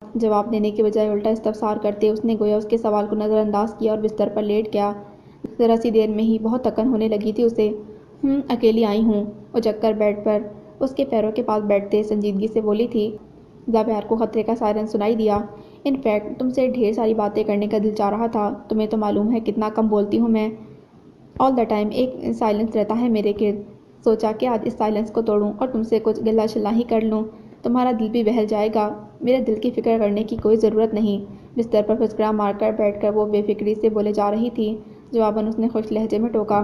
جواب دینے کے بجائے الٹا استفسار کرتے اس نے گویا اس کے سوال کو نظر انداز کیا اور بستر پر لیٹ گیا۔ ذرا سی دیر میں ہی بہت تکن ہونے لگی تھی اسے۔ اکیلی آئی ہوں، اچک کر بیڈ پر اس کے پیروں کے پاس بیٹھتے سنجیدگی سے بولی تھی۔ زابیار کو خطرے کا سائرن سنائی دیا۔ ان فیکٹ تم سے ڈھیر ساری باتیں کرنے کا دل چاہ رہا تھا، تمہیں تو معلوم ہے کتنا کم بولتی ہوں میں۔ آل دا ٹائم ایک سائلنس رہتا ہے میرے گرد۔ سوچا کہ آج اس سائلنس کو توڑوں اور تم سے کچھ گلا شلا ہی کر لوں، تمہارا دل بھی بہل جائے گا۔ میرے دل کی فکر کرنے کی کوئی ضرورت نہیں۔ بستر پر پھسکڑا مار کر بیٹھ کر وہ بے فکری سے بولے جا رہی تھی۔ جواباً اس نے خشک لہجے میں ٹوکا،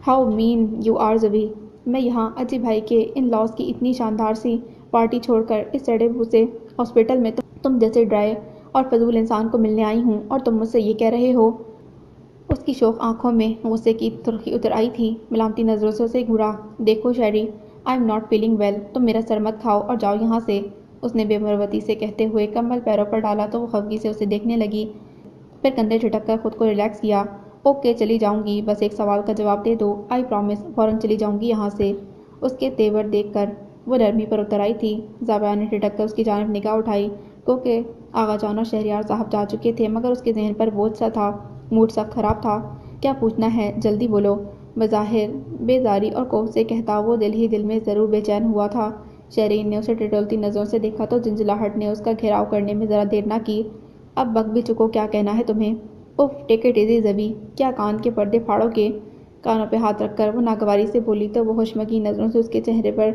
ہاؤ مین یو آر زبی! میں یہاں اجی بھائی کے ان لاز کی اتنی شاندار سی پارٹی چھوڑ کر اس سڑے بھوسے ہاسپٹل میں تم جیسے ڈرائے اور فضول انسان کو ملنے آئی ہوں، اور تم مجھ سے یہ کہہ رہے ہو؟ اس کی شوخ آنکھوں میں غصے کی سرخی اتر آئی تھی۔ ملامتی نظروں سے اسے گھورا۔ دیکھو Sheri, I am not feeling well, تم میرا سر مت کھاؤ اور جاؤ یہاں سے۔ اس نے بے مروتی سے کہتے ہوئے کمبل پیروں پر ڈالا تو وہ خفگی سے اسے دیکھنے لگی، پھر کندھے جھٹک کر خود کو ریلیکس کیا۔ اوکے چلی جاؤں گی، بس ایک سوال کا جواب دے دو، آئی پرامس فوراً چلی جاؤں گی یہاں سے۔ اس کے تیور دیکھ کر وہ نرمی پر اتر آئی تھی۔ زابیار نے ٹھٹک کر اس کی جانب نگاہ اٹھائی۔ گوکہ آغا جان اور شہریار صاحب جا چکے تھے، مگر اس کے ذہن پر بوجھ سا تھا، موڈ سخت خراب تھا۔ کیا پوچھنا ہے جلدی بولو۔ بظاہر بیزاری اور کوفت سے کہتا وہ دل ہی دل میں ضرور بے چین ہوا تھا۔ شیرین نے اسے ٹٹولتی نظروں سے دیکھا تو جھنجھلاہٹ نے اس کا گھیراؤ کرنے میں ذرا دیر نہ کی۔ اب بک بھی چکو، کیا کہنا ہے تمہیں؟ اف ٹیک اٹ ایزی زبی، کیا کان کے پردے پھاڑو گے؟ کانوں پہ ہاتھ رکھ کر وہ ناگواری سے بولی تو وہ ہوشمگی نظروں سے اس کے چہرے پر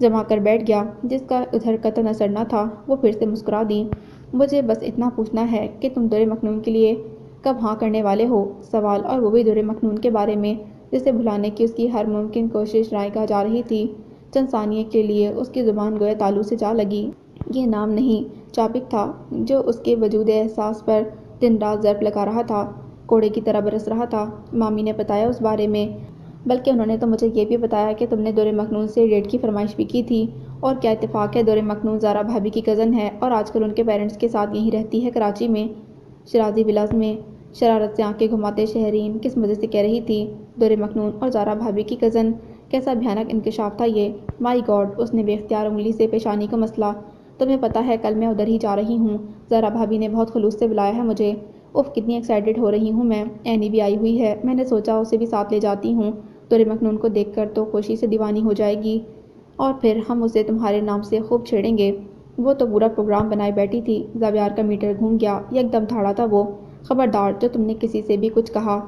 جما کر بیٹھ گیا، جس کا ادھر قطعاً اثر نہ تھا۔ وہ پھر سے مسکرا دی۔ مجھے بس اتنا پوچھنا ہے کہ تم دور مکنون کے لیے کب ہاں کرنے والے ہو؟ سوال، اور وہ بھی دور مکنون کے بارے میں جسے بھلانے کی اس کی ہر ممکن کوشش رائگاں جا رہی تھی۔ چند ثانیے کے لیے اس کی زبان گویا تالو سے جا لگی۔ یہ نام نہیں، ٹاپک تھا جو اس کے وجود احساس پر دن رات ضرب لگا رہا تھا، کوڑے کی طرح برس رہا تھا۔ مامی نے بتایا اس بارے میں، بلکہ انہوں نے تو مجھے یہ بھی بتایا کہ تم نے دور مکنون سے ڈیٹ کی فرمائش بھی کی تھی۔ اور کیا اتفاق ہے، دور مکنون زارا بھابھی کی کزن ہے اور آج کل ان کے پیرنٹس کے ساتھ یہیں رہتی ہے کراچی میں۔ شرازی ولاز میں؟ شرارت سے آنکھیں گھماتے شہرین کس مزے سے کہہ رہی تھی، دور مکنون اور زارا بھابھی کی کزن؟ کیسا بھیانک انکشاف تھا یہ! مائی گاڈ! اس نے بے اختیار انگلی سے پیشانی کو مسلا۔ تمہیں پتہ ہے کل میں ادھر ہی جا رہی ہوں، زارا بھابھی نے بہت خلوص سے بلایا ہے مجھے۔ اف کتنی ایکسائٹڈ ہو رہی ہوں میں، اینی بھی آئی ہوئی ہے، میں نے سوچا اسے بھی ساتھ لے جاتی ہوں، دور مکنون کو دیکھ کر تو خوشی سے دیوانی ہو جائے گی، اور پھر ہم اسے تمہارے نام سے خوب چھیڑیں گے۔ وہ تو پورا پروگرام بنائے بیٹھی تھی۔ زابیار کا میٹر گھوم گیا، یکدم دھاڑا تھا وہ۔ خبردار جو تم نے کسی سے بھی کچھ کہا۔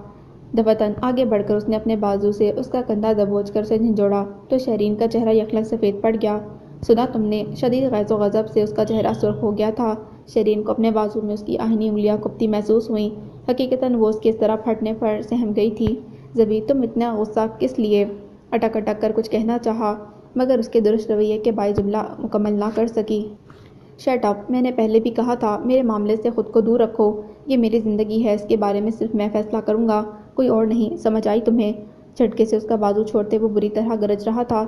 دفعتاً آگے بڑھ کر اس نے اپنے بازو سے اس کا کندھا دبوچ کر اسے جھنجھوڑا تو شیرین کا چہرہ یکلنگ سفید پڑ گیا۔ سنا تم نے؟ شدید غیظ و غضب سے اس کا چہرہ سرخ ہو گیا تھا۔ شیرین کو اپنے بازو میں اس کی آہنی انگلیاں کپتی محسوس ہوئیں۔ حقیقتاً وہ اس کے اس طرح پھٹنے پر سہم گئی تھی۔ زبی تم اتنا غصہ کس لیے؟ اٹک اٹک کر کچھ کہنا چاہا، مگر اس کے درست رویے کے باعث جملہ مکمل نہ کر سکی۔ Shut up! میں نے پہلے بھی کہا تھا میرے معاملے سے خود کو دور رکھو، یہ میری زندگی ہے، اس کے بارے میں صرف میں فیصلہ کروں گا، کوئی اور نہیں، سمجھ آئی تمہیں؟ جھٹکے سے اس کا بازو چھوڑتے وہ بری طرح گرج رہا تھا۔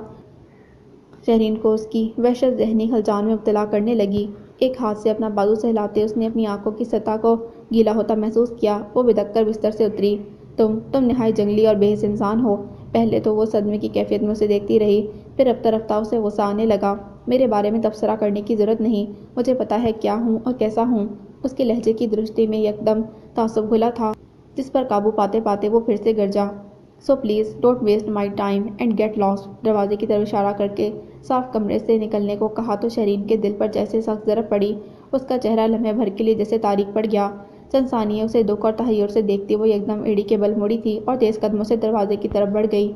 شہرین کو اس کی وحشت ذہنی ہلچال میں مبتلا کرنے لگی۔ ایک ہاتھ سے اپنا بازو سہلاتے اس نے اپنی آنکھوں کی سطح کو گیلا ہوتا محسوس کیا۔ وہ بدک کر بستر سے اتری۔ تم نہایت جنگلی اور بے حس انسان ہو۔ پہلے تو وہ صدمے کی کیفیت میں اسے دیکھتی رہی، پھر رفتہ رفتہ اسے غصہ آنے لگا۔ میرے بارے میں تبصرہ کرنے کی ضرورت نہیں، مجھے پتہ ہے کیا ہوں اور کیسا ہوں۔ اس کے لہجے کی درستی میں یکدم تعصب گھلا تھا، جس پر قابو پاتے پاتے وہ پھر سے گرجا۔ So please don't waste my time and get lost. دروازے کی طرف اشارہ کر کے صاف کمرے سے نکلنے کو کہا تو شیرین کے دل پر جیسے سخت ضرب پڑی۔ اس کا چہرہ لمحے بھر کے لیے جیسے تاریک پڑ گیا۔ چند ثانیے اسے دکھ اور تحیر سے دیکھتی وہ یکدم ایڑی کے بل مڑی تھی اور تیز قدموں سے دروازے کی طرف بڑھ گئی۔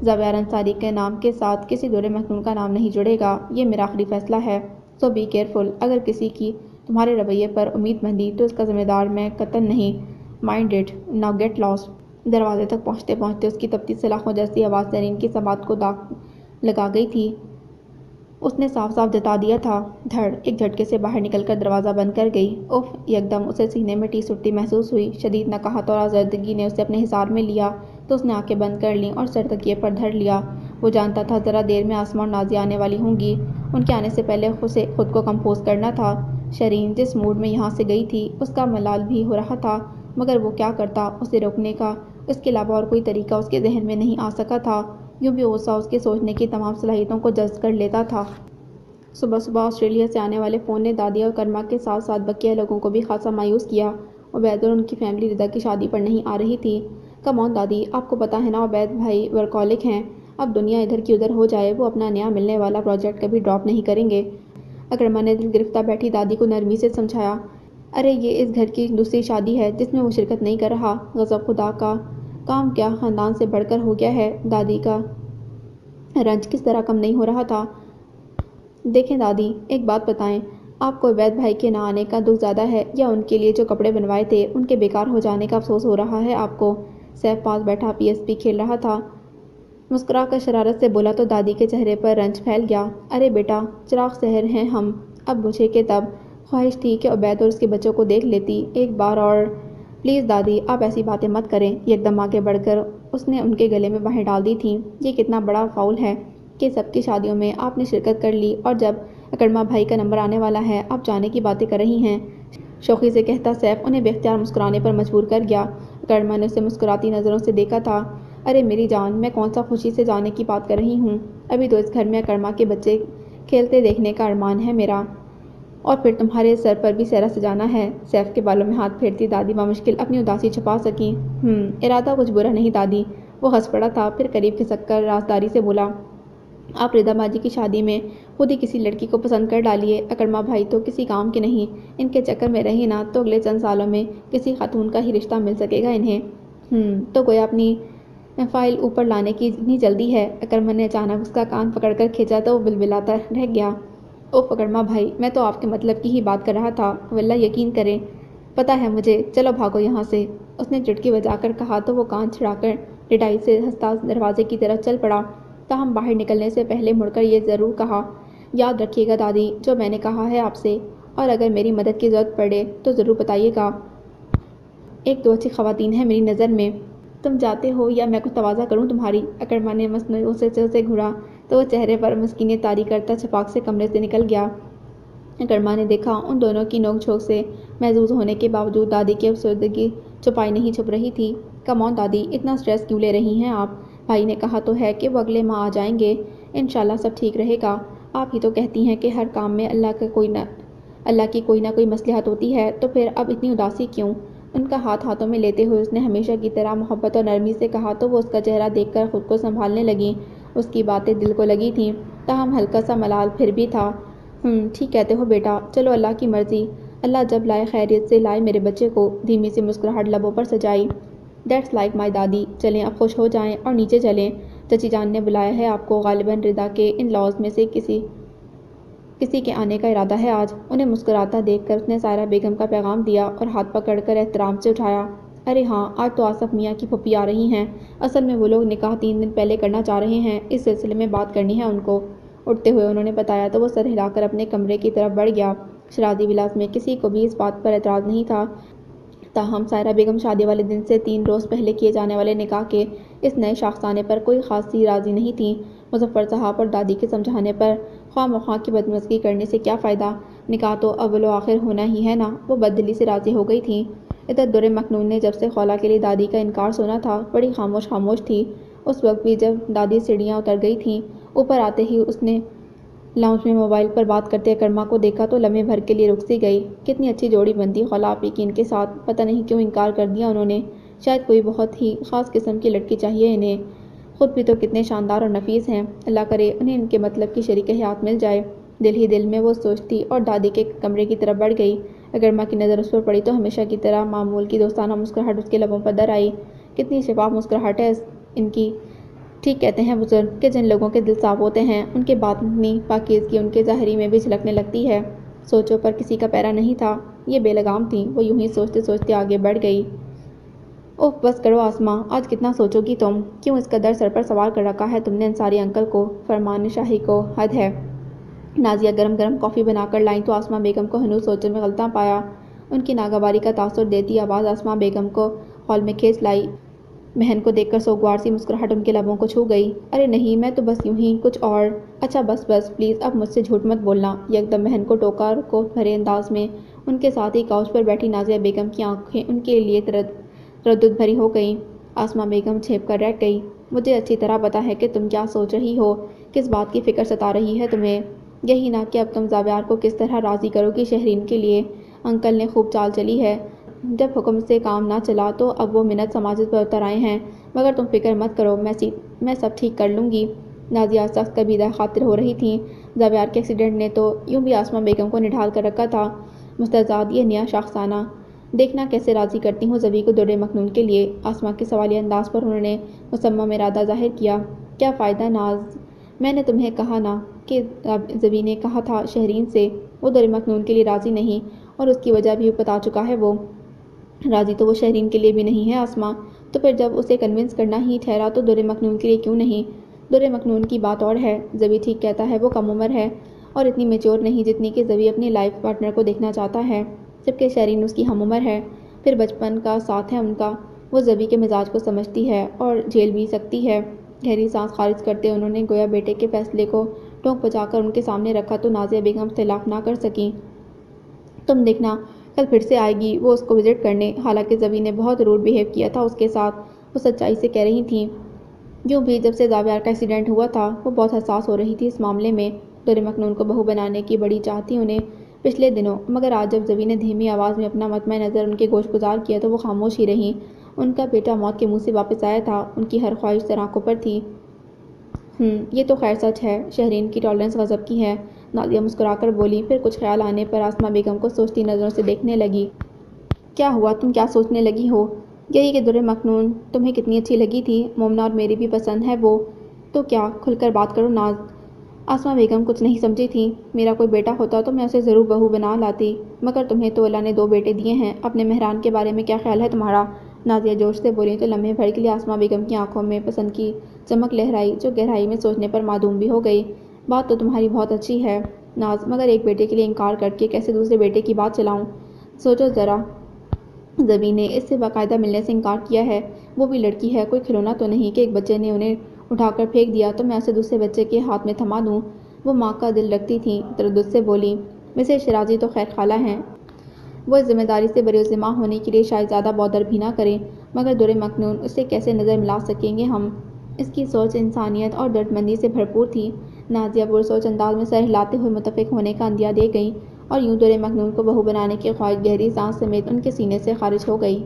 زابیار انصاری کے نام کے ساتھ کسی دور مکنون کا نام نہیں جڑے گا، یہ میرا آخری فیصلہ ہے، سو بی کیئرفل۔ اگر کسی کی تمہارے رویے پر امید بندھی تو اس کا ذمہ دار میں قطعاً نہیں، mind it, now get lost. دروازے تک پہنچتے پہنچتے اس کی تپتی سلاخوں جیسی آواز شیرین کی سماعت کو داغ لگا گئی تھی۔ اس نے صاف صاف جتا دیا تھا۔ دھڑ! ایک جھٹکے سے باہر نکل کر دروازہ بند کر گئی۔ اف! یکدم اسے سینے میں ٹیس اٹھتی محسوس ہوئی۔ شدید نقاہت اور آزردگی نے اسے اپنے حصار میں لیا تو اس نے آنکھیں بند کر لیں اور سر تکیے پر دھر لیا۔ وہ جانتا تھا ذرا دیر میں آسماں اور نازیہ آنے والی ہوں گی، ان کے آنے سے پہلے اسے خود کو کمپوز کرنا تھا۔ شیرین جس موڈ میں یہاں سے گئی تھی اس کا ملال بھی ہو رہا تھا، مگر وہ کیا کرتا، اسے روکنے کا اس کے علاوہ اور کوئی طریقہ اس کے ذہن میں نہیں آ سکا تھا۔ یوں بھی غصہ اس کے سوچنے کی تمام صلاحیتوں کو جذب کر لیتا تھا۔ صبح صبح آسٹریلیا سے آنے والے فون نے دادی اور کرما کے ساتھ ساتھ بقیہ لوگوں کو بھی خاصا مایوس کیا۔ عبید اور ان کی فیملی رضا کی شادی پر نہیں آ رہی تھی۔ کم آن دادی، آپ کو پتہ ہے نا عبید بھائی ورکہولک ہیں، اب دنیا ادھر کی ادھر ہو جائے وہ اپنا نیا ملنے والا پروجیکٹ کبھی ڈراپ نہیں کریں گے۔ اکرما نے دل گرفتہ بیٹھی دادی کو نرمی سے سمجھایا، ارے یہ اس گھر کی دوسری شادی ہے جس میں وہ شرکت نہیں کر رہا، غضب خدا کا کام کیا خاندان سے بڑھ کر ہو گیا ہے۔ دادی کا رنج کس طرح کم نہیں ہو رہا تھا۔ دیکھیں دادی، ایک بات بتائیں، آپ کو عبید بھائی کے نہ آنے کا دکھ زیادہ ہے یا ان کے لیے جو کپڑے بنوائے تھے ان کے بیکار ہو جانے کا افسوس ہو رہا ہے آپ کو؟ سیف پاس بیٹھا PSP کھیل رہا تھا، مسکرا کر شرارت سے بولا تو دادی کے چہرے پر رنج پھیل گیا۔ ارے بیٹا، چراغ سحر ہیں ہم، اب بجھے کہ تب خواہش تھی کہ عبید اور اس کے بچوں کو دیکھ لیتی ایک بار اور۔ پلیز دادی، آپ ایسی باتیں مت کریں۔ یکدم آگے بڑھ کر اس نے ان کے گلے میں باہیں ڈال دی تھیں۔ یہ کتنا بڑا فاؤل ہے کہ سب کی شادیوں میں آپ نے شرکت کر لی اور جب اکرما بھائی کا نمبر آنے والا ہے آپ جانے کی باتیں کر رہی ہیں۔ شوخی سے کہتا سیف انہیں بے اختیار مسکرانے پر مجبور کر گیا۔ اکرما نے اسے مسکراتی نظروں سے دیکھا تھا۔ ارے میری جان، میں کون سا خوشی سے جانے کی بات کر رہی ہوں، ابھی تو اس گھر میں اکرما کے بچے کھیلتے دیکھنے کا ارمان ہے میرا، اور پھر تمہارے سر پر بھی سہرا سجانا ہے۔ سیف کے بالوں میں ہاتھ پھیرتی دادی بمشکل اپنی اداسی چھپا سکی۔ ارادہ کچھ برا نہیں دادی۔ وہ ہنس پڑا تھا، پھر قریب کھسک کر رازداری سے بولا، آپ رضا باجی کی شادی میں خود ہی کسی لڑکی کو پسند کر ڈالیے، اکرما بھائی تو کسی کام کے نہیں، ان کے چکر میں رہے نا تو اگلے چند سالوں میں کسی خاتون کا ہی رشتہ مل سکے گا انہیں۔ تو گویا اپنی فائل اوپر لانے کی اتنی جلدی ہے؟ اکرما نے اچانک اس کا کان پکڑ کر کھینچا تو وہ بلبلاتا رہ گیا۔ اوف اکرما بھائی، میں تو آپ کے مطلب کی ہی بات کر رہا تھا، واللہ یقین کریں، پتہ ہے مجھے، چلو بھاگو یہاں سے، اس نے چٹکی بجا کر کہا تو وہ کان چھڑا کر ڈٹائی سے ہنستا دروازے کی طرف چل پڑا۔ تاہم باہر نکلنے سے پہلے مڑ کر یہ ضرور کہا، یاد رکھیے گا دادی جو میں نے کہا ہے آپ سے، اور اگر میری مدد کی ضرورت پڑے تو ضرور بتائیے گا۔ ایک دو اچھی خواتین ہیں میری نظر میں، تم جاتے ہو یا میں کچھ تواضع کروں تمہاری؟ اکرما نے مصنوعی سے گھورا تو وہ چہرے پر مسکینیت طاری کرتا چھپاک سے کمرے سے نکل گیا۔ اکرما نے دیکھا ان دونوں کی نوک جھونک سے محظوظ ہونے کے باوجود دادی کی افسردگی چھپائی نہیں چھپ رہی تھی۔ کم آن دادی، اتنا سٹریس کیوں لے رہی ہیں آپ؟ بھائی نے کہا تو ہے کہ وہ اگلے ماہ آ جائیں گے، انشاءاللہ سب ٹھیک رہے گا۔ آپ ہی تو کہتی ہیں کہ ہر کام میں اللہ کی کوئی نہ کوئی مصلحت ہوتی ہے، تو پھر اب اتنی اداسی کیوں؟ ان کا ہاتھ ہاتھوں میں لیتے ہوئے اس نے ہمیشہ کی طرح محبت اور نرمی سے کہا تو وہ اس کا چہرہ دیکھ کر خود کو سنبھالنے لگیں۔ اس کی باتیں دل کو لگی تھیں، تاہم ہلکا سا ملال پھر بھی تھا۔ ٹھیک کہتے ہو بیٹا، چلو اللہ کی مرضی، اللہ جب لائے خیریت سے لائے میرے بچے کو۔ دھیمی سی مسکراہٹ لبوں پر سجائی۔ دیٹس لائک مائی دادی، چلیں اب خوش ہو جائیں اور نیچے چلیں، چچی جان نے بلایا ہے آپ کو، غالباً رضا کے ان لاؤز میں سے کسی کے آنے کا ارادہ ہے آج۔ انہیں مسکراتا دیکھ کر اس نے سائرہ بیگم کا پیغام دیا اور ہاتھ پکڑ کر احترام سے اٹھایا۔ ارے ہاں، آج تو آصف میاں کی پھوپھی آ رہی ہیں، اصل میں وہ لوگ نکاح 3 دن پہلے کرنا چاہ رہے ہیں، اس سلسلے میں بات کرنی ہے ان کو، اٹھتے ہوئے انہوں نے بتایا تو وہ سر ہلا کر اپنے کمرے کی طرف بڑھ گیا۔ شرادی ولاس میں کسی کو بھی اس بات پر اعتراض نہیں تھا، تاہم سائرہ بیگم شادی والے دن سے 3 روز پہلے کیے جانے والے نکاح کے اس نئے شاخسانے پر کوئی خاصی راضی نہیں تھیں۔ مظفر صاحب اور دادی کے سمجھانے پر خواہ مخواہ کی بدمزگی کرنے سے کیا فائدہ، نکاح تو اول و آخر ہونا ہی ہے نا، وہ بددلی سے راضی ہو گئی تھیں۔ ادھر در مکنون نے جب سے خولہ کے لیے دادی کا انکار سنا تھا بڑی خاموش تھی۔ اس وقت بھی جب دادی سیڑھیاں اتر گئی تھیں، اوپر آتے ہی اس نے لاؤنج میں موبائل پر بات کرتے اکرما کو دیکھا تو لمحے بھر کے لیے رک سی گئی۔ کتنی اچھی جوڑی بنتی خولہ آپی کی ان کے ساتھ، پتہ نہیں کیوں انکار کر دیا انہوں نے، شاید کوئی بہت ہی خاص قسم کی لڑکی چاہیے انہیں، خود بھی تو کتنے شاندار اور نفیس ہیں، اللہ کرے انہیں ان کے مطلب کی شریک حیات مل جائے۔ دل ہی دل میں وہ سوچتی اور دادی کے کمرے کی طرف بڑھ گئی۔ اکرما کی نظر اس پر پڑی تو ہمیشہ کی طرح معمول کی دوستانہ مسکراہٹ اس کے لبوں پر در آئی۔ کتنی شفاف مسکراہٹ ہے ان کی۔ ٹھیک کہتے ہیں بزرگ کہ جن لوگوں کے دل صاف ہوتے ہیں ان کی باطنی پاکیزگی ان کے ظاہری میں بھی جھلکنے لگتی ہے۔ سوچوں پر کسی کا پیرا نہیں تھا، یہ بے لگام تھیں، وہ یوں ہی سوچتے سوچتے آگے بڑھ گئی۔ اوف بس کرو آسماں، آج کتنا سوچو گی تم، کیوں اس قدر سر پر سوار کر رکھا ہے تم نے انصاری انکل کو، فرمان شاہی کو، حد ہے۔ نازیہ گرم گرم کافی بنا کر لائیں تو آسماں بیگم کو ہنوز سوچوں میں غلطاں پایا۔ ان کی ناگواری کا تاثر دیتی آواز آسماں بیگم کو ہال میں کھینچ لائی۔ بہن کو دیکھ کر سوگوار سی مسکراہٹ ان کے لبوں کو چھو گئی۔ ارے نہیں، میں تو بس یوں ہی کچھ اور۔ اچھا بس پلیز اب مجھ سے جھوٹ مت بولنا۔ یکدم بہن کو ٹوکا کو بھرے انداز میں ان کے ساتھ ہی کاؤچ پر بیٹھی نازیہ بیگم کی آنکھیں ان کے لیے تردد بھری ہو گئیں۔ آسماں بیگم جھیپ کر رہ گئی۔ مجھے اچھی طرح پتہ ہے کہ تم کیا سوچ رہی ہو، کس بات کی فکر ستا رہی ہے تمہیں۔ یہی نہ کہ اب تم زاویار کو کس طرح راضی کرو گی شہرین کے لیے۔ انکل نے خوب چال چلی ہے، جب حکم سے کام نہ چلا تو اب وہ منت سماجت پر اتر آئے ہیں، مگر تم فکر مت کرو، میں سب ٹھیک کر لوں گی۔ نازیہ سخت کبیدہ خاطر ہو رہی تھیں۔ زاویار کے ایکسیڈنٹ نے تو یوں بھی آسماں بیگم کو نڈھال کر رکھا تھا۔ مستعد یہ نیا شاخسانہ دیکھنا کیسے راضی کرتی ہوں زبی کو در مکنون کے لیے۔ آسماں کے سوالیہ انداز پر انہوں نے مصمم ارادہ ظاہر کیا۔ کیا فائدہ ناز، میں نے تمہیں کہا نا کہ زبی نے کہا تھا شہرین سے وہ در مکنون کے لیے راضی نہیں، اور اس کی وجہ بھی بتا چکا ہے وہ۔ راضی تو وہ شہرین کے لیے بھی نہیں ہے آسماں، تو پھر جب اسے کنونس کرنا ہی ٹھہرا تو در مکنون کے لیے کیوں نہیں؟ در مکنون کی بات اور ہے، زبی ٹھیک کہتا ہے، وہ کم عمر ہے اور اتنی میچور نہیں جتنی کہ زبی اپنی لائف پارٹنر کو دیکھنا چاہتا ہے، جبکہ شہرین اس کی ہم عمر ہے، پھر بچپن کا ساتھ ہے ان کا۔ وہ زبی کے مزاج کو سمجھتی ہے اور جھیل بھی سکتی ہے۔ گہری سانس خارج کرتے انہوں نے گویا بیٹے کے فیصلے کو ٹونک بجا کر ان کے سامنے رکھا تو نازیہ بیگم اختلاف نہ کر سکیں۔ تم دیکھنا کل پھر سے آئے گی وہ اس کو وزٹ کرنے۔ حالانکہ زبی نے بہت روڈ بیہیو کیا تھا اس کے ساتھ، وہ سچائی سے کہہ رہی تھیں۔ یوں بھی جب سے زاویار کا ایکسیڈنٹ ہوا تھا وہ بہت حساس ہو رہی تھی اس معاملے میں۔ در مکنون کو بہو بنانے کی بڑی چاہ تھی انہیں پچھلے دنوں، مگر آج جب زبی نے دھیمی آواز میں اپنا مطمع نظر ان کے گوش گزار کیا تو وہ خاموش ہی رہیں۔ ان کا بیٹا موت کے منہ سے واپس آیا تھا، ان کی ہر خواہش سر آنکھوں پر تھی۔ یہ تو خیر سچ ہے، شہرین کی ٹالرنس غضب کی ہے، نازیہ مسکرا کر بولی، پھر کچھ خیال آنے پر آسماں بیگم کو سوچتی نظروں سے دیکھنے لگی۔ کیا ہوا، تم کیا سوچنے لگی ہو؟ یہی کہ در مکنون تمہیں کتنی اچھی لگی تھی، مومنہ اور میری بھی پسند ہے وہ۔ تو کیا، کھل کر بات کرو ناز۔ آسماں بیگم کچھ نہیں سمجھی تھیں۔ میرا کوئی بیٹا ہوتا تو میں اسے ضرور بہو بنا لاتی، مگر تمہیں تو اللہ نے 2 بیٹے دیے ہیں، اپنے مہران کے بارے میں کیا خیال ہے تمہارا؟ نازیہ جوش سے بولی تو لمحے بھر کے لیے آسماں بیگم کی آنکھوں میں پسند کی چمک لہرائی، جو گہرائی میں سوچنے پر معدوم بھی ہو گئی۔ بات تو تمہاری بہت اچھی ہے ناز، مگر ایک بیٹے کے لیے انکار کر کے کیسے دوسرے بیٹے کی بات چلاؤں؟ سوچو ذرا، زبی نے اس سے باقاعدہ ملنے سے انکار کیا ہے، وہ بھی لڑکی ہے، کوئی کھلونا تو نہیں کہ ایک بچے نے انہیں اٹھا کر پھینک دیا تو میں اسے دوسرے بچے کے ہاتھ میں تھما دوں۔ وہ ماں کا دل رکھتی تھیں، تردد سے بولی۔ مسز شیرازی تو خیر خالہ ہیں، وہ اس ذمہ داری سے بری الذمہ ہونے کے لیے شاید زیادہ بودر بھی نہ کریں، مگر در مکنون اس سے کیسے نظر ملا سکیں گے ہم؟ اس کی سوچ انسانیت اور دردمندی سے بھرپور تھی۔ نازیہ پرسوچ انداز میں سر ہلاتے ہوئے متفق ہونے کا عندیہ دے گئی، اور یوں در مکنون کو بہو بنانے کی خواہش گہری سانس سمیت ان کے سینے سے خارج ہو گئی۔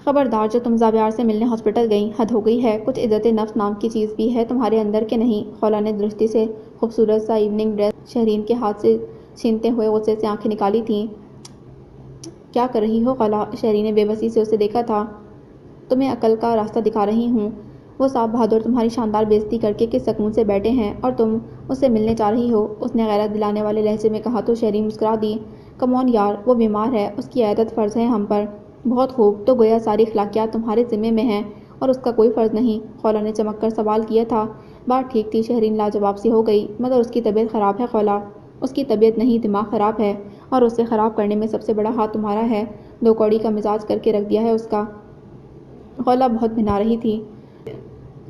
خبردار، جو تم زاویار سے ملنے ہاسپٹل گئیں، حد ہو گئی ہے، کچھ عزت نفس نام کی چیز بھی ہے تمہارے اندر کہ نہیں؟ خولہ نے درستی سے خوبصورت سا ایوننگ ڈریس شہرین کے ہاتھ سے چھینتے ہوئے غصے سے آنکھیں نکالی تھیں۔ کیا کر رہی ہو خولہ؟ شہرین نے بے بسی سے اسے دیکھا تھا۔ تمہیں عقل کا راستہ دکھا رہی ہوں، وہ صاحب بہادر تمہاری شاندار بے عزتی کر کے کس سکون سے بیٹھے ہیں اور تم اس سے ملنے جا رہی ہو، اس نے غیرت دلانے والے لہجے میں کہا تو شہرین مسکرا دی۔ کم آن یار، وہ بیمار ہے، اس کی عیادت فرض ہے ہم پر۔ بہت خوب، تو گویا ساری اخلاقیات تمہارے ذمے میں ہیں اور اس کا کوئی فرض نہیں؟ خولہ نے چمک کر سوال کیا تھا۔ بات ٹھیک تھی، شہرین لاجواب سی ہو گئی، مگر اس کی طبیعت خراب ہے خولہ۔ اس کی طبیعت نہیں، دماغ خراب ہے، اور اسے خراب کرنے میں سب سے بڑا ہاتھ تمہارا ہے، 2 کوڑی کا مزاج کر کے رکھ دیا ہے اس کا۔ خولہ بہت بھنا رہی تھی۔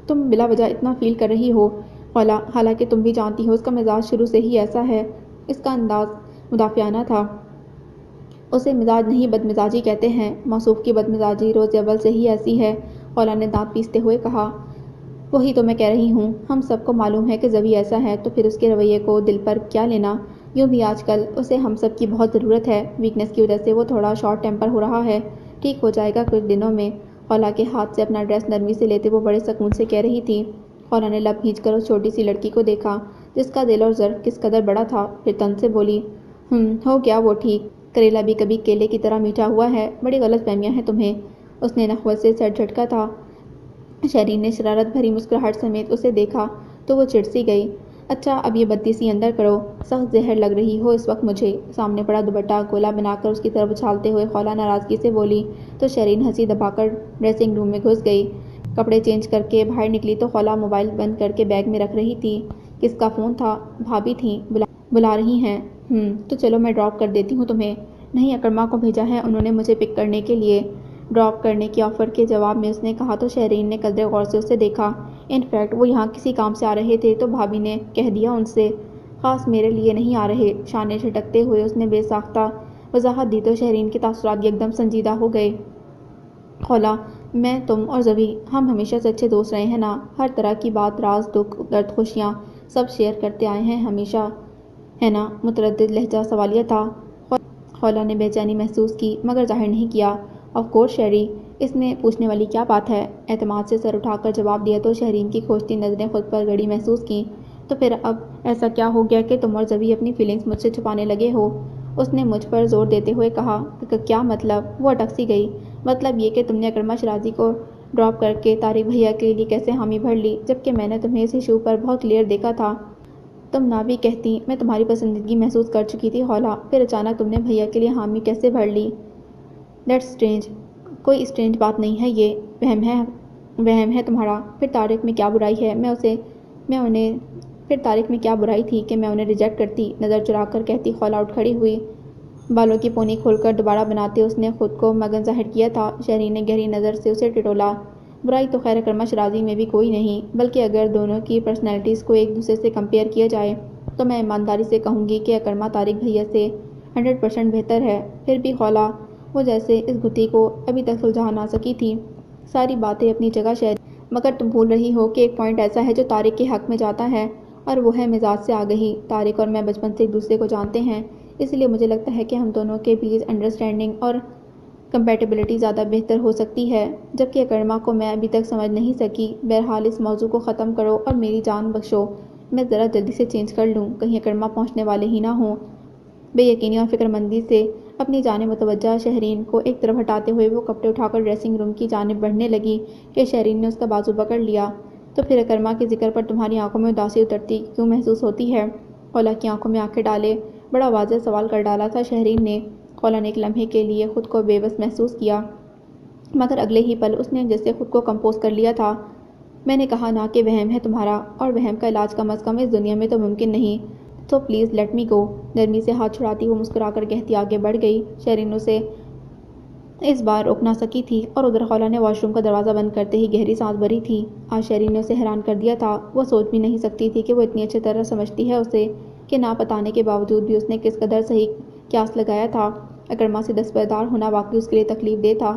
تم بلا وجہ اتنا فیل کر رہی ہو خولہ، حالانکہ تم بھی جانتی ہو اس کا مزاج شروع سے ہی ایسا ہے۔ اس کا انداز مدافعانہ تھا۔ اسے مزاج نہیں بدمزاجی کہتے ہیں، موصوف کی بدمزاجی روز اول سے ہی ایسی ہے، خولہ نے دانت پیستے ہوئے کہا۔ وہی تو میں کہہ رہی ہوں، ہم سب کو معلوم ہے کہ زبی ایسا ہے، تو پھر اس کے رویے کو دل پر کیا لینا؟ یوں بھی آج کل اسے ہم سب کی بہت ضرورت ہے، ویکنس کی وجہ سے وہ تھوڑا شارٹ ٹیمپر ہو رہا ہے، ٹھیک ہو جائے گا کچھ دنوں میں۔ خولہ کے ہاتھ سے اپنا ڈریس نرمی سے لیتے وہ بڑے سکون سے کہہ رہی تھی۔ خولہ نے لب کھینچ کر اس چھوٹی سی لڑکی کو دیکھا جس کا دل اور ظرف کس قدر بڑا تھا، پھر طنز سے بولی، ہو گیا وہ ٹھیک، کریلا بھی کبھی کیلے کی طرح میٹھا ہوا ہے، بڑی غلط فہمیاں ہیں تمہیں۔ اس نے نخوت سے سر جھٹکا تھا۔ شہرین نے شرارت بھری مسکراہٹ سمیت اسے دیکھا تو وہ چڑ سی گئی۔ اچھا اب یہ بدی سی اندر کرو، سخت زہر لگ رہی ہو اس وقت مجھے۔ سامنے پڑا دوپٹہ گولا بنا کر اس کی طرف اچھالتے ہوئے خولہ ناراضگی سے بولی تو شہرین ہنسی دبا کر ڈریسنگ روم میں گھس گئی۔ کپڑے چینج کر کے باہر نکلی تو خولہ موبائل بند کر کے بیگ میں رکھ رہی تھی۔ کس کا فون تھا؟ بھابی تھیں، بلا رہی ہیں؟ تو چلو میں ڈراپ کر دیتی ہوں تمہیں۔ نہیں، اکرما کو بھیجا ہے انہوں نے مجھے پک کرنے کے لیے، ڈراپ کرنے کی آفر کے جواب میں اس نے کہا تو شہرین نے قدرے غور سے اسے دیکھا۔ انفیکٹ وہ یہاں کسی کام سے آ رہے تھے تو بھابی نے کہہ دیا ان سے، خاص میرے لیے نہیں آ رہے۔ شانے جھٹکتے ہوئے اس نے بے ساختہ وضاحت دی تو شہرین کے تاثرات یکدم سنجیدہ ہو گئے۔ خولہ، میں، تم اور زبی، ہم ہمیشہ سے اچھے دوست رہے ہیں نا، ہر طرح کی بات، راز، دکھ، درد، خوشیاں سب شیئر کرتے آئے ہیں ہمیشہ، ہے نا؟ متردد لہجہ سوالیہ تھا۔ خولا نے بے چینی محسوس کی مگر ظاہر نہیں کیا۔ آف کورس شہری، اس میں پوچھنے والی کیا بات ہے؟ اعتماد سے سر اٹھا کر جواب دیا تو شہرین کی کھوجتی نظریں خود پر گڑی محسوس کیں۔ تو پھر اب ایسا کیا ہو گیا کہ تم اور زبی اپنی فیلنگز مجھ سے چھپانے لگے ہو؟ اس نے مجھ پر زور دیتے ہوئے کہا۔ کیا مطلب؟ وہ اٹک سی گئی۔ مطلب یہ کہ تم نے اکرما شرازی کو ڈراپ کر کے طارق بھیا کے لیے کیسے حامی بھر لی، جبکہ میں نے تمہیں اس ایشو پر بہت کلیئر دیکھا تھا۔ تم نہ بھی کہتی، میں تمہاری پسندیدگی محسوس کر چکی تھی خولا، پھر اچانک تم نے بھیا کے لیے حامی کیسے بھر لی؟ That's strange. کوئی اسٹرینج بات نہیں ہے، یہ وہم ہے تمہارا۔ پھر طارق میں کیا برائی ہے پھر طارق میں کیا برائی تھی کہ میں انہیں ریجیکٹ کرتی؟ نظر چرا کر کہتی خولا اٹھ کھڑی ہوئی۔ بالوں کی پونی کھول کر دوبارہ بناتے اس نے خود کو مگن ظاہر کیا تھا۔ شہرین نے گہری نظر سے اسے ٹٹولا۔ برائی تو خیر اکرما شرازی میں بھی کوئی نہیں، بلکہ اگر دونوں کی پرسنالٹیز کو ایک دوسرے سے کمپیئر کیا جائے تو میں ایمانداری سے کہوں گی کہ اکرما طارق بھیا سے 100% بہتر ہے۔ پھر بھی خولا، وہ جیسے اس گتھی کو ابھی تک سلجھا نہ سکی تھی۔ ساری باتیں اپنی جگہ شہری، مگر تم بھول رہی ہو کہ ایک پوائنٹ ایسا ہے جو طارق کے حق میں جاتا ہے، اور وہ ہے مزاج سے آگہی۔ طارق اور میں بچپن سے ایک دوسرے کو جانتے ہیں، اس لیے مجھے لگتا ہے کہ ہم دونوں کے بیچ انڈرسٹینڈنگ اور کمپیٹیبلٹی زیادہ بہتر ہو سکتی ہے، جبکہ اکرما کو میں ابھی تک سمجھ نہیں سکی۔ بہرحال اس موضوع کو ختم کرو اور میری جان بخشو، میں ذرا جلدی سے چینج کر لوں، کہیں اکرما پہنچنے والے ہی نہ ہوں۔ بے یقینی اور فکرمندی سے اپنی جانب متوجہ شہرین کو ایک طرف ہٹاتے ہوئے وہ کپڑے اٹھا کر ڈریسنگ روم کی جانب بڑھنے لگی کہ شہرین نے اس کا بازو پکڑ لیا۔ تو پھر اکرما کے ذکر پر تمہاری آنکھوں میں اداسی اترتی کیوں محسوس ہوتی ہے؟ خولا کی آنکھوں میں آنکھیں ڈالے بڑا واضح سوال کر ڈالا تھا شہرین نے۔ خولا نے ایک لمحے کے لیے خود کو بے بس محسوس کیا، مگر اگلے ہی پل اس نے جیسے خود کو کمپوز کر لیا تھا۔ میں نے کہا نا کہ وہم ہے تمہارا، اور وہم کا علاج کم از کم اس دنیا میں تو ممکن نہیں، تو پلیز لیٹ می گو۔ نرمی سے ہاتھ چھڑاتی وہ مسکرا کر کہتی آگے بڑھ گئی۔ شہرین اسے اس بار روک نہ سکی تھی، اور ادھر خولا نے واش روم کا دروازہ بند کرتے ہی گہری سانس بھری تھی۔ آج شہرین نے اسے حیران کر دیا تھا۔ وہ سوچ بھی نہیں سکتی تھی کہ وہ اتنی اچھی طرح سمجھتی ہے اسے، کہ نہ پتانے کے باوجود بھی اس نے کس قدر صحیح قیاس لگایا تھا۔ اکرما سے دستبردار ہونا واقعی اس کے لیے تکلیف دہ تھا،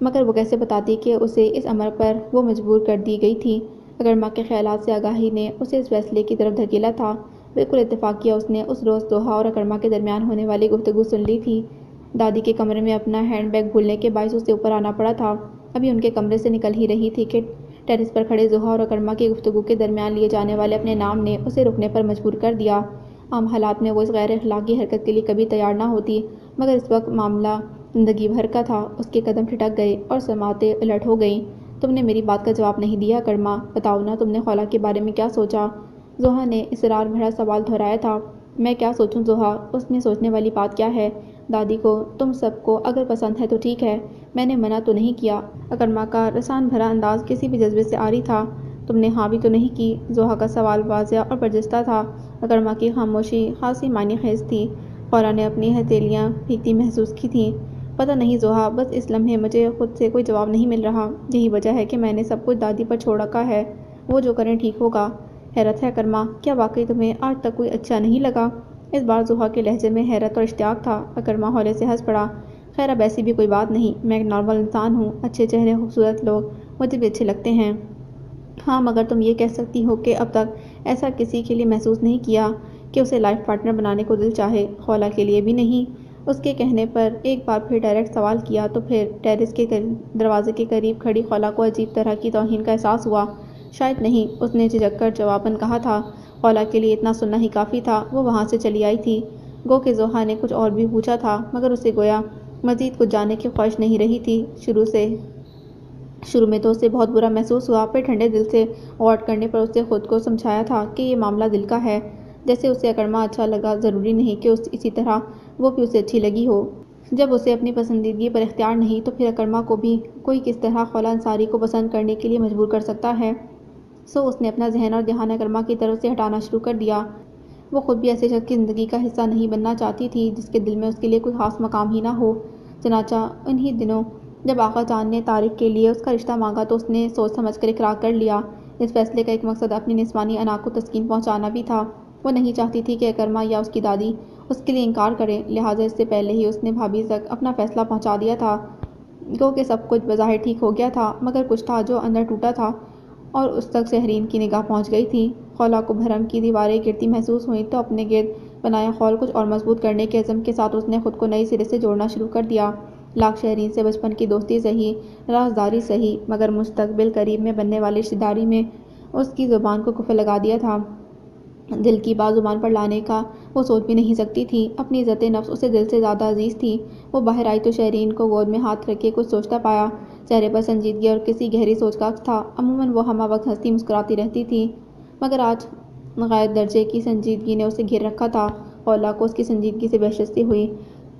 مگر وہ کیسے بتاتی کہ اسے اس امر پر وہ مجبور کر دی گئی تھی؟ اکرما کے خیالات سے آگاہی نے اسے اس فیصلے کی طرف دھکیلا تھا۔ بالکل اتفاقیہ اس نے اس روز ضحیٰ اور اکرما کے درمیان ہونے والی گفتگو سن لی تھی۔ دادی کے کمرے میں اپنا ہینڈ بیگ بھولنے کے باعث اسے اوپر آنا پڑا تھا۔ ابھی ان کے کمرے سے نکل ہی رہی تھی کہ ٹیرس پر کھڑے ضحیٰ اور اکرما کی گفتگو کے درمیان لیے جانے والے اپنے نام نے اسے رکنے پر مجبور کر دیا۔ عام حالات میں وہ اس غیر اخلاقی حرکت کے لیے کبھی تیار نہ ہوتی، مگر اس وقت معاملہ زندگی بھر کا تھا۔ اس کے قدم ٹھٹک گئے اور سماعتیں الٹ ہو گئیں۔ تم نے میری بات کا جواب نہیں دیا اکرما، بتاؤ نا تم نے خولا کے بارے میں کیا سوچا؟ ضحیٰ نے اصرار بھرا سوال دہرایا تھا۔ میں کیا سوچوں ضحیٰ؟ اس میں سوچنے والی بات کیا ہے؟ دادی کو، تم سب کو اگر پسند ہے تو ٹھیک ہے، میں نے منع تو نہیں کیا۔ اکرما کا رسان بھرا انداز کسی بھی جذبے سے عاری تھا۔ تم نے ہاں بھی تو نہیں کی؟ ضحیٰ کا سوال واضح اور برجستہ تھا۔ اکرما کی خاموشی خاصی معنی خیز تھی۔ خولا نے اپنی ہتھیلیاں بھیگتی محسوس کی تھیں۔ پتہ نہیں ضحیٰ، بس اس لمحے مجھے خود سے کوئی جواب نہیں مل رہا، یہی وجہ ہے کہ میں نے سب کچھ دادی پر چھوڑ رکھا ہے، وہ جو کریں ٹھیک ہوگا۔ حیرت ہے اکرما، کیا واقعی تمہیں آج تک کوئی اچھا نہیں لگا؟ اس بار ضحیٰ کے لہجے میں حیرت اور اشتیاق تھا۔ اکرما ہولے سے ہنس پڑا۔ خیر اب ایسی بھی کوئی بات نہیں، میں ایک نارمل انسان ہوں، اچھے چہرے خوبصورت لوگ مجھے بھی اچھے لگتے ہیں۔ ہاں مگر تم یہ کہہ سکتی ہو کہ اب تک ایسا کسی کے لیے محسوس نہیں کیا کہ اسے لائف پارٹنر بنانے کو دل چاہے، خولا کے لیے بھی نہیں؟ اس کے کہنے پر ایک بار پھر ڈائریکٹ سوال کیا تو پھر ٹیرس کے دروازے کے قریب کھڑی خولا کو عجیب طرح کی توہین کا احساس ہوا۔ شاید نہیں، اس نے جھجک کر جواباً کہا تھا۔ خولا کے لیے اتنا سننا ہی کافی تھا، وہ وہاں سے چلی آئی تھی۔ گو کہ ضحیٰ نے کچھ اور بھی پوچھا تھا، مگر اسے گویا مزید کچھ جاننے کی خواہش نہیں رہی تھی۔ شروع میں تو اسے بہت برا محسوس ہوا، پھر ٹھنڈے دل سے غور کرنے پر اسے خود کو سمجھایا تھا کہ یہ معاملہ دل کا ہے۔ جیسے اسے اکرما اچھا لگا، ضروری نہیں کہ اسی طرح وہ بھی اسے اچھی لگی ہو۔ جب اسے اپنی پسندیدگی پر اختیار نہیں تو پھر اکرما کو بھی کوئی کس طرح خولا انصاری کو پسند کرنے کے لیے مجبور کر سکتا ہے؟ سو اس نے اپنا ذہن اور دھیان اکرما کی طرف سے ہٹانا شروع کر دیا۔ وہ خود بھی ایسے شخص کی زندگی کا حصہ نہیں بننا چاہتی تھی جس کے دل میں اس کے لیے کوئی خاص مقام ہی نہ ہو۔ چنانچہ انہی دنوں جب آغا جان نے طارق کے لیے اس کا رشتہ مانگا تو اس نے سوچ سمجھ کر اقرار کر لیا۔ اس فیصلے کا ایک مقصد اپنی نسوانی انا کو تسکین پہنچانا بھی تھا۔ وہ نہیں چاہتی تھی کہ اکرما یا اس کی دادی اس کے لیے انکار کرے، لہٰذا اس سے پہلے ہی اس نے بھابھی تک اپنا فیصلہ پہنچا دیا تھا۔ گو کہ سب کچھ بظاہر ٹھیک ہو گیا تھا، مگر کچھ تھا جو اندر ٹوٹا تھا، اور اس تک شہرین کی نگاہ پہنچ گئی تھی۔ خولا کو بھرم کی دیواریں گرتی محسوس ہوئیں تو اپنے گرد بنایا خول کچھ اور مضبوط کرنے کے عزم کے ساتھ اس نے خود کو نئے سرے سے جوڑنا شروع کر دیا۔ لاکھ شہرین سے بچپن کی دوستی سہی، رازداری سہی، مگر مستقبل قریب میں بننے والی رشتہ داری میں اس کی زبان کو قفل لگا دیا تھا۔ دل کی بات زبان پر لانے کا وہ سوچ بھی نہیں سکتی تھی۔ اپنی عزت نفس اسے دل سے زیادہ عزیز تھی۔ وہ باہر آئی تو شہرین کو گود میں ہاتھ رکھ کے کچھ سوچتا پایا۔ چہرے پر سنجیدگی اور کسی گہری سوچ کا عکس تھا۔ عموماً وہ ہمہ وقت ہنستی مسکراتی رہتی تھی، مگر آج غائب درجے کی سنجیدگی نے اسے گھیر رکھا تھا۔ خولا کو اس کی سنجیدگی سے بحثتی ہوئی،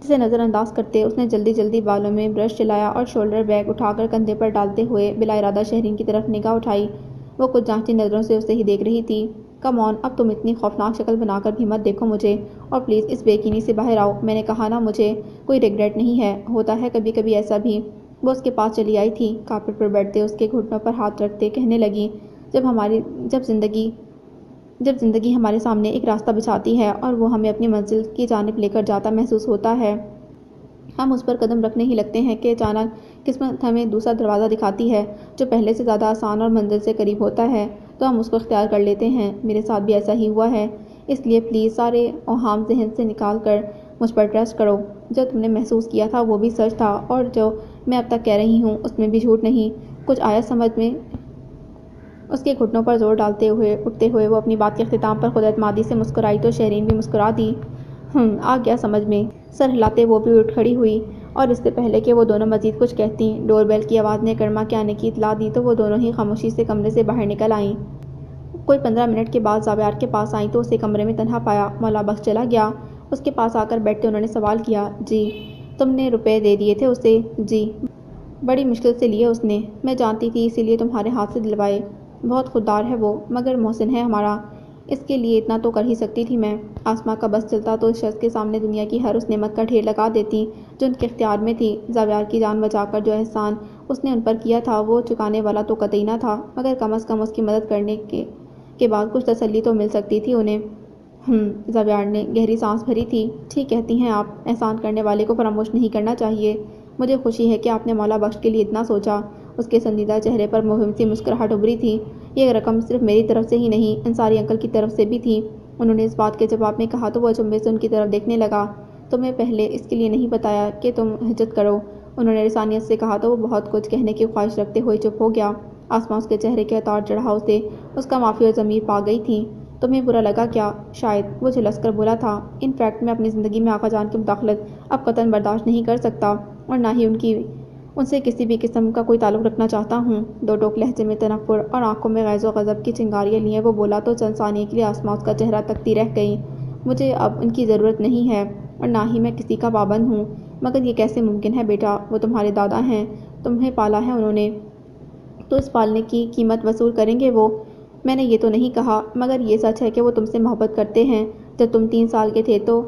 جسے نظر انداز کرتے اس نے جلدی جلدی بالوں میں برش چلایا اور شولڈر بیگ اٹھا کر کندھے پر ڈالتے ہوئے بلا ارادہ شہرین کی طرف نگاہ اٹھائی۔ وہ کچھ جانچتی نظروں سے اسے ہی دیکھ رہی تھی۔ کم آن، اب تم اتنی خوفناک شکل بنا کر بھی مت دیکھو مجھے، اور پلیز اس بے یقینی سے باہر آؤ۔ میں نے کہا نا مجھے کوئی ریگریٹ نہیں ہے، ہوتا ہے کبھی کبھی ایسا بھی۔ وہ اس کے پاس چلی آئی تھی، کارپٹ پر بیٹھتے اس کے گھٹنوں پر ہاتھ رکھتے کہنے لگی، جب زندگی ہمارے سامنے ایک راستہ بچھاتی ہے اور وہ ہمیں اپنی منزل کی جانب لے کر جاتا محسوس ہوتا ہے، ہم اس پر قدم رکھنے ہی لگتے ہیں کہ اچانک قسمت ہمیں دوسرا دروازہ دکھاتی ہے جو پہلے سے زیادہ آسان اور منزل سے قریب ہوتا ہے، تو ہم اس کو اختیار کر لیتے ہیں۔ میرے ساتھ بھی ایسا ہی ہوا ہے، اس لیے پلیز سارے اوہام ذہن سے نکال کر مجھ پر ٹرسٹ کرو۔ جو تم نے محسوس کیا تھا وہ بھی سچ تھا، اور جو میں اب تک کہہ رہی ہوں اس میں بھی جھوٹ نہیں۔ کچھ آیا سمجھ میں؟ اس کے گھٹنوں پر زور ڈالتے ہوئے اٹھتے ہوئے وہ اپنی بات کے اختتام پر خود اعتمادی سے مسکرائی تو شہرین بھی مسکرا دی۔ آ گیا سمجھ میں۔ سر ہلاتے وہ بھی اٹھ کھڑی ہوئی، اور اس سے پہلے کہ وہ دونوں مزید کچھ کہتیں، ڈور بیل کی آواز نے کرما کے آنے کی اطلاع دی تو وہ دونوں ہی خاموشی سے کمرے سے باہر نکل آئیں۔ کوئی 15 منٹ کے بعد زاویار کے پاس آئیں تو اسے کمرے میں تنہا پایا۔ مولا بخش چلا گیا۔ اس کے پاس آ کر بیٹھتے انہوں نے سوال کیا، جی؟ تم نے روپے دے دیے تھے اسے؟ جی، بڑی مشکل سے لیے اس نے، میں جانتی تھی اسی لیے تمہارے ہاتھ سے دلوائے۔ بہت خوددار ہے وہ، مگر محسن ہے ہمارا، اس کے لیے اتنا تو کر ہی سکتی تھی میں۔ آسماں کا بس چلتا تو اس شخص کے سامنے دنیا کی ہر اس نعمت کا ڈھیر لگا دیتی جو ان کے اختیار میں تھی۔ زاویار کی جان بچا کر جو احسان اس نے ان پر کیا تھا وہ چکانے والا تو قطعی نہ تھا، مگر کم از کم اس کی مدد کرنے کے بعد کچھ تسلی تو مل سکتی تھی انہیں۔ زاویار نے گہری سانس بھری تھی۔ ٹھیک کہتی ہیں آپ، احسان کرنے والے کو فراموش نہیں کرنا چاہیے۔ مجھے خوشی ہے کہ آپ نے مولا بخش کے لیے اتنا سوچا۔ اس کے سنجیدہ چہرے پر مبہم سی مسکراہٹ ابھری تھی۔ یہ رقم صرف میری طرف سے ہی نہیں، انصاری انکل کی طرف سے بھی تھی۔ انہوں نے اس بات کے جواب میں کہا تو وہ اچنبھے سے ان کی طرف دیکھنے لگا۔ تمہیں پہلے اس کے لیے نہیں بتایا کہ تم ہجرت کرو، انہوں نے لسانیت سے کہا تو وہ بہت کچھ کہنے کی خواہش رکھتے ہوئے چپ ہو گیا۔ آسماں اس کے چہرے کے اتار چڑھاؤ سے اس کا معافی اور ضمیر پا گئی تھیں۔ تمہیں برا لگا کیا؟ شاید، وہ جھلس کر بولا تھا۔ ان فیکٹ میں اپنی زندگی میں آقا جان کی مداخلت اب قطعاً برداشت نہیں کر سکتا، اور نہ ہی ان سے کسی بھی قسم کا کوئی تعلق رکھنا چاہتا ہوں۔ دو ٹوک لہجے میں تنفر اور آنکھوں میں غیظ و غضب کی چنگاریاں لیے وہ بولا تو چند ثانیے کے لیے آسماں اس کا چہرہ تکتی رہ گئیں۔ مجھے اب ان کی ضرورت نہیں ہے، اور نہ ہی میں کسی کا پابند ہوں، مگر یہ کیسے ممکن ہے بیٹا؟ وہ تمہارے دادا ہیں، تمہیں پالا ہے انہوں نے، تو اس پالنے کی قیمت وصول کریں گے وہ۔ میں نے یہ تو نہیں کہا، مگر یہ سچ ہے کہ وہ تم سے محبت کرتے ہیں۔ جب تم 3 سال کے تھے تو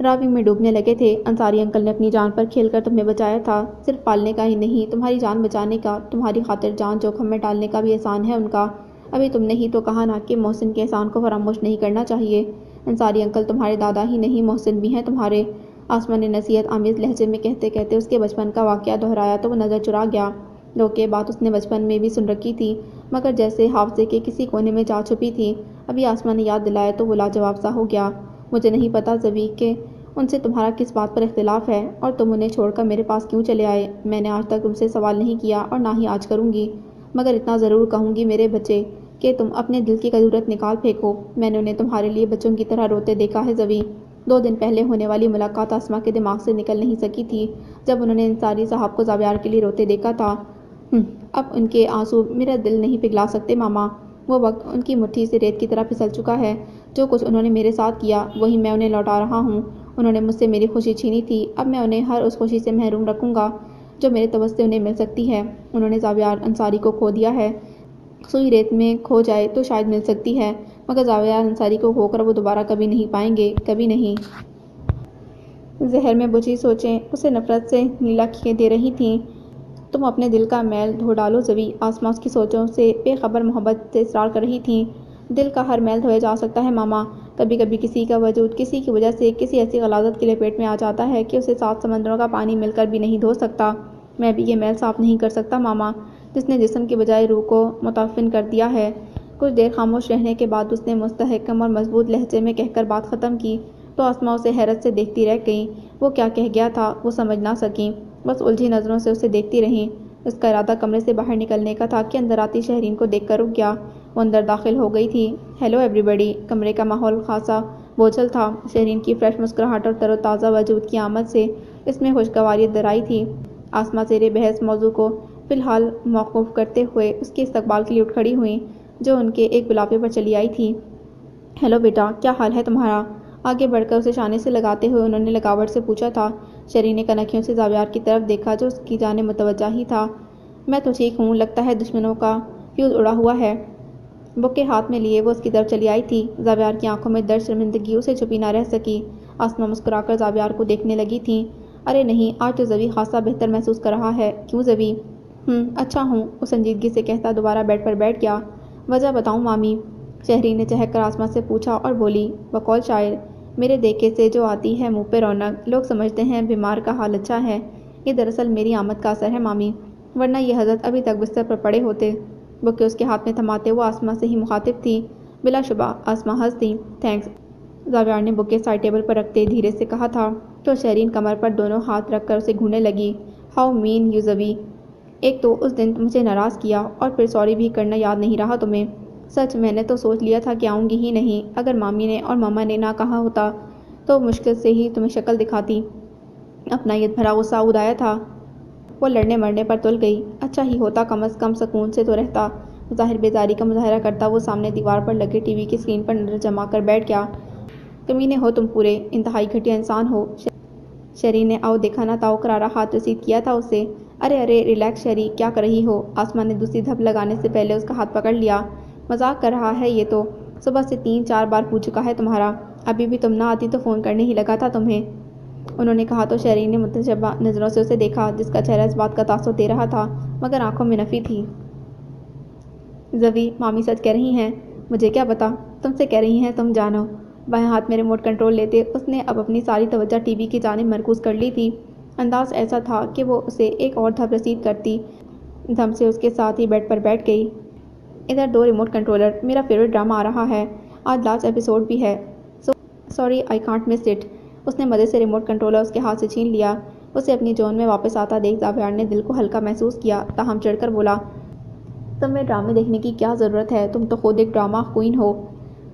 راوی میں ڈوبنے لگے تھے، انصاری انکل نے اپنی جان پر کھیل کر تمہیں بچایا تھا۔ صرف پالنے کا ہی نہیں، تمہاری جان بچانے کا، تمہاری خاطر جان جوکھم میں ڈالنے کا بھی احسان ہے ان کا۔ ابھی تم نے ہی تو کہا نا کہ محسن کے احسان کو فراموش نہیں کرنا چاہیے۔ انصاری انکل تمہارے دادا ہی نہیں، محسن بھی ہیں تمہارے۔ آسماں نے نصیحت آمیز لہجے میں کہتے کہتے اس کے بچپن کا واقعہ دہرایا تو وہ نظر چرا گیا۔ لوگ یہ بات اس نے بچپن میں بھی سن رکھی تھی، مگر جیسے حافظے کے کسی کونے میں جا چھپی تھی۔ ابھی آسماں نے یاد دلایا تو وہ لاجواب سا ہو گیا۔ مجھے نہیں پتا زوی کہ ان سے تمہارا کس بات پر اختلاف ہے، اور تم انہیں چھوڑ کر میرے پاس کیوں چلے آئے؟ میں نے آج تک تم سے سوال نہیں کیا اور نہ ہی آج کروں گی، مگر اتنا ضرور کہوں گی میرے بچے کہ تم اپنے دل کی کدورت نکال پھینکو۔ میں نے انہیں تمہارے لیے بچوں کی طرح روتے دیکھا ہے زوی۔ 2 دن پہلے ہونے والی ملاقات آسماں کے دماغ سے نکل نہیں سکی تھی، جب انہوں نے انصاری صاحب کو زاویار کے لیے روتے دیکھا تھا۔ اب ان کے آنسو میرا دل نہیں پگھلا سکتے ماما۔ وہ وقت ان کی مٹھی سے ریت کی طرح پھسل چکا ہے۔ جو کچھ انہوں نے میرے ساتھ کیا وہی میں انہیں لوٹا رہا ہوں۔ انہوں نے مجھ سے میری خوشی چھینی تھی، اب میں انہیں ہر اس خوشی سے محروم رکھوں گا جو میرے توسط سے انہیں مل سکتی ہے۔ انہوں نے زاویار انصاری کو کھو دیا ہے، سوئی ریت میں کھو جائے تو شاید مل سکتی ہے، مگر زاویار انصاری کو کھو کر وہ دوبارہ کبھی نہیں پائیں گے، کبھی نہیں۔ زہر میں بجھی سوچیں اسے نفرت سے نیلا کیے دے رہی تھیں۔ تم اپنے دل کا میل دھو ڈالو زوی، آسماں اس کی سوچوں سے بے خبر محبت سے اصرار کر رہی تھیں۔ دل کا ہر میل دھویا جا سکتا ہے ماما۔ کبھی کبھی کسی کا وجود کسی کی وجہ سے کسی ایسی غلاظت کی لپیٹ میں آ جاتا ہے کہ اسے 7 سمندروں کا پانی مل کر بھی نہیں دھو سکتا۔ میں بھی یہ میل صاف نہیں کر سکتا ماما، جس نے جسم کے بجائے روح کو متعفن کر دیا ہے۔ کچھ دیر خاموش رہنے کے بعد اس نے مستحکم اور مضبوط لہجے میں کہہ کر بات ختم کی تو آسما اسے حیرت سے دیکھتی رہ گئی۔ وہ کیا کہہ گیا تھا وہ سمجھ نہ سکیں، بس الجھی نظروں سے اسے دیکھتی رہیں۔ اس کا ارادہ کمرے سے باہر نکلنے کا تھا کہ اندر آتی شہرین کو دیکھ کر رک گیا۔ وہ اندر داخل ہو گئی تھی۔ ہیلو ایوری بڈی۔ کمرے کا ماحول خاصا بوجھل تھا۔ شہرین کی فریش مسکراہٹ اور تر و تازہ وجود کی آمد سے اس میں خوشگواری درائی تھی۔ آسما زیر بحث موضوع کو فی الحال موقوف کرتے ہوئے اس کے استقبال کے لیے اٹھ کھڑی ہوئیں، جو ان کے ایک بلاپے پر چلی آئی تھی۔ ہیلو بیٹا، کیا حال ہے تمہارا؟ آگے بڑھ کر اسے شانے سے لگاتے ہوئے انہوں نے لگاوٹ سے پوچھا تھا۔ شہرین نے کنکھیوں سے زاویار کی طرف دیکھا جو اس کی جانب متوجہ ہی تھا۔ میں تو ٹھیک ہوں، لگتا ہے دشمنوں کا فیوز اڑا ہوا ہے۔ بکے ہاتھ میں لیے وہ اس کی طرف چلی آئی تھی۔ زاویار کی آنکھوں میں درد شرمندگی اسے چھپی نہ رہ سکی۔ آسما مسکرا کر زاویار کو دیکھنے لگی تھی۔ ارے نہیں، آج تو زوی خاصا بہتر محسوس کر رہا ہے، کیوں زوی؟ اچھا ہوں، وہ سنجیدگی سے کہتا دوبارہ بیڈ پر بیٹھ گیا۔ وجہ بتاؤں مامی؟ شہرین نے چہک کر آسما سے پوچھا اور بولی، بقول شاعر، میرے دیکھے سے جو آتی ہے منہ پہ رونق، لوگ سمجھتے ہیں بیمار کا حال اچھا ہے، یہ دراصل میری آمد کا اثر ہے مامی، ورنہ یہ حضرت ابھی تک بستر پر پڑے ہوتے۔ بکے اس کے ہاتھ میں تھماتے وہ آسما سے ہی مخاطب تھی۔ بلا شبہ آسما ہنس دی۔ تھینکس، زاویار نے بکے سائڈ ٹیبل پر رکھتے دھیرے سے کہا تھا تو شہرین کمر پر دونوں ہاتھ رکھ کر اسے گھوننے لگی۔ ہاؤ مین یو زوی، ایک تو اس دن مجھے ناراض کیا اور پھر سوری بھی کرنا یاد نہیں رہا تمہیں۔ سچ میں نے تو سوچ لیا تھا کہ آؤں گی ہی نہیں، اگر مامی نے اور ماما نے نہ کہا ہوتا تو مشکل سے ہی تمہیں شکل دکھاتی۔ اپنائیت بھرا غصہ اودایا تھا۔ وہ لڑنے مرنے پر تل گئی۔ اچھا ہی ہوتا کم از کم سکون سے تو رہتا۔ ظاہر بیزاری کا مظاہرہ کرتا وہ سامنے دیوار پر لگے ٹی وی کی اسکرین پر نظر جما کر بیٹھ گیا۔ کمینے ہو تم پورے، انتہائی گھٹیا انسان ہو۔ شہرین نے آؤ دیکھا نہ تاؤ کرارا ہاتھ رسید کیا تھا اسے۔ ارے ریلیکس شہری، کیا کر رہی ہو؟ آسما نے دوسری دھپ لگانے سے پہلے اس کا ہاتھ پکڑ لیا۔ مذاق کر رہا ہے یہ تو، صبح سے 3-4 بار پوچھ چکا ہے تمہارا، ابھی بھی تم نہ آتی تو فون کرنے ہی لگا تھا تمہیں، انہوں نے کہا تو شہرین نے متشبہ نظروں سے اسے دیکھا جس کا چہرہ اس بات کا تاثر دے رہا تھا مگر آنکھوں میں نفی تھی۔ زوی، مامی سچ کہہ رہی ہیں؟ مجھے کیا پتا، تم سے کہہ رہی ہیں، تم جانو۔ بائیں ہاتھ میں ریموٹ کنٹرول لیتے اس نے اب اپنی ساری توجہ ٹی وی کی جانب مرکوز کر لی تھی۔ انداز ایسا تھا کہ وہ اسے ایک اور دھپ رسید کرتی دھم سے اس کے ساتھ ہی بیڈ پر بیٹھ گئی۔ ادھر دو ریموٹ کنٹرولر، میرا فیوریٹ ڈرامہ آ رہا ہے، آج لاسٹ ایپیسوڈ بھی ہے، sorry I can't miss it. اس نے مزے سے ریموٹ کنٹرولر اس کے ہاتھ سے چھین لیا۔ اسے اپنی جون میں واپس آتا دیکھ زاویار نے دل کو ہلکا محسوس کیا، تاہم چڑھ کر بولا، تمہیں ڈرامے دیکھنے کی کیا ضرورت ہے، تم تو خود ایک ڈرامہ کوئین ہو۔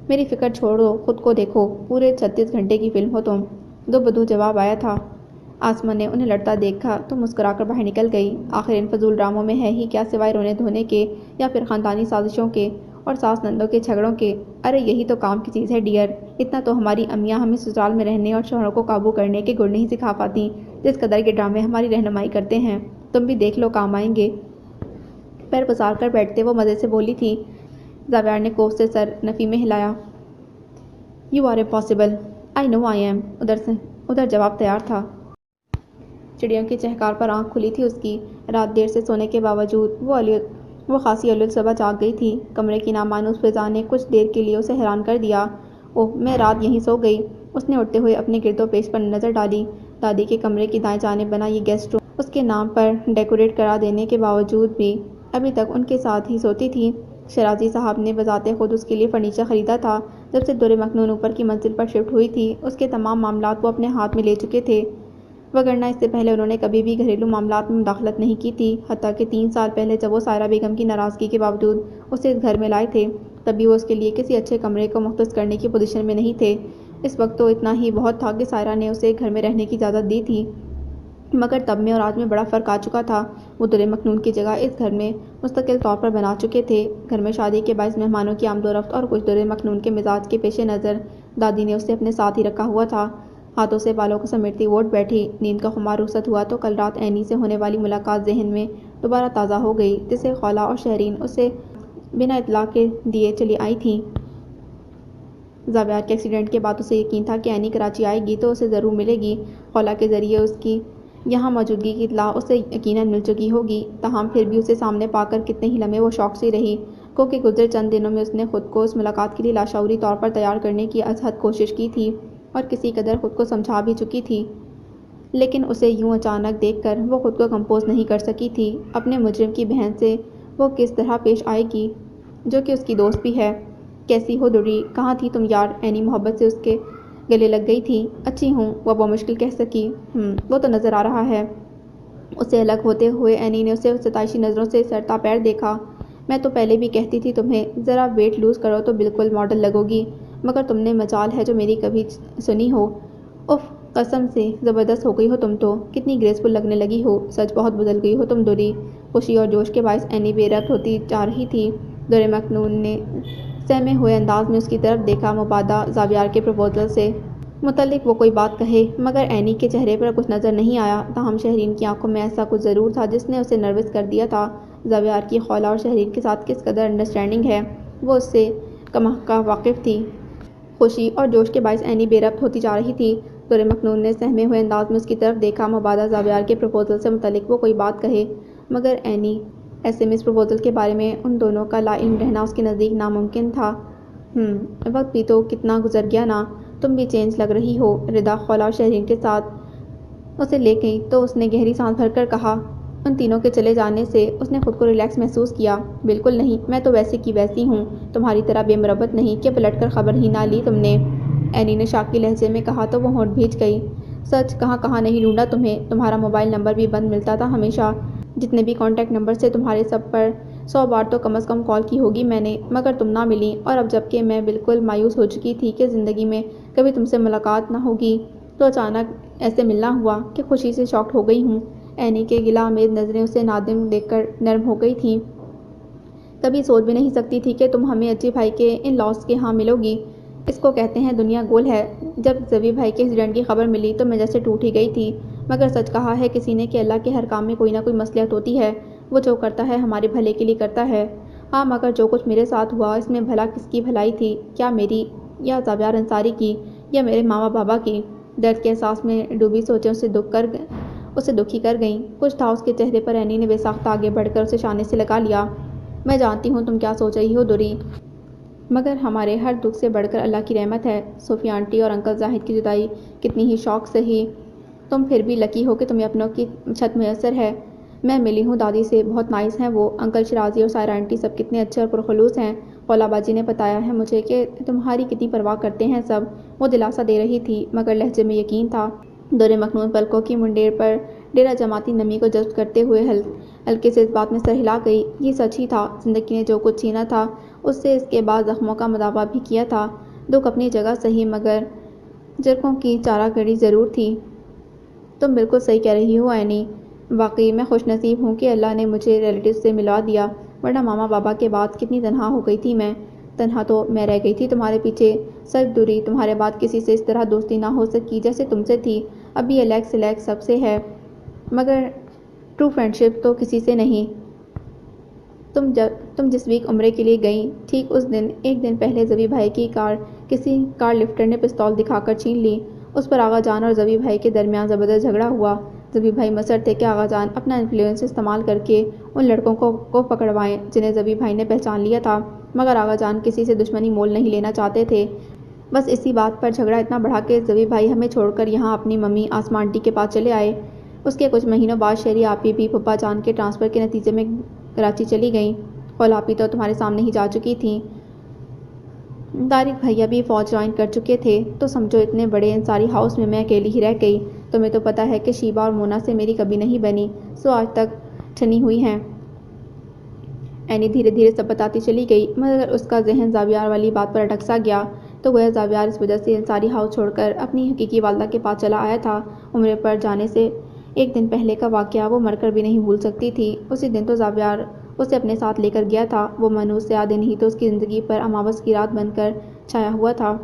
میری فکر چھوڑ دو، خود کو دیکھو، پورے 36 گھنٹے کی فلم ہو تم۔ دو بدو جواب آیا تھا۔ آسما نے انہیں لڑتا دیکھا تو مسکرا کر باہر نکل گئی۔ آخر ان فضول ڈراموں میں ہے ہی کیا سوائے رونے دھونے کے یا پھر خاندانی سازشوں کے اور ساس نندوں کے جھگڑوں کے۔ ارے یہی تو کام کی چیز ہے ڈیئر، اتنا تو ہماری امیاں ہمیں سسرال میں رہنے اور شوہروں کو قابو کرنے کے گڑ نہیں سکھا پاتی جس قدر کے ڈرامے ہماری رہنمائی کرتے ہیں، تم بھی دیکھ لو، کام آئیں گے۔ پیر پسار کر بیٹھتے وہ مزے سے بولی تھی۔ زاویار نے کوف سے سر نفی میں ہلایا۔ You are impossible, I know I am, ادھر جواب تیار تھا۔ چڑیوں کی چہکار پر آنکھ کھلی تھی اس کی۔ رات دیر سے سونے کے باوجود وہ خاصی الگ صبح جاگ گئی تھی۔ کمرے کی نامانوس فضا نے کچھ دیر کے لیے اسے حیران کر دیا۔ اوہ، میں رات یہیں سو گئی۔ اس نے اٹھتے ہوئے اپنے گرد و پیش پر نظر ڈالی۔ دادی کے کمرے کی دائیں جانب بنا یہ گیسٹ روم اس کے نام پر ڈیکوریٹ کرا دینے کے باوجود بھی ابھی تک ان کے ساتھ ہی سوتی تھی۔ شرازی صاحب نے بذات خود اس کے لیے فرنیچر خریدا تھا جب سے در مکنون اوپر کی منزل پر شفٹ ہوئی تھی۔ اس کے تمام معاملات وہ اپنے ہاتھ میں لے چکے تھے، وگرنہ اس سے پہلے انہوں نے کبھی بھی گھریلو معاملات میں مداخلت نہیں کی تھی۔ حتیٰ کہ 3 سال پہلے جب وہ سائرہ بیگم کی ناراضگی کے باوجود اسے اس گھر میں لائے تھے تب بھی وہ اس کے لیے کسی اچھے کمرے کو مختص کرنے کی پوزیشن میں نہیں تھے۔ اس وقت تو اتنا ہی بہت تھا کہ سائرہ نے اسے گھر میں رہنے کی اجازت دی تھی، مگر تب میں اور آج میں بڑا فرق آ چکا تھا۔ وہ در مکنون کی جگہ اس گھر میں مستقل طور پر بنا چکے تھے۔ گھر میں شادی کے باعث مہمانوں کی آمد و رفت اور کچھ در مکنون کے مزاج کے پیش نظر دادی نے اسے اپنے ساتھ ہی رکھا ہوا تھا۔ ہاتھوں سے بالوں کو سمیٹتی وہ اٹھ بیٹھی۔ نیند کا خمار رخصت ہوا تو کل رات عینی سے ہونے والی ملاقات ذہن میں دوبارہ تازہ ہو گئی جسے خولا اور شہرین اسے بنا اطلاع کے دیے چلی آئی تھیں۔ زاویار کے ایکسیڈنٹ کے بعد اسے یقین تھا کہ عینی کراچی آئے گی تو اسے ضرور ملے گی۔ خولا کے ذریعے اس کی یہاں موجودگی کی اطلاع اسے یقیناً مل چکی ہوگی، تاہم پھر بھی اسے سامنے پا کر کتنے ہی لمحے وہ شوق سی رہی، کیونکہ گزرے چند دنوں میں اس نے خود کو اس ملاقات کے لیے لاشعوری طور پر تیار کرنے کی از حد کوشش کی تھی اور کسی قدر خود کو سمجھا بھی چکی تھی، لیکن اسے یوں اچانک دیکھ کر وہ خود کو کمپوز نہیں کر سکی تھی۔ اپنے مجرم کی بہن سے وہ کس طرح پیش آئے گی؟ جو کہ اس کی دوست بھی ہے۔ کیسی ہو دوری؟ کہاں تھی تم یار؟ اینی محبت سے اس کے گلے لگ گئی تھی۔ اچھی ہوں، وہ بمشکل کہہ سکی۔ وہ تو نظر آ رہا ہے۔ اسے الگ ہوتے ہوئے اینی نے اسے ستائشی نظروں سے سرتا پیر دیکھا۔ میں تو پہلے بھی کہتی تھی تمہیں، ذرا ویٹ لوز کرو تو بالکل ماڈل لگو گی، مگر تم نے مجال ہے جو میری کبھی سنی ہو۔ اف، قسم سے زبردست ہو گئی ہو تم تو، کتنی گریسفل لگنے لگی ہو، سچ بہت بدل گئی ہو تم دوری۔ خوشی اور جوش کے باعث اینی بے ربط ہوتی جا رہی تھی۔ دور مکنون نے سہمے ہوئے انداز میں اس کی طرف دیکھا۔ مبادہ زاویار کے پروپوزل سے متعلق وہ کوئی بات کہے، مگر اینی کے چہرے پر کچھ نظر نہیں آیا۔ تاہم شہرین کی آنکھوں میں ایسا کچھ ضرور تھا جس نے اسے نروس کر دیا تھا۔ زاویار کی خولا اور شہرین کے ساتھ کس قدر انڈرسٹینڈنگ ہے، وہ اس سے کمحقہ واقف تھی۔ خوشی اور جوش کے باعث اینی بے ربط ہوتی جا رہی تھی۔ دور مکنون نے سہمے ہوئے انداز میں اس کی طرف دیکھا۔ مبادہ زاویار کے پروپوزل سے متعلق وہ کوئی بات کہے، مگر اینی ایسے میں اس پروپوزل کے بارے میں ان دونوں کا لا علم رہنا اس کے نزدیک ناممکن تھا۔ وقت بھی تو کتنا گزر گیا نا، تم بھی چینج لگ رہی ہو۔ ردا خولا اور شہرین کے ساتھ اسے لے گئی تو اس نے گہری سانس بھر کر کہا۔ ان تینوں کے چلے جانے سے اس نے خود کو ریلیکس محسوس کیا۔ بالکل نہیں، میں تو ویسی کی ویسی ہوں، تمہاری طرح بے مربت نہیں کہ پلٹ کر خبر ہی نہ لی تم نے، اینی نے شاکی لہجے میں کہا تو وہ ہونٹ بھیج گئی۔ سچ کہاں کہاں نہیں ڈھونڈا تمہیں، تمہارا موبائل نمبر بھی بند ملتا تھا ہمیشہ، جتنے بھی کانٹیکٹ نمبر سے تمہارے سب پر 100 بار تو کم از کم کال کی ہوگی میں نے، مگر تم نہ ملی۔ اور اب جب کہ میں بالکل مایوس ہو چکی تھی کہ زندگی میں کبھی تم سے ملاقات نہ ہوگی، تو اچانک ایسے ملنا ہوا کہ خوشی سے شاکڈ ہو گئی ہوں۔ اینی کے گلہ آمیز نظریں اسے نادم دیکھ کر نرم ہو گئی تھیں۔ کبھی سوچ بھی نہیں سکتی تھی کہ تم ہمیں اجی بھائی کے ان لاس کے ہاں ملو گی۔ اس کو کہتے ہیں دنیا گول ہے۔ جب زوی بھائی کے ایکسیڈنٹ کی خبر ملی تو میں جیسے ٹوٹ ہی گئی تھی، مگر سچ کہا ہے کسی نے کہ اللہ کے ہر کام میں کوئی نہ کوئی مصلحت ہوتی ہے، وہ جو کرتا ہے ہمارے بھلے کے لیے کرتا ہے۔ ہاں، مگر جو کچھ میرے ساتھ ہوا اس میں بھلا کس کی بھلائی تھی؟ کیا میری، یا زاویار انصاری کی، یا میرے ماما بابا کی؟ درد کے احساس میں ڈوبی سوچیں اسے دکھی کر گئیں۔ کچھ تھا اس کے چہرے پر۔ اینی نے بے ساختہ آگے بڑھ کر اسے شانے سے لگا لیا۔ میں جانتی ہوں تم کیا سوچ رہی ہو دوری، مگر ہمارے ہر دکھ سے بڑھ کر اللہ کی رحمت ہے۔ صوفیہ آنٹی اور انکل زاہد کی جدائی کتنی ہی شوق سہی، تم پھر بھی لکی ہو کہ تمہیں اپنوں کی چھت میسر ہے۔ میں ملی ہوں دادی سے، بہت نائس ہیں وہ، انکل شرازی اور سائرہ آنٹی سب کتنے اچھے اور پرخلوص ہیں۔ خولا باجی نے بتایا ہے مجھے کہ تمہاری کتنی پرواہ کرتے ہیں سب، وہ دلاسا دے رہی تھی، مگر لہجے میں یقین تھا۔ دور مکنون پلکوں کی منڈیر پر ڈیرہ جماتی نمی کو جذب کرتے ہوئے ہلکے سے اس بات میں سر ہلا گئی، یہ سچ ہی تھا، زندگی نے جو کچھ چھینا تھا اس سے اس کے بعد زخموں کا مداوا بھی کیا تھا۔ دکھ اپنی جگہ صحیح، مگر جرقوں کی چارہ گھڑی ضرور تھی۔ تم بالکل صحیح کہہ رہی ہو اینی، واقعی میں خوش نصیب ہوں کہ اللہ نے مجھے ریلیٹیوز سے ملوا دیا، ورنہ ماما بابا کے بعد کتنی تنہا ہو گئی تھی میں۔ تنہا تو میں رہ گئی تھی تمہارے پیچھے۔ سچ دوری، تمہارے بعد کسی سے اس طرح دوستی نہ ہو سکی جیسے تم سے تھی۔ ابھی الیکس سب سے ہے، مگر ٹرو فرینڈشپ تو کسی سے نہیں۔ تم جس ویک عمرے کے لیے گئیں، ٹھیک اس دن ایک دن پہلے زوی بھائی کی کار کسی کار لفٹر نے پستول دکھا کر چھین لی۔ اس پر آغا جان اور زوی بھائی کے درمیان زبردست جھگڑا ہوا۔ زوی بھائی مصر تھے کہ آغا جان اپنا انفلوئنس استعمال کر کے ان لڑکوں کو پکڑوائیں جنہیں زوی بھائی نے پہچان لیا تھا، مگر آغا جان کسی سے دشمنی مول نہیں لینا چاہتے تھے۔ بس اسی بات پر جھگڑا اتنا بڑھا کہ زوی بھائی ہمیں چھوڑ کر یہاں اپنی ممی آسما آنٹی کے پاس چلے آئے۔ اس کے کچھ مہینوں بعد شہری آپی بھی پھپھا جان کے ٹرانسفر کے نتیجے میں کراچی چلی گئیں۔ خولا آپی تو تمہارے سامنے ہی جا چکی تھیں۔ طارق بھیا بھی فوج جوائن کر چکے تھے، تو سمجھو اتنے بڑے انصاری ہاؤس میں اکیلی ہی رہ گئی۔ تمہیں تو پتہ ہے کہ شیبہ اور مونا سے میری کبھی نہیں بنی، سو آج تک ٹھنی ہوئی ہیں۔ اینی دھیرے دھیرے سب بتاتی چلی گئی، مگر اس کا ذہن زاویار والی بات پر اٹک سا گیا، تو گویا زاویار اس وجہ سے انصاری ہاؤس چھوڑ کر اپنی حقیقی والدہ کے پاس چلا آیا تھا۔ عمرے پر جانے سے ایک دن پہلے کا واقعہ وہ مر کر بھی نہیں بھول سکتی تھی۔ اسی دن تو زاویار اسے اپنے ساتھ لے کر گیا تھا۔ وہ منحوس سے دن ہی تو اس کی زندگی پر اماوس کی رات بن کر چھایا ہوا تھا۔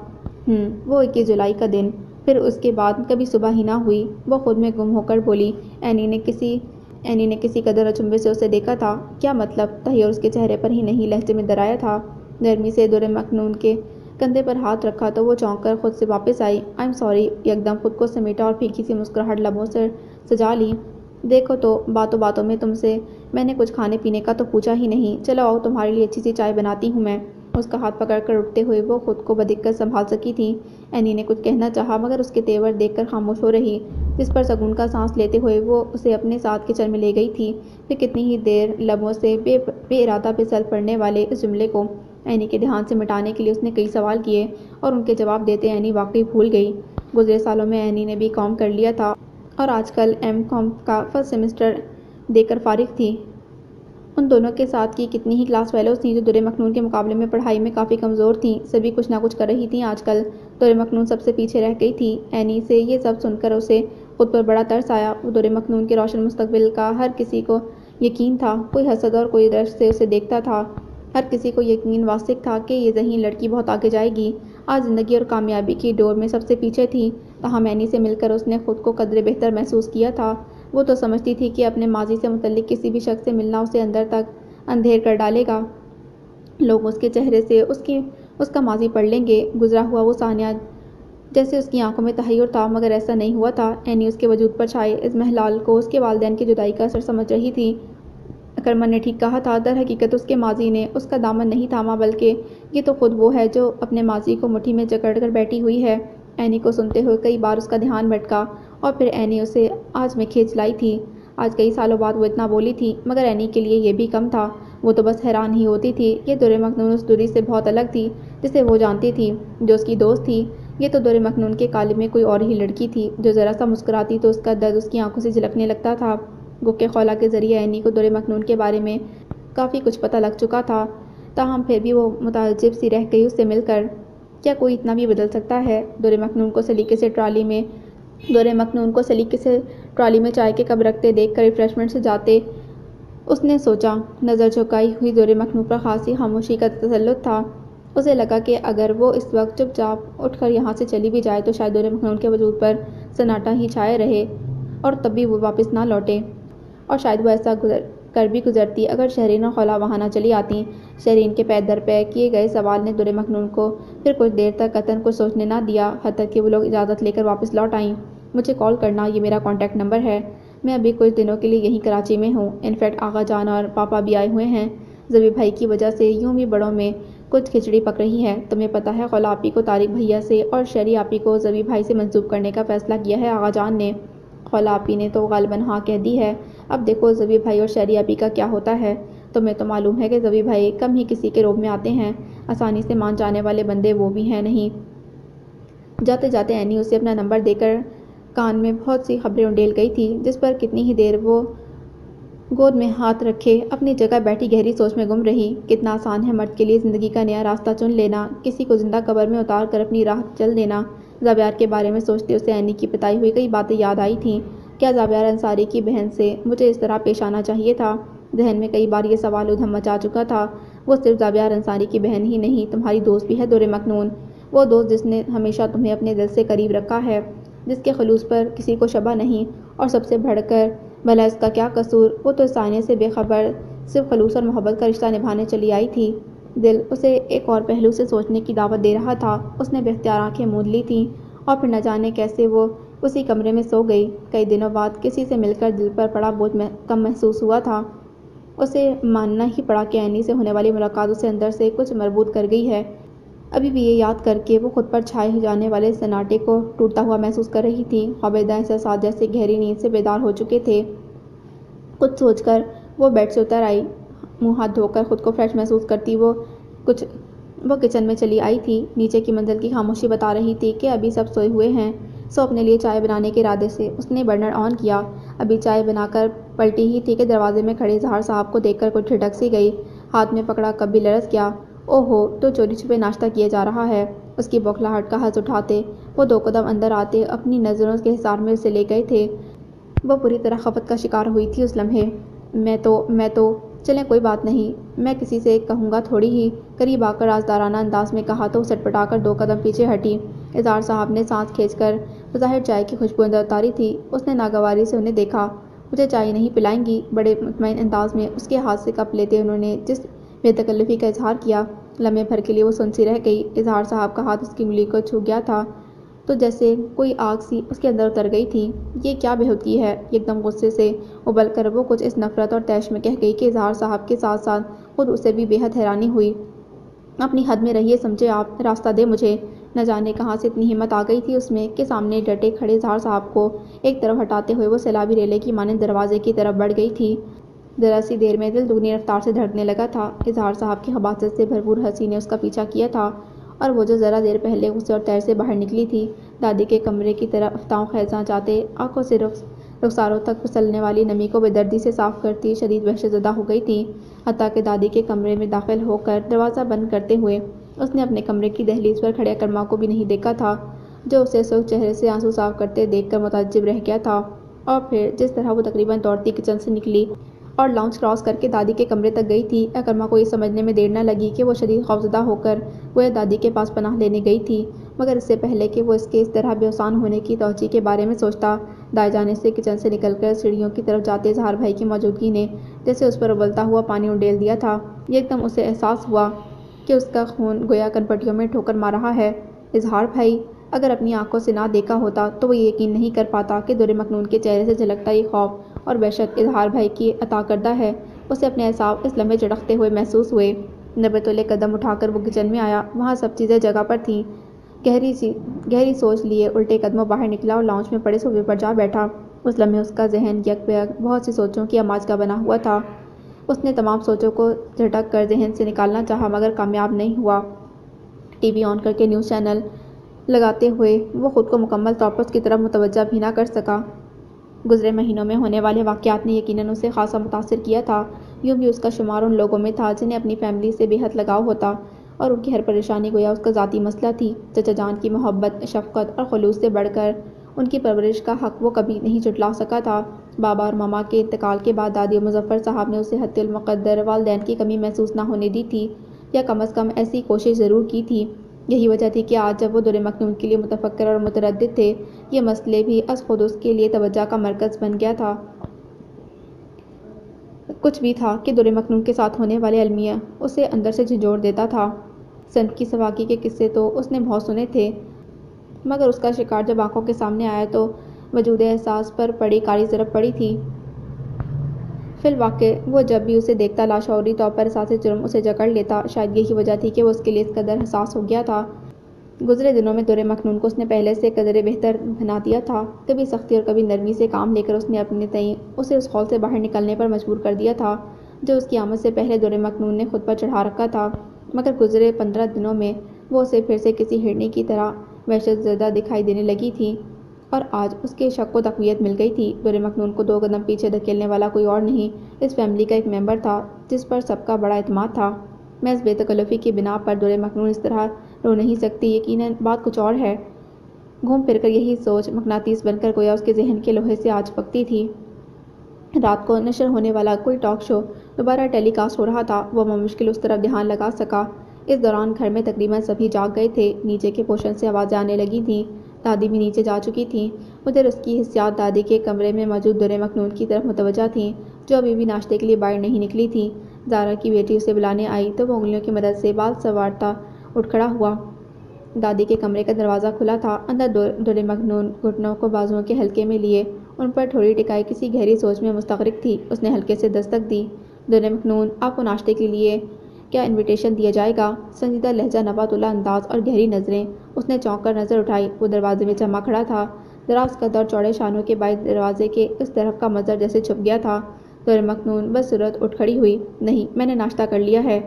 وہ 21 جولائی کا دن، پھر اس کے بعد کبھی صبح ہی نہ ہوئی۔ وہ خود میں گم ہو کر بولی۔ اینی نے کسی قدر اچنبھے سے اسے دیکھا تھا۔ کیا مطلب؟ تحیر اس کے چہرے پر ہی نہیں، لہجے میں درایا تھا۔ نرمی سے دور مکنون کے کندھے پر ہاتھ رکھا تو وہ چونک کر خود سے واپس آئی۔ آئی ایم سوری، یکدم خود کو سمیٹا اور پھیکی سی مسکراہٹ لبوں سے سجا لی۔ دیکھو تو، باتوں باتوں میں تم سے میں نے کچھ کھانے پینے کا تو پوچھا ہی نہیں۔ چلو آؤ، تمہارے لیے اچھی سی چائے بناتی ہوں میں۔ اس کا ہاتھ پکڑ کر اٹھتے ہوئے وہ خود کو بدقت سنبھال سکی تھی۔ اینی نے کچھ کہنا چاہا مگر اس کے تیور دیکھ کر خاموش ہو رہی، جس پر سکون کا سانس لیتے ہوئے وہ اسے اپنے ساتھ کچن میں لے گئی تھی۔ پھر کتنی ہی دیر لبوں سے بے ارادہ پھسل پڑنے والے اس جملے کو اینی کے دھیان سے مٹانے کے لیے اس نے کئی سوال کیے، اور ان کے جواب دیتے اینی واقعی بھول گئی۔ گزرے سالوں میں اینی نے BCom کر لیا تھا اور آج کل MCom کا فرسٹ سیمسٹر دے کر فارغ تھی۔ ان دونوں کے ساتھ کی کتنی ہی کلاس فیلوز تھیں جو در مکنون کے مقابلے میں پڑھائی میں کافی کمزور تھیں، سبھی کچھ نہ کچھ کر رہی تھیں۔ آج کل در مکنون سب سے پیچھے رہ گئی تھی۔ اینی سے یہ سب سن کر اسے خود پر بڑا ترس آیا۔ وہ در مکنون کے روشن مستقبل کا ہر کسی کو یقین تھا، کوئی حسد اور کوئی رشک سے اسے دیکھتا تھا، ہر کسی کو یقین واثق تھا کہ یہ ذہین لڑکی بہت آگے جائے گی، آج زندگی اور کامیابی کی ڈور میں سب سے پیچھے تھی۔ تاہم اینی سے مل کر اس نے خود کو قدرے بہتر محسوس کیا تھا۔ وہ تو سمجھتی تھی کہ اپنے ماضی سے متعلق کسی بھی شخص سے ملنا اسے اندر تک اندھیر کر ڈالے گا، لوگ اس کے چہرے سے اس کا ماضی پڑھ لیں گے۔ گزرا ہوا وہ ثانیہ جیسے اس کی آنکھوں میں تحیر تھا، مگر ایسا نہیں ہوا تھا۔ اینی اس کے وجود پر چھائے اضمحلال کو اس کے والدین کی جدائی کا اثر سمجھ رہی تھی۔ اکرمن نے ٹھیک کہا تھا، در حقیقت اس کے ماضی نے اس کا دامن نہیں تھاما، بلکہ یہ تو خود وہ ہے جو اپنے ماضی کو مٹھی میں جکڑ کر بیٹھی ہوئی ہے۔ اینی کو سنتے ہوئے کئی بار اس کا دھیان بھٹکا اور پھر اینی اسے آج میں کھینچ لائی تھی۔ آج کئی سالوں بعد وہ اتنا بولی تھی، مگر اینی کے لیے یہ بھی کم تھا۔ وہ تو بس حیران ہی ہوتی تھی۔ یہ در مکنون اس دوری سے بہت الگ تھی جسے وہ جانتی تھی، جو اس کی دوست تھی۔ یہ تو در مکنون کے قالب میں کوئی اور ہی لڑکی تھی، جو ذرا سا مسکراتی تو اس کا درد اس کی آنکھوں سے جھلکنے لگتا تھا۔ گو کہ خولا کے ذریعے اینی کو در مکنون کے بارے میں کافی کچھ پتہ لگ چکا تھا، تاہم پھر بھی وہ متعجب سی رہ گئی اس سے مل کر۔ کیا کوئی اتنا بھی بدل سکتا ہے؟ در مکنون کو سلیقے سے ٹرالی میں چائے کے کپ رکھتے دیکھ کر ریفریشمنٹ سے جاتے اس نے سوچا۔ نظر جھکائی ہوئی در مکنون پر خاصی خاموشی کا تسلط تھا۔ اسے لگا کہ اگر وہ اس وقت چپ چاپ اٹھ کر یہاں سے چلی بھی جائے تو شاید در مکنون کے وجود پر سناٹا ہی چھائے رہے اور تب بھی وہ واپس نہ لوٹے، اور شاید وہ ایسا کر بھی گزرتی اگر شہرین اور خولا وہاں نہ چلی آتیں۔ شہرین کے پے در پے کیے گئے سوال نے در مکنون کو پھر کچھ دیر تک قطعاً کچھ سوچنے نہ دیا، حتیٰ کہ وہ لوگ اجازت لے کر واپس لوٹ آئیں۔ مجھے کال کرنا، یہ میرا کانٹیکٹ نمبر ہے، میں ابھی کچھ دنوں کے لیے یہیں کراچی میں ہوں، انفیکٹ آغا جان اور پاپا بھی آئے ہوئے ہیں، زبی بھائی کی وجہ سے یوں بھی بڑوں میں کچھ کھچڑی پک رہی ہے۔ تمہیں پتہ ہے خولا آپی کو طارق بھیا سے اور شیری آپی کو زبی بھائی سے منسوب کرنے کا فیصلہ کیا ہے آغا جان نے۔ خولا آپی نے تو غالباً ہاں کہہ دی ہے، اب دیکھو زبی بھائی اور شیری آپی کا کیا ہوتا ہے۔ تمہیں تو معلوم ہے کہ زبی بھائی کم ہی کسی کے روب میں آتے ہیں، آسانی سے مان جانے والے بندے وہ بھی ہیں نہیں۔ جاتے جاتے اینی اسے اپنا نمبر دے کر کان میں بہت سی خبریں انڈیل گئی تھی، جس پر کتنی ہی دیر وہ گود میں ہاتھ رکھے اپنی جگہ بیٹھی گہری سوچ میں گم رہی۔ کتنا آسان ہے مرد کے لیے زندگی کا نیا راستہ چن لینا، کسی کو زندہ قبر میں اتار کر اپنی راہ چل دینا۔ زابیار کے بارے میں سوچتے اسے اینی کی بتائی ہوئی کئی باتیں یاد آئی تھیں۔ کیا زابیار انصاری کی بہن سے مجھے اس طرح پیش آنا چاہیے تھا؟ ذہن میں کئی بار یہ سوال ادھم مچا چکا تھا۔ وہ صرف زابیار انصاری کی بہن ہی نہیں، تمہاری دوست بھی ہے در مکنون، وہ دوست جس نے ہمیشہ تمہیں اپنے دل سے قریب رکھا ہے، جس کے خلوص پر کسی کو شبہ نہیں، اور سب سے بڑھ کر بھلا اس کا کیا قصور، وہ تو اس سائنے سے بے خبر صرف خلوص اور محبت کا رشتہ نبھانے چلی آئی تھی۔ دل اسے ایک اور پہلو سے سوچنے کی دعوت دے رہا تھا۔ اس نے بے اختیار آنکھیں موند لی تھیں اور پھر نہ جانے کیسے وہ اسی کمرے میں سو گئی۔ کئی دنوں بعد کسی سے مل کر دل پر پڑا بوجھ کم محسوس ہوا تھا۔ اسے ماننا ہی پڑا کہ اینی سے ہونے والی ملاقات اسے اندر سے کچھ مربوط کر گئی ہے۔ ابھی بھی یہ یاد کر کے وہ خود پر چھائے جانے والے سناٹے کو ٹوٹتا ہوا محسوس کر رہی تھی۔ خوابیدہ احساسات جیسے گہری نیند سے بیدار ہو چکے تھے۔ کچھ سوچ کر وہ بیڈ سے اتر آئی، منہ ہاتھ دھو کر خود کو فریش محسوس کرتی وہ کچن میں چلی آئی تھی۔ نیچے کی منزل کی خاموشی بتا رہی تھی کہ ابھی سب سوئے ہوئے ہیں۔ سو اپنے لیے چائے بنانے کے ارادے سے اس نے برنر آن کیا۔ ابھی چائے بنا کر پلٹی ہی تھی کہ دروازے میں کھڑے اظہار صاحب کو دیکھ کر کچھ ٹھٹک سی گئی، ہاتھ میں پکڑا کپ بھی لرز گیا۔ او ہو، تو چوری چھپے ناشتہ کیے جا رہا ہے۔ اس کی بوکھلاہٹ کا حز اٹھاتے وہ دو قدم اندر آتے اپنی نظروں کے حصار میں اسے لے گئے تھے۔ وہ پوری طرح خفت کا شکار ہوئی تھی اس لمحے۔ میں تو چلیں کوئی بات نہیں، میں کسی سے کہوں گا تھوڑی ہی، قریب آ کر رازدارانہ انداز میں کہا تو سٹپٹا کر دو قدم پیچھے ہٹی۔ اظہار صاحب نے سانس کھینچ کر بظاہر چائے کی خوشبو اندر اتاری تھی۔ اس نے ناگواری سے انہیں دیکھا۔ مجھے چائے نہیں پلائیں گی؟ بڑے مطمئن انداز میں اس کے ہاتھ سے کپ لیتے انہوں نے جس بے تکلفی کا اظہار کیا، لمحے بھر کے لیے وہ سن سی رہ گئی۔ اظہار صاحب کا ہاتھ اس کی انگلی کو چھو گیا تھا تو جیسے کوئی آگ سی اس کے اندر اتر گئی تھی۔ یہ کیا بےہودگی ہے؟ ایک دم غصے سے ابل کر وہ کچھ اس نفرت اور طیش میں کہہ گئی کہ اظہار صاحب کے ساتھ ساتھ خود اسے بھی بے حد حیرانی ہوئی۔ اپنی حد میں رہیے سمجھے آپ، راستہ دے مجھے۔ نہ جانے کہاں سے اتنی ہمت آ گئی تھی اس میں کہ سامنے ڈٹے کھڑے اظہار صاحب کو ایک طرف ہٹاتے ہوئے وہ سیلابی ریلے کی مانند دروازے کی طرف بڑھ گئی تھی۔ ذرا سی دیر میں دل دگنی رفتار سے دھڑکنے لگا تھا۔ اظہار صاحب کی خباثت سے بھرپور ہنسی نے اس کا پیچھا کیا تھا، اور وہ جو ذرا دیر پہلے غصے اور تیر سے باہر نکلی تھی، دادی کے کمرے کی طرف افتاؤں خیزاں جاتے آنکھوں سے رخساروں تک پھسلنے والی نمی کو بے دردی سے صاف کرتی شدید وحشت زدہ ہو گئی تھی۔ حتیٰ کہ دادی کے کمرے میں داخل ہو کر دروازہ بند کرتے ہوئے اس نے اپنے کمرے کی دہلیز پر کھڑے اکرما کو بھی نہیں دیکھا تھا، جو اسے سرخ چہرے سے آنسو صاف کرتے دیکھ کر متعجب رہ گیا تھا۔ اور پھر جس طرح وہ تقریباً دوڑتی کچن سے نکلی اور لاؤنج کراس کر کے دادی کے کمرے تک گئی تھی، اکرما کو یہ سمجھنے میں دیر نہ لگی کہ وہ شدید خوفزدہ ہو کر گویا دادی کے پاس پناہ لینے گئی تھی، مگر اس سے پہلے کہ وہ اس کے اس طرح بے اوسان ہونے کی توجہ کے بارے میں سوچتا، دائیں جانب سے کچن سے نکل کر سیڑھیوں کی طرف جاتے اظہار بھائی کی موجودگی نے جیسے اس پر ابلتا ہوا پانی انڈیل دیا تھا۔ ایک دم اسے احساس ہوا کہ اس کا خون گویا کنپٹیوں میں ٹھوکر مار رہا ہے۔ اظہار بھائی اگر اپنی آنکھوں سے نہ دیکھا ہوتا تو وہ یہ یقین نہیں کر پاتا کہ در مکنون کے چہرے سے جھلکتا یہ خوف اور وحشت اظہار بھائی کی عطا کردہ ہے۔ اسے اپنے اعصاب اس لمحے چڑھتے ہوئے محسوس ہوئے۔ 90 تولے قدم اٹھا کر وہ کچن میں آیا۔ وہاں سب چیزیں جگہ پر تھیں۔ گہری سوچ لیے الٹے قدموں باہر نکلا اور لاؤنج میں پڑے صوفے پر جا بیٹھا۔ اس لمحے اس کا ذہن یک بیک بہت سی سوچوں کی اماج کا بنا ہوا تھا۔ اس نے تمام سوچوں کو جھٹک کر ذہن سے نکالنا چاہا مگر کامیاب نہیں ہوا۔ ٹی وی آن کر کے نیوز چینل لگاتے ہوئے وہ خود کو مکمل طور پر اس کی طرف متوجہ بھی نہ کر سکا۔ گزرے مہینوں میں ہونے والے واقعات نے یقیناً اسے خاصا متاثر کیا تھا۔ یوں بھی اس کا شمار ان لوگوں میں تھا جنہیں اپنی فیملی سے بے حد لگاؤ ہوتا، اور ان کی ہر پریشانی گویا اس کا ذاتی مسئلہ تھی۔ چچا جان کی محبت، شفقت اور خلوص سے بڑھ کر ان کی پرورش کا حق وہ کبھی نہیں جھٹلا سکا تھا۔ بابا اور ماما کے انتقال کے بعد دادی اور مظفر صاحب نے اسے حتی المقدر والدین کی کمی محسوس نہ ہونے دی تھی، یا کم از کم ایسی کوشش ضرور کی تھی۔ یہی وجہ تھی کہ آج جب وہ در مکنون کے لیے متفکر اور متردد تھے، یہ مسئلے بھی از خود اس کے لیے توجہ کا مرکز بن گیا تھا۔ کچھ بھی تھا کہ در مکنون کے ساتھ ہونے والے المیہ اسے اندر سے جھنجھوڑ دیتا تھا۔ سنت کی سواکی کے قصے تو اس نے بہت سنے تھے، مگر اس کا شکار جب آنکھوں کے سامنے آیا تو وجود احساس پر بڑی کاری ضرب پڑی تھی۔ فی الواقع وہ جب بھی اسے دیکھتا لاشعوری طور پر احساس جرم اسے جکڑ لیتا۔ شاید یہی وجہ تھی کہ وہ اس کے لیے اس قدر حساس ہو گیا تھا۔ گزرے دنوں میں در مکنون کو اس نے پہلے سے قدرے بہتر بنا دیا تھا۔ کبھی سختی اور کبھی نرمی سے کام لے کر اس نے اپنے تئیں اسے اس خول سے باہر نکلنے پر مجبور کر دیا تھا جو اس کی آمد سے پہلے در مکنون نے خود پر چڑھا رکھا تھا۔ مگر گزرے 15 دنوں میں وہ اسے پھر سے کسی ہرنی کی طرح وحشت زدہ دکھائی دینے لگی تھی، اور آج اس کے شک کو تقویت مل گئی تھی۔ در مکنون کو 2 قدم پیچھے دھکیلنے والا کوئی اور نہیں، اس فیملی کا ایک ممبر تھا جس پر سب کا بڑا اعتماد تھا۔ محض بے تکلفی کی بنا پر در مکنون اس طرح رو نہیں سکتی، یقیناً بات کچھ اور ہے۔ گھوم پھر کر یہی سوچ مقناطیس بن کر گویا اس کے ذہن کے لوہے سے آج چپکتی تھی۔ رات کو نشر ہونے والا کوئی ٹاک شو دوبارہ ٹیلی کاسٹ ہو رہا تھا۔ وہ بمشکل اس طرف دھیان لگا سکا۔ اس دوران گھر میں تقریباً سبھی جاگ گئے تھے۔ نیچے کے پوشن سے آوازیں آنے لگی تھیں۔ دادی بھی نیچے جا چکی تھیں۔ ادھر اس کی حسیات دادی کے کمرے میں موجود در مکنون کی طرف متوجہ تھیں، جو ابھی بھی ناشتے کے لیے باہر نہیں نکلی تھی۔ زارا کی بیٹی اسے بلانے آئی تو وہ انگلیوں کی مدد سے بال سنوارتا اٹھ کھڑا ہوا۔ دادی کے کمرے کا دروازہ کھلا تھا۔ اندر در مکنون گھٹنوں کو بازوؤں کے حلقے میں لیے ان پر ٹھوڑی ٹکائے کسی گہری سوچ میں مستغرق تھی۔ اس نے ہلکے سے دستک دی۔ در مکنون، آپ کو ناشتے کے لیے کیا انویٹیشن دیا جائے گا؟ سنجیدہ لہجہ، نبات اللہ انداز اور گہری نظریں۔ اس نے چونک کر نظر اٹھائی۔ وہ دروازے میں جمع کھڑا تھا، دراز قد اور چوڑے شانوں کے باعث دروازے کے اس طرف کا منظر جیسے چھپ گیا تھا۔ در مکنون بدصورت اٹھ کھڑی ہوئی۔ نہیں، میں نے ناشتہ کر لیا ہے۔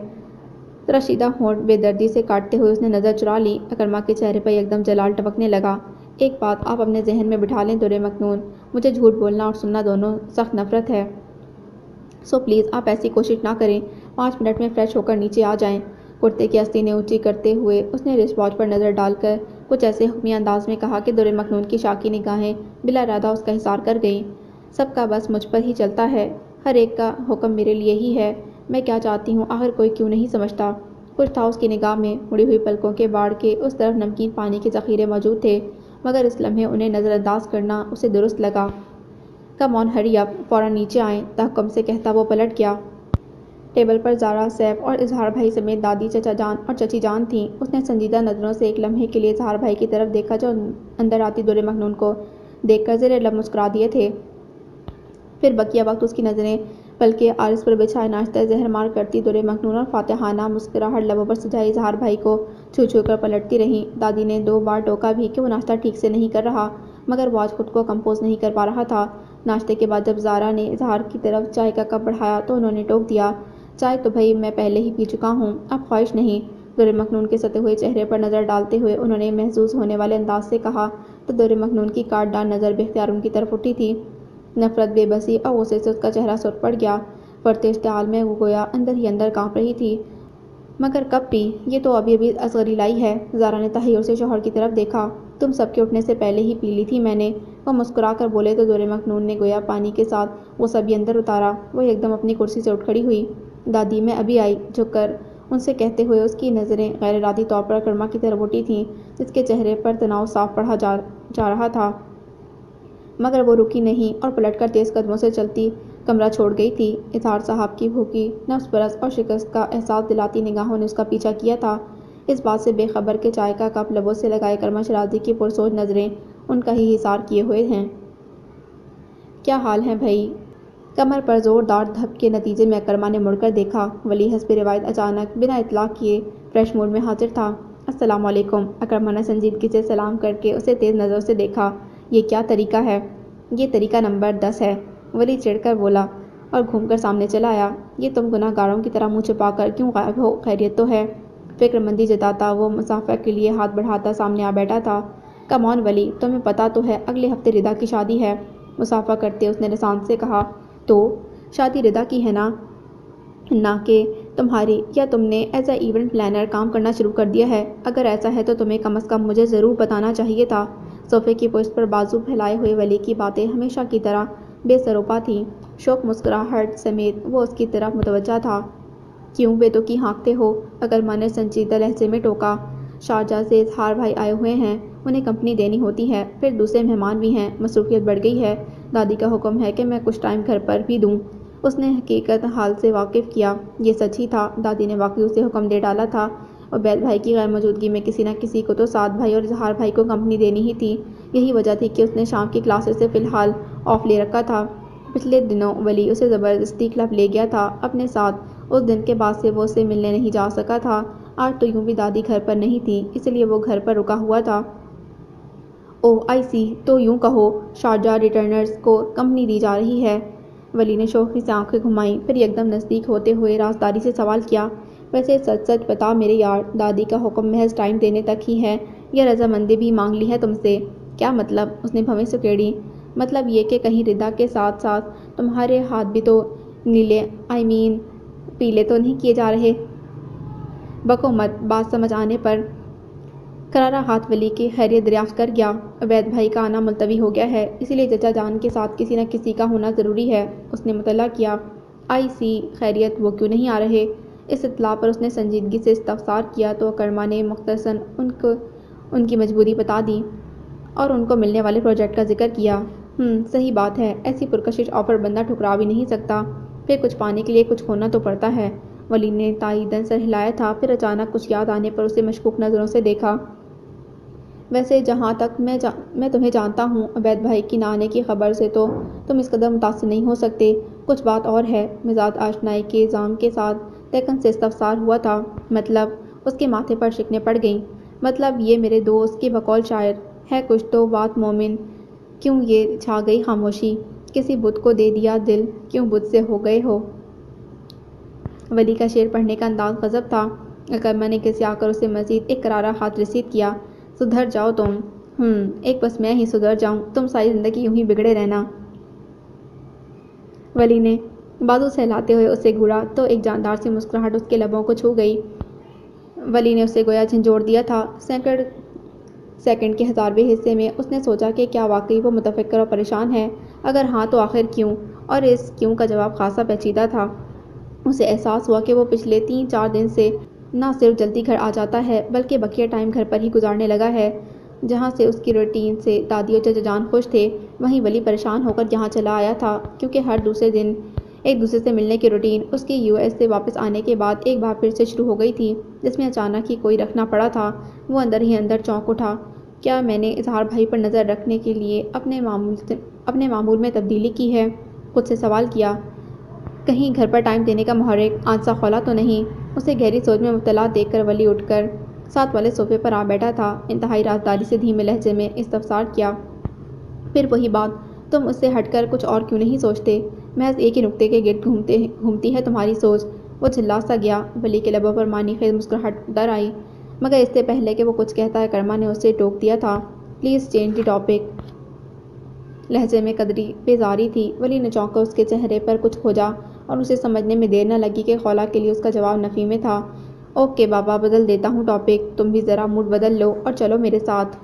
تراشیدہ ہونٹ بے دردی سے کاٹتے ہوئے اس نے نظر چرا لی۔ اکرما کے چہرے پر یکدم جلال ٹپکنے لگا۔ ایک بات آپ اپنے ذہن میں بٹھا لیں در مکنون، مجھے جھوٹ بولنا اور سننا دونوں سخت نفرت ہے، سو پلیز آپ ایسی کوشش نہ کریں۔ 5 منٹ میں فریش ہو کر نیچے آ جائیں۔ کرتے کی آستینیں اونچی کرتے ہوئے اس نے رسٹ واچ پر نظر ڈال کر کچھ ایسے حکمی انداز میں کہا کہ در مکنون کی شاکی نگاہیں بلا ارادہ اس کا حصار کر گئیں۔ سب کا بس مجھ پر ہی چلتا ہے، ہر ایک کا حکم میرے لیے ہی ہے، میں کیا چاہتی ہوں آخر کوئی کیوں نہیں سمجھتا۔ کچھ تھا اس کی نگاہ میں، مڑی ہوئی پلکوں کے باڑ کے اس طرف نمکین پانی کے ذخیرے موجود تھے، مگر اس لمحے انہیں نظر انداز کرنا اسے درست لگا۔ کم آن ہری اپ، فوراً نیچے آئیں، تحکم سے کہتا وہ پلٹ گیا۔ ٹیبل پر زارا، سیف اور اظہار بھائی سمیت دادی، چچا جان اور چچی جان تھیں۔ اس نے سنجیدہ نظروں سے ایک لمحے کے لیے اظہار بھائی کی طرف دیکھا جو اندر آتی در مکنون کو دیکھ کر زیر لب مسکرا دیے تھے۔ پھر بقیہ وقت اس کی نظریں بلکہ عارض پر بچھائے ناشتہ زہر مار کرتی دور مکنون اور فاتحانہ مسکراہٹ لبوں پر سجائی اظہار بھائی کو چھو چھو کر پلٹتی رہیں۔ دادی نے 2 بار ٹوکا بھی کہ وہ ناشتہ ٹھیک سے نہیں کر رہا، مگر وہ آج خود کو کمپوز نہیں کر پا رہا تھا۔ ناشتے کے بعد جب زارا نے اظہار کی طرف چائے کا کپ بڑھایا تو انہوں نے ٹوک دیا، چائے تو بھائی میں پہلے ہی پی چکا ہوں، اب خواہش نہیں۔ دور مکنون کے ستے ہوئے چہرے پر نظر ڈالتے ہوئے انہوں نے محظوظ ہونے والے انداز سے کہا تو دور مکنون کی کاٹ ڈال نظر بے اختیار ان کی طرف اٹھی تھی۔ نفرت، بے بسی اور غصے سے اس کا چہرہ سرخ پڑ گیا۔ فرط اشتعال میں وہ گویا اندر ہی اندر کانپ رہی تھی۔ مگر کب پی؟ یہ تو ابھی ابھی اصغری لائی ہے۔ زارا نے تحیر سے شوہر کی طرف دیکھا۔ تم سب کے اٹھنے سے پہلے ہی پی لی تھی میں نے۔ وہ مسکرا کر بولے تو دور مکنون نے گویا پانی کے ساتھ غصہ بھی اندر اتارا۔ وہ یکدم اپنی کرسی سے اٹھ کھڑی ہوئی۔ دادی میں ابھی آئی، جھک کر ان سے کہتے ہوئے اس کی نظریں غیر ارادی طور پر اکرما کی طرف اٹھی تھیں، جس کے چہرے پر تناؤ صاف پڑھا جا رہا تھا۔ مگر وہ رکی نہیں اور پلٹ کر تیز قدموں سے چلتی کمرہ چھوڑ گئی تھی۔ اظہار صاحب کی بھوکی، نفس پرست اور شکست کا احساس دلاتی نگاہوں نے اس کا پیچھا کیا تھا، اس بات سے بے خبر کہ چائے کا کپ لبوں سے لگائے اکرما شرازی کی پرسوچ نظریں ان کا ہی حصار کیے ہوئے ہیں۔ کیا حال ہے بھائی؟ کمر پر زوردار دھپ کے نتیجے میں اکرما نے مڑ کر دیکھا۔ ولی حسب روایت اچانک بنا اطلاع کیے فریش موڈ میں حاضر تھا۔ السلام علیکم۔ اکرما نے سنجیدگی سے سلام کر کے اسے تیز نظروں سے دیکھا۔ یہ کیا طریقہ ہے؟ یہ طریقہ نمبر 10 ہے، ولی چڑھ کر بولا اور گھوم کر سامنے چلا آیا۔ یہ تم گناہ گاروں کی طرح منہ چھپا کر کیوں غائب ہو؟ خیریت تو ہے؟ فکر مندی جتاتا وہ مصافحہ کے لیے ہاتھ بڑھاتا سامنے آ بیٹھا تھا۔ کم آن ولی، تمہیں پتہ تو ہے اگلے ہفتے ردا کی شادی ہے۔ مصافحہ کرتے اس نے رسانت سے کہا۔ تو شادی ردا کی ہے نہ کہ تمہاری، یا تم نے ایز اے ایونٹ پلانر کام کرنا شروع کر دیا ہے؟ اگر ایسا ہے تو تمہیں کم از کم مجھے ضرور بتانا چاہیے تھا۔ صوفے کی پشت پر بازو پھیلائے ہوئے ولی کی باتیں ہمیشہ کی طرح بے سروپا تھیں۔ شوق مسکراہٹ سمیت وہ اس کی طرف متوجہ تھا۔ کیوں بے تکی ہانکتے ہو؟ اکرما نے سنجیدہ لہجے میں ٹوکا۔ شارجہ سے اظہار بھائی آئے ہوئے ہیں، انہیں کمپنی دینی ہوتی ہے، پھر دوسرے مہمان بھی ہیں، مصروفیت بڑھ گئی ہے۔ دادی کا حکم ہے کہ میں کچھ ٹائم گھر پر بھی دوں۔ اس نے حقیقت حال سے واقف کیا۔ یہ سچ ہی تھا، دادی نے واقعی اسے حکم دے ڈالا تھا۔ عبید بھائی کی غیر موجودگی میں کسی نہ کسی کو تو سعد بھائی اور اظہار بھائی کو کمپنی دینی ہی تھی۔ یہی وجہ تھی کہ اس نے شام کی کلاسز سے فی الحال آف لے رکھا تھا۔ پچھلے دنوں ولی اسے زبردستی کلب لے گیا تھا اپنے ساتھ، اس دن کے بعد سے وہ اسے ملنے نہیں جا سکا تھا۔ آج تو یوں بھی دادی گھر پر نہیں تھی، اس لیے وہ گھر پر رکا ہوا تھا۔ اوہ آئی سی، تو یوں کہو شارجہ ریٹرنرز کو کمپنی دی جا رہی ہے؟ ولی نے شوخی سے آنکھیں گھمائیں، پھر یکدم نزدیک ہوتے ہوئے رازداری سے سوال کیا۔ ویسے سچ سچ بتا میرے یار، دادی کا حکم محض ٹائم دینے تک ہی ہے یا رضامندی بھی مانگ لی ہے تم سے؟ کیا مطلب؟ اس نے بھویں سکیڑی۔ مطلب یہ کہ کہیں ردا کے ساتھ ساتھ تمہارے ہاتھ بھی تو نیلے پیلے تو نہیں کیے جا رہے؟ بکو مت۔ بات سمجھ آنے پر کرارا ہاتھ ولی کی خیریت دریافت کر گیا۔ عبید بھائی کا آنا ملتوی ہو گیا ہے، اسی لیے چچا جان کے ساتھ کسی نہ کسی کا ہونا ضروری ہے۔ اس نے مطلع کیا۔ آئی سی، خیریت، وہ کیوں نہیں آ رہے؟ اس اطلاع پر اس نے سنجیدگی سے استفسار کیا تو اکرما نے مختصراً ان کی مجبوری بتا دی اور ان کو ملنے والے پروجیکٹ کا ذکر کیا۔ صحیح بات ہے، ایسی پرکشش آفر بندہ ٹھکرا بھی نہیں سکتا، پھر کچھ پانے کے لیے کچھ کھونا تو پڑتا ہے۔ ولی نے تائیداً سر ہلایا تھا، پھر اچانک کچھ یاد آنے پر اسے مشکوک نظروں سے دیکھا۔ ویسے جہاں تک میں تمہیں جانتا ہوں، عبید بھائی کی نہ آنے کی خبر سے تو تم اس قدر متاثر نہیں ہو سکتے۔ کچھ بات اور ہے۔ مزاج آشنائی کے اعزام کے ساتھ لیکن سے استفسار ہوا تھا۔ مطلب؟ اس کے ماتھے پر شکنیں پڑ گئیں۔ مطلب یہ میرے دوست کی بقول شاعر ہے کچھ تو بات مومن، کیوں یہ چھا گئی خاموشی؟ کسی بت کو دے دیا دل، کیوں بت سے ہو گئے ہو؟ ولی کا شعر پڑھنے کا انداز غضب تھا۔ اکرما نے گھسیا کر اسے مزید ایک کرارا ہاتھ رسید کیا۔ سدھر جاؤ تم۔ ایک بس میں ہی سدھر جاؤں؟ تم ساری زندگی یوں ہی بگڑے رہنا۔ ولی نے بازو سہلاتے ہوئے اسے گھوڑا تو ایک جاندار سی مسکراہٹ اس کے لبوں کو چھو گئی۔ ولی نے اسے گویا جھنجھوڑ دیا تھا۔ سیکنڈ کے ہزارویں حصے میں اس نے سوچا کہ کیا واقعی وہ متفکر اور پریشان ہے؟ اگر ہاں تو آخر کیوں؟ اور اس کیوں کا جواب خاصا پیچیدہ تھا۔ اسے احساس ہوا کہ وہ پچھلے 3-4 دن سے نہ صرف جلدی گھر آ جاتا ہے بلکہ بقیہ ٹائم گھر پر ہی گزارنے لگا ہے۔ جہاں سے اس کی روٹین سے دادی اور چچا جان خوش تھے، وہیں ولی پریشان ہو کر یہاں چلا آیا تھا، کیونکہ ہر دوسرے دن ایک دوسرے سے ملنے کی روٹین اس کی یو ایس سے واپس آنے کے بعد ایک بار پھر سے شروع ہو گئی تھی، جس میں اچانک ہی کوئی رکھنا پڑا تھا۔ وہ اندر ہی اندر چونک اٹھا۔ کیا میں نے اظہار بھائی پر نظر رکھنے کے لیے اپنے معمول میں تبدیلی کی ہے؟ خود سے سوال کیا۔ کہیں گھر پر ٹائم دینے کا محرک آج سا کھولا تو نہیں؟ اسے گہری سوچ میں مبتلا دیکھ کر ولی اٹھ کر ساتھ والے صوفے پر آ بیٹھا تھا۔ انتہائی رازداری سے دھیمے لہجے میں استفسار کیا، پھر وہی بات، تم اس سے ہٹ کر کچھ اور کیوں نہیں سوچتے؟ محض ایک ہی نقطے کے گرد گھومتی ہے تمہاری سوچ۔ وہ جھلا سا گیا۔ ولی کے لبوں پر معنی خیز مسکراہٹ اتر آئی، مگر اس سے پہلے کہ وہ کچھ کہتا اکرما نے اسے ٹوک دیا تھا، پلیز چینج دی ٹاپک۔ لہجے میں قدری بیزاری تھی۔ ولی نے چونک کر اس کے چہرے پر کچھ کھوجا اور اسے سمجھنے میں دیر نہ لگی کہ خولا کے لیے اس کا جواب نفی میں تھا۔ اوکے بابا، بدل دیتا ہوں ٹاپک، تم بھی ذرا موڈ بدل لو اور چلو میرے ساتھ۔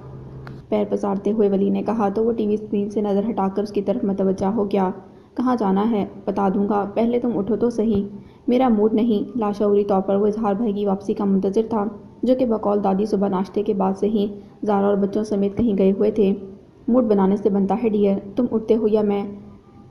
پیر پسارتے ہوئے ولی نے کہا تو وہ ٹی وی اسکرین سے نظر ہٹا کر اس کی طرف متوجہ ہو گیا۔ کہاں جانا ہے؟ بتا دوں گا، پہلے تم اٹھو تو صحیح۔ میرا موڈ نہیں۔ لاشعوری طور پر وہ اظہار بھائی کی واپسی کا منتظر تھا، جو کہ بقول دادی صبح ناشتے کے بعد سے ہی زارا اور بچوں سمیت کہیں گئے ہوئے تھے۔ موڈ بنانے سے بنتا ہے ڈیئر، تم اٹھتے ہو یا میں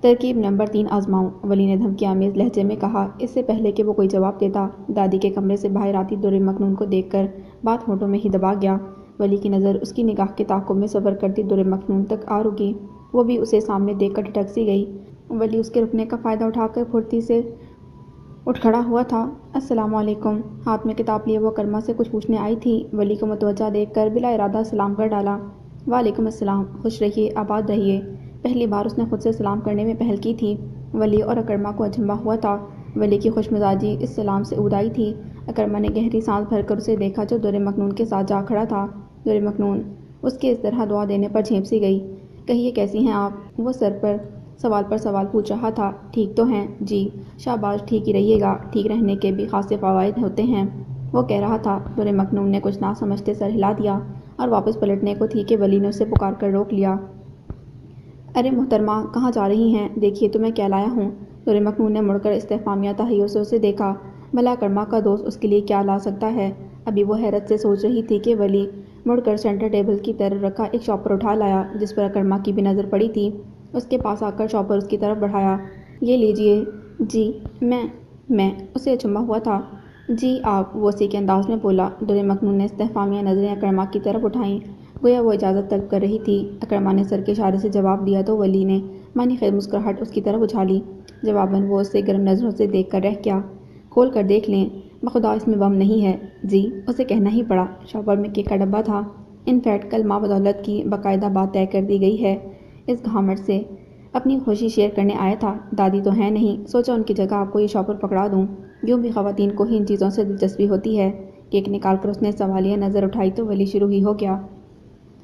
ترکیب نمبر 3 آزماؤں؟ ولی نے دھمکی آمیز لہجے میں کہا۔ اس سے پہلے کہ وہ کوئی جواب دیتا، دادی کے کمرے سے باہر آتی در مکنون کو دیکھ کر بات ہونٹوں میں ہی دبا گیا۔ ولی کی نظر اس کی نگاہ کے تعاقب میں سفر کرتی در مکنون تک آ رکی۔ وہ بھی اسے سامنے دیکھ کر ٹھٹک سی گئی۔ ولی اس کے رکنے کا فائدہ اٹھا کر پھرتی سے اٹھ کھڑا ہوا تھا۔ السلام علیکم۔ ہاتھ میں کتاب لیے وہ اکرما سے کچھ پوچھنے آئی تھی۔ ولی کو متوجہ دیکھ کر بلا ارادہ سلام کر ڈالا۔ وعلیکم السلام، خوش رہیے، آباد رہیے۔ پہلی بار اس نے خود سے سلام کرنے میں پہل کی تھی۔ ولی اور اکرما کو اچنبھا ہوا تھا۔ ولی کی خوش مزاجی اس سلام سے اود آئی تھی۔ اکرما نے گہری سانس بھر کر اسے دیکھا جو در مکنون کے ساتھ جا کھڑا تھا۔ در مکنون اس کے اس طرح دعا دینے پر جھیپ سی گئی۔ کہیے کیسی ہیں آپ؟ وہ سر پر سوال پوچھ رہا تھا۔ ٹھیک تو ہیں جی۔ شاباش، ٹھیک ہی رہیے گا، ٹھیک رہنے کے بھی خاصے فوائد ہوتے ہیں، وہ کہہ رہا تھا۔ در مکنون نے کچھ نہ سمجھتے سر ہلا دیا اور واپس پلٹنے کو تھی کہ ولی نے اسے پکار کر روک لیا۔ ارے محترمہ، کہاں جا رہی ہیں؟ دیکھیے تو میں کیا لایا ہوں۔ در مکنون نے مڑ کر استفہامیہ تحیّر سے اسے دیکھا۔ بھلا اکرما کا دوست اس کے لیے کیا لا سکتا ہے؟ ابھی وہ حیرت سے سوچ رہی تھی کہ ولی مڑ کر سینٹر ٹیبل کی طرف رکھا ایک شاپر اٹھا لایا جس پر اکرما کی بھی نظر پڑی تھی۔ اس کے پاس آ کر شاپر اس کی طرف بڑھایا۔ یہ لیجیے۔ جی میں اسے اچنبھا ہوا تھا۔ جی آپ، وہ اسی کے انداز میں بولا۔ در مکنون نے استفہامیہ نظریں اکرما کی طرف اٹھائیں، گویا وہ اجازت طلب کر رہی تھی۔ اکرما نے سر کے اشارے سے جواب دیا تو ولی نے معنی خیز مسکراہٹ اس کی طرف اچھالی۔ جواباً وہ اسے گرم نظروں سے دیکھ کر رہ گیا۔ کھول کر دیکھ لیں، بخدا اس میں بم نہیں ہے۔ جی، اسے کہنا ہی پڑا۔ شاپر میں کیک کا ڈبہ تھا۔ انفیکٹ کل ماں بدولت کی باقاعدہ بات طے کر دی گئی ہے۔ اس گھامٹ سے اپنی خوشی شیئر کرنے آیا تھا۔ دادی تو ہیں نہیں، سوچا ان کی جگہ آپ کو یہ شاپر پکڑا دوں۔ یوں بھی خواتین کو ہی ان چیزوں سے دلچسپی ہوتی ہے۔ کیک نکال کر اس نے سوالیہ نظر اٹھائی تو ولی شروع ہی ہو گیا۔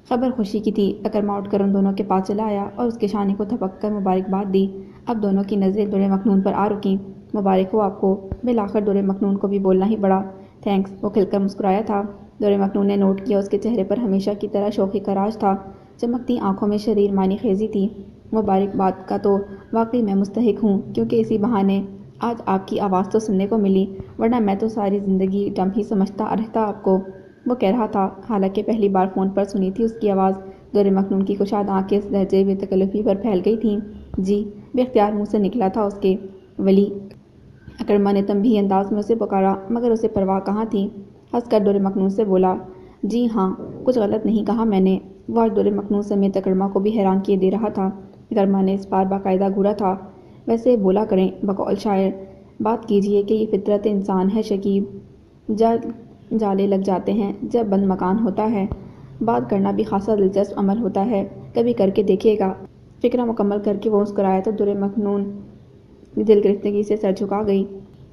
خبر خوشی کی تھی۔ اکرما اٹھ کر ان دونوں کے پاس چلا آیا اور اس کے شانے کو تھپک کر مبارکباد دی۔ اب دونوں کی نظریں در مکنون پر آ رکیں۔ مبارک ہو آپ کو۔ بالآخر در مکنون کو بھی بولنا ہی پڑا۔ تھینکس، وہ کھل کر مسکرایا تھا۔ در مکنون نے نوٹ کیا اس کے چہرے پر ہمیشہ کی طرح شوخی کا راج تھا، چمکتی آنکھوں میں شریر معنی خیزی تھی۔ مبارکباد کا تو واقعی میں مستحق ہوں، کیونکہ اسی بہانے آج آپ کی آواز تو سننے کو ملی، ورنہ میں تو ساری زندگی ڈم ہی سمجھتا رہتا آپ کو، وہ کہہ رہا تھا۔ حالانکہ پہلی بار فون پر سنی تھی اس کی آواز۔ در مکنون کی کشاد آنکھیں اس لہجے بے تکلفی پر پھیل گئی تھیں۔ جی، بے اختیار منہ سے نکلا تھا اس کے۔ ولی، اکرما نے تنبیہی انداز میں اسے پکارا، مگر اسے پرواہ کہاں تھی۔ ہنس کر در مکنون سے بولا، جی ہاں، کچھ غلط نہیں کہا میں نے۔ وہ آج در مکنون سمیت اکرما کو بھی حیران کیے دے رہا تھا۔ اکرما نے اس بار باقاعدہ گھورا تھا۔ ویسے بولا کریں، بقول شاعر، بات کیجیے کہ یہ فطرت انسان ہے شکیب، جالے لگ جاتے ہیں جب بند مکان ہوتا ہے۔ بات کرنا بھی خاصا دلچسپ عمل ہوتا ہے، کبھی کر کے دیکھیے گا۔ فکرہ مکمل کر کے وہ مسکرایا تو در مکنون دل گرفتگی سے سر جھکا گئی۔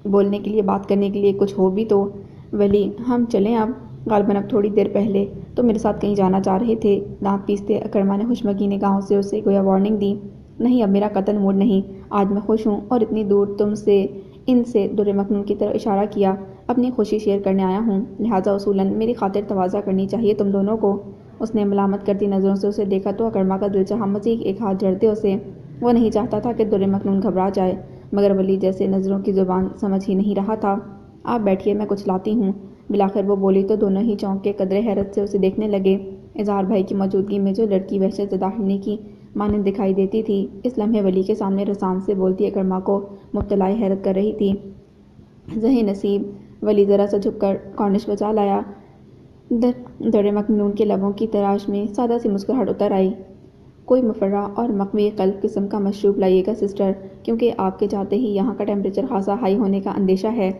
بولنے کے لیے، بات کرنے کے لیے کچھ ہو بھی تو۔ ولی، ہم چلیں اب؟ غالباً اب تھوڑی دیر پہلے تو میرے ساتھ کہیں جانا چاہ رہے تھے۔ دانت پیستے اکرما نے خوشمگی نگاہوں سے اسے گویا وارننگ دی۔ نہیں، اب میرا قطعاً موڈ نہیں۔ آج میں خوش ہوں اور اتنی دور تم سے ان سے در مکنون کی طرف اشارہ کیا اپنی خوشی شیئر کرنے آیا ہوں، لہٰذا اصولاً میری خاطر تواضع کرنی چاہیے تم دونوں کو۔ اس نے ملامت کرتی نظروں سے اسے دیکھا تو اکرما کا دل چاہا مزید ایک ہاتھ جڑ دے اسے۔ وہ نہیں چاہتا تھا کہ در مکنون گھبرا جائے، مگر ولی جیسے نظروں کی زبان سمجھ ہی نہیں رہا تھا۔ آپ بیٹھیے، میں کچھ لاتی ہوں۔ بالآخر وہ بولی تو دونوں ہی چونک کے قدرے حیرت سے اسے دیکھنے لگے۔ اظہار بھائی کی موجودگی میں جو لڑکی وحشت زدہ ہرنی کی مانند دکھائی دیتی تھی، اس لمحے ولی کے سامنے رسان سے بولتی اکرما کو مبتلائے حیرت کر رہی تھی۔ زہے نصیب، ولی ذرا سا جھک کر کارنش بجا لایا۔ در مکنون کے لبوں کی تراش میں سادہ سی مسکراہٹ اتر آئی۔ کوئی مفرہ اور مقوی قلب قسم کا مشروب لائیے گا سسٹر، کیونکہ آپ کے جاتے ہی یہاں کا ٹیمپریچر خاصا ہائی ہونے کا اندیشہ ہے۔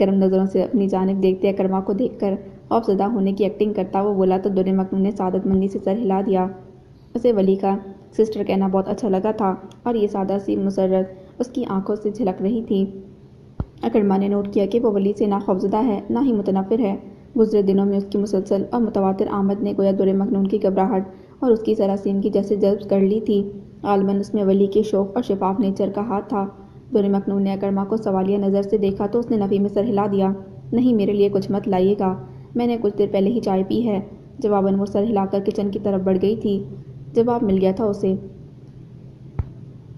گرم نظروں سے اپنی جانب دیکھتے اکرما کو دیکھ کر خوف زدہ ہونے کی ایکٹنگ کرتا وہ بولا تو در مکنون نے سعادت مندی سے سر ہلا دیا۔ اسے ولی کا سسٹر کہنا بہت اچھا لگا تھا اور یہ سادہ سی مسرت اس کی آنکھوں سے جھلک رہی تھی۔ اکرما نے نوٹ کیا کہ وہ ولی سے نہ خوفزدہ ہے نہ ہی متنفر ہے۔ گزرے دنوں میں اس کی مسلسل اور متواتر آمد نے گویا در مکنون کی گھبراہٹ اور اس کی سراسیم کی جیسے جذب کر لی تھی۔ غالباً اس میں ولی کے شوق اور شفاف نیچر کا ہاتھ تھا۔ در مکنون نے اکرما کو سوالیہ نظر سے دیکھا تو اس نے نفی میں سر ہلا دیا۔ نہیں، میرے لیے کچھ مت لائیے گا، میں نے کچھ دیر پہلے ہی چائے پی ہے۔ جواباً وہ سر ہلا کر کچن کی طرف بڑھ گئی تھی۔ جواب مل گیا تھا اسے۔